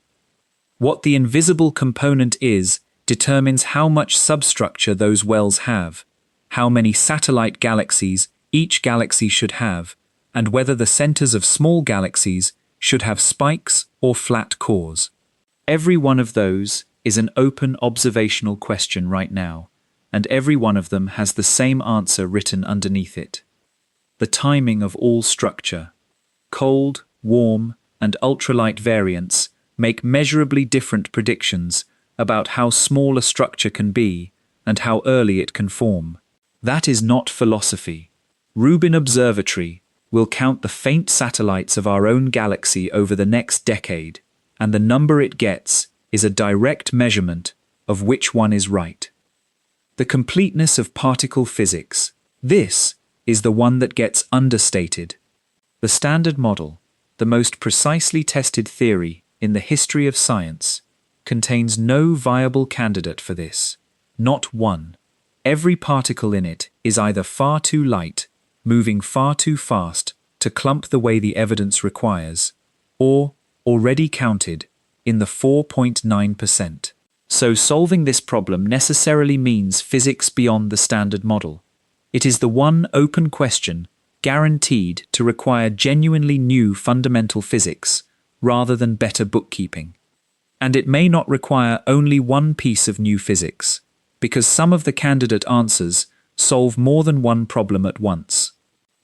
What the invisible component is determines how much substructure those wells have, how many satellite galaxies each galaxy should have, and whether the centers of small galaxies should have spikes or flat cores. Every one of those is an open observational question right now, and every one of them has the same answer written underneath it. The timing of all structure. Cold, warm, and ultralight variants make measurably different predictions about how small a structure can be and how early it can form. That is not philosophy. Rubin Observatory will count the faint satellites of our own galaxy over the next decade, and the number it gets is a direct measurement of which one is right. The completeness of particle physics. This is the one that gets understated. The Standard Model, the most precisely tested theory in the history of science, contains no viable candidate for this. Not one. Every particle in it is either far too light, moving far too fast to clump the way the evidence requires, or already counted in the 4.9%. So solving this problem necessarily means physics beyond the Standard Model. It is the one open question guaranteed to require genuinely new fundamental physics rather than better bookkeeping. And it may not require only one piece of new physics, because some of the candidate answers solve more than one problem at once.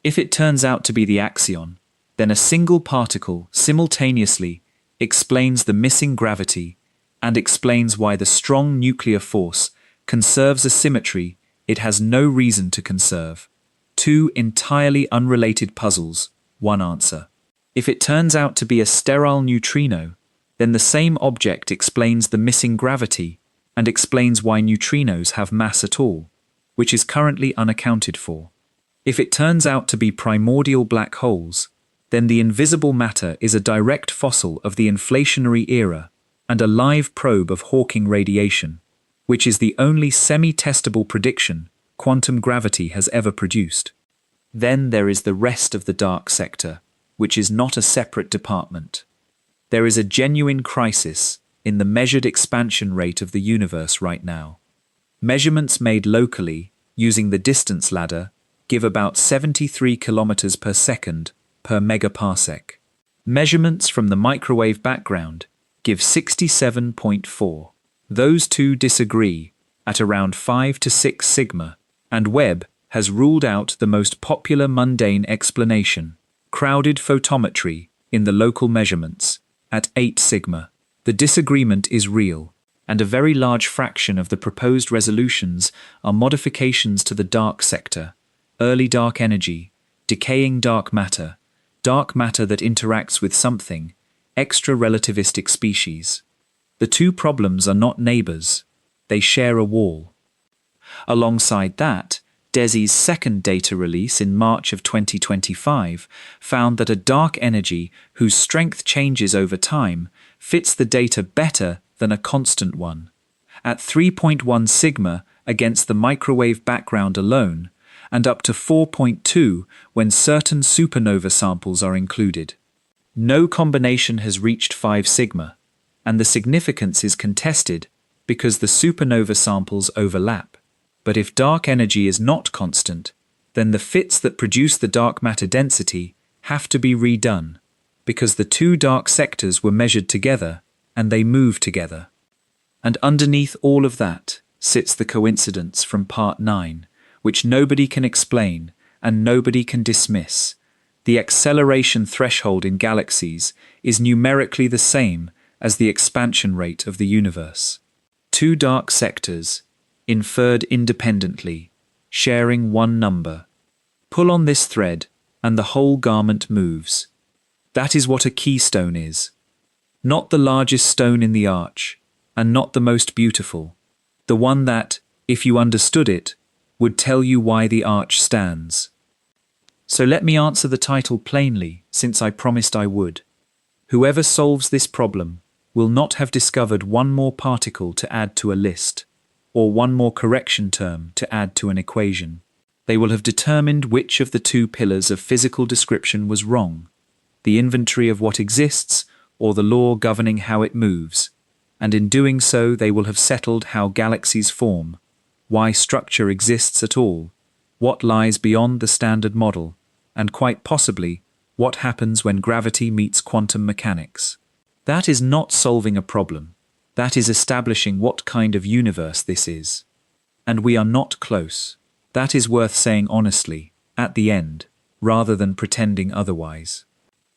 If it turns out to be the axion, then a single particle simultaneously explains the missing gravity and explains why the strong nuclear force conserves a symmetry it has no reason to conserve. Two entirely unrelated puzzles, one answer. If it turns out to be a sterile neutrino, then the same object explains the missing gravity and explains why neutrinos have mass at all, which is currently unaccounted for. If it turns out to be primordial black holes, then the invisible matter is a direct fossil of the inflationary era and a live probe of Hawking radiation, which is the only semi-testable prediction quantum gravity has ever produced. Then there is the rest of the dark sector, which is not a separate department. There is a genuine crisis in the measured expansion rate of the universe right now. Measurements made locally using the distance ladder give about 73 kilometers per second per megaparsec. Measurements from the microwave background give 67.4. Those two disagree at around 5 to 6 sigma, and Webb has ruled out the most popular mundane explanation, crowded photometry in the local measurements, at 8 sigma. The disagreement is real, and a very large fraction of the proposed resolutions are modifications to the dark sector, early dark energy, decaying dark matter that interacts with something, extra-relativistic species. The two problems are not neighbors, they share a wall. Alongside that, DESI's second data release in March of 2025 found that a dark energy whose strength changes over time fits the data better than a constant one. At 3.1 sigma against the microwave background alone, and up to 4.2 when certain supernova samples are included. No combination has reached 5 sigma, and the significance is contested because the supernova samples overlap. But if dark energy is not constant, then the fits that produce the dark matter density have to be redone, because the two dark sectors were measured together and they move together. And underneath all of that sits the coincidence from part 9, which nobody can explain and nobody can dismiss. The acceleration threshold in galaxies is numerically the same as the expansion rate of the universe. Two dark sectors, inferred independently, sharing one number. Pull on this thread and the whole garment moves. That is what a keystone is. Not the largest stone in the arch, and not the most beautiful. The one that, if you understood it, would tell you why the arch stands. So let me answer the title plainly, since I promised I would. Whoever solves this problem will not have discovered one more particle to add to a list, or one more correction term to add to an equation. They will have determined which of the two pillars of physical description was wrong, the inventory of what exists or the law governing how it moves, and in doing so they will have settled how galaxies form, why structure exists at all, what lies beyond the standard model, and quite possibly what happens when gravity meets quantum mechanics. That is not solving a problem. That is establishing what kind of universe this is. And we are not close. That is worth saying honestly, at the end, rather than pretending otherwise.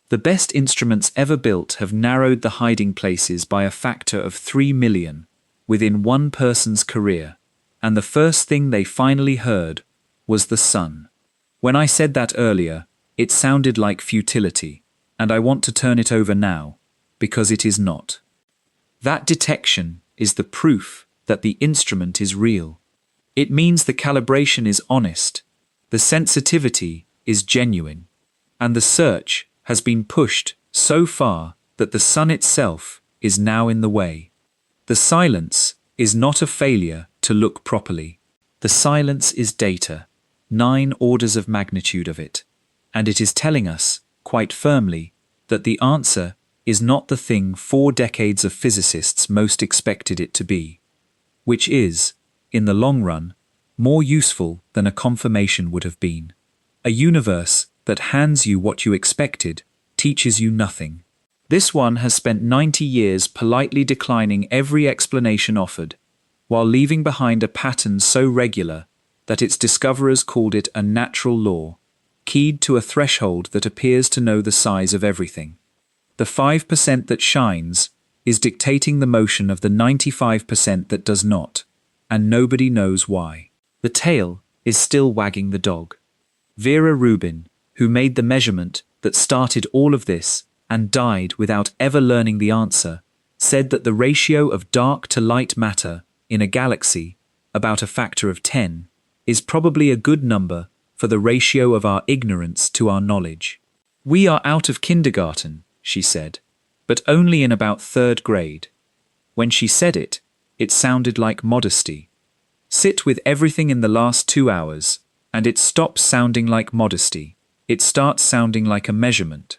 The best instruments ever built have narrowed the hiding places by a factor of 3 million within one person's career, and the first thing they finally heard was the sun. When I said that earlier, it sounded like futility, and I want to turn it over now, because it is not. That detection is the proof that the instrument is real. It means the calibration is honest, the sensitivity is genuine, and the search has been pushed so far that the sun itself is now in the way. The silence is not a failure to look properly. The silence is data, 9 orders of magnitude of it, and it is telling us, quite firmly, that the answer is not the thing 4 decades of physicists most expected it to be, which is, in the long run, more useful than a confirmation would have been. A universe that hands you what you expected teaches you nothing. This one has spent 90 years politely declining every explanation offered, while leaving behind a pattern so regular that its discoverers called it a natural law, keyed to a threshold that appears to know the size of everything. The 5% that shines is dictating the motion of the 95% that does not, and nobody knows why. The tail is still wagging the dog. Vera Rubin, who made the measurement that started all of this and died without ever learning the answer, said that the ratio of dark to light matter in a galaxy, about a factor of 10, is probably a good number for the ratio of our ignorance to our knowledge. We are out of kindergarten, she said, but only in about 3rd grade. When she said it, it sounded like modesty. Sit with everything in the last 2 hours, and it stops sounding like modesty. It starts sounding like a measurement.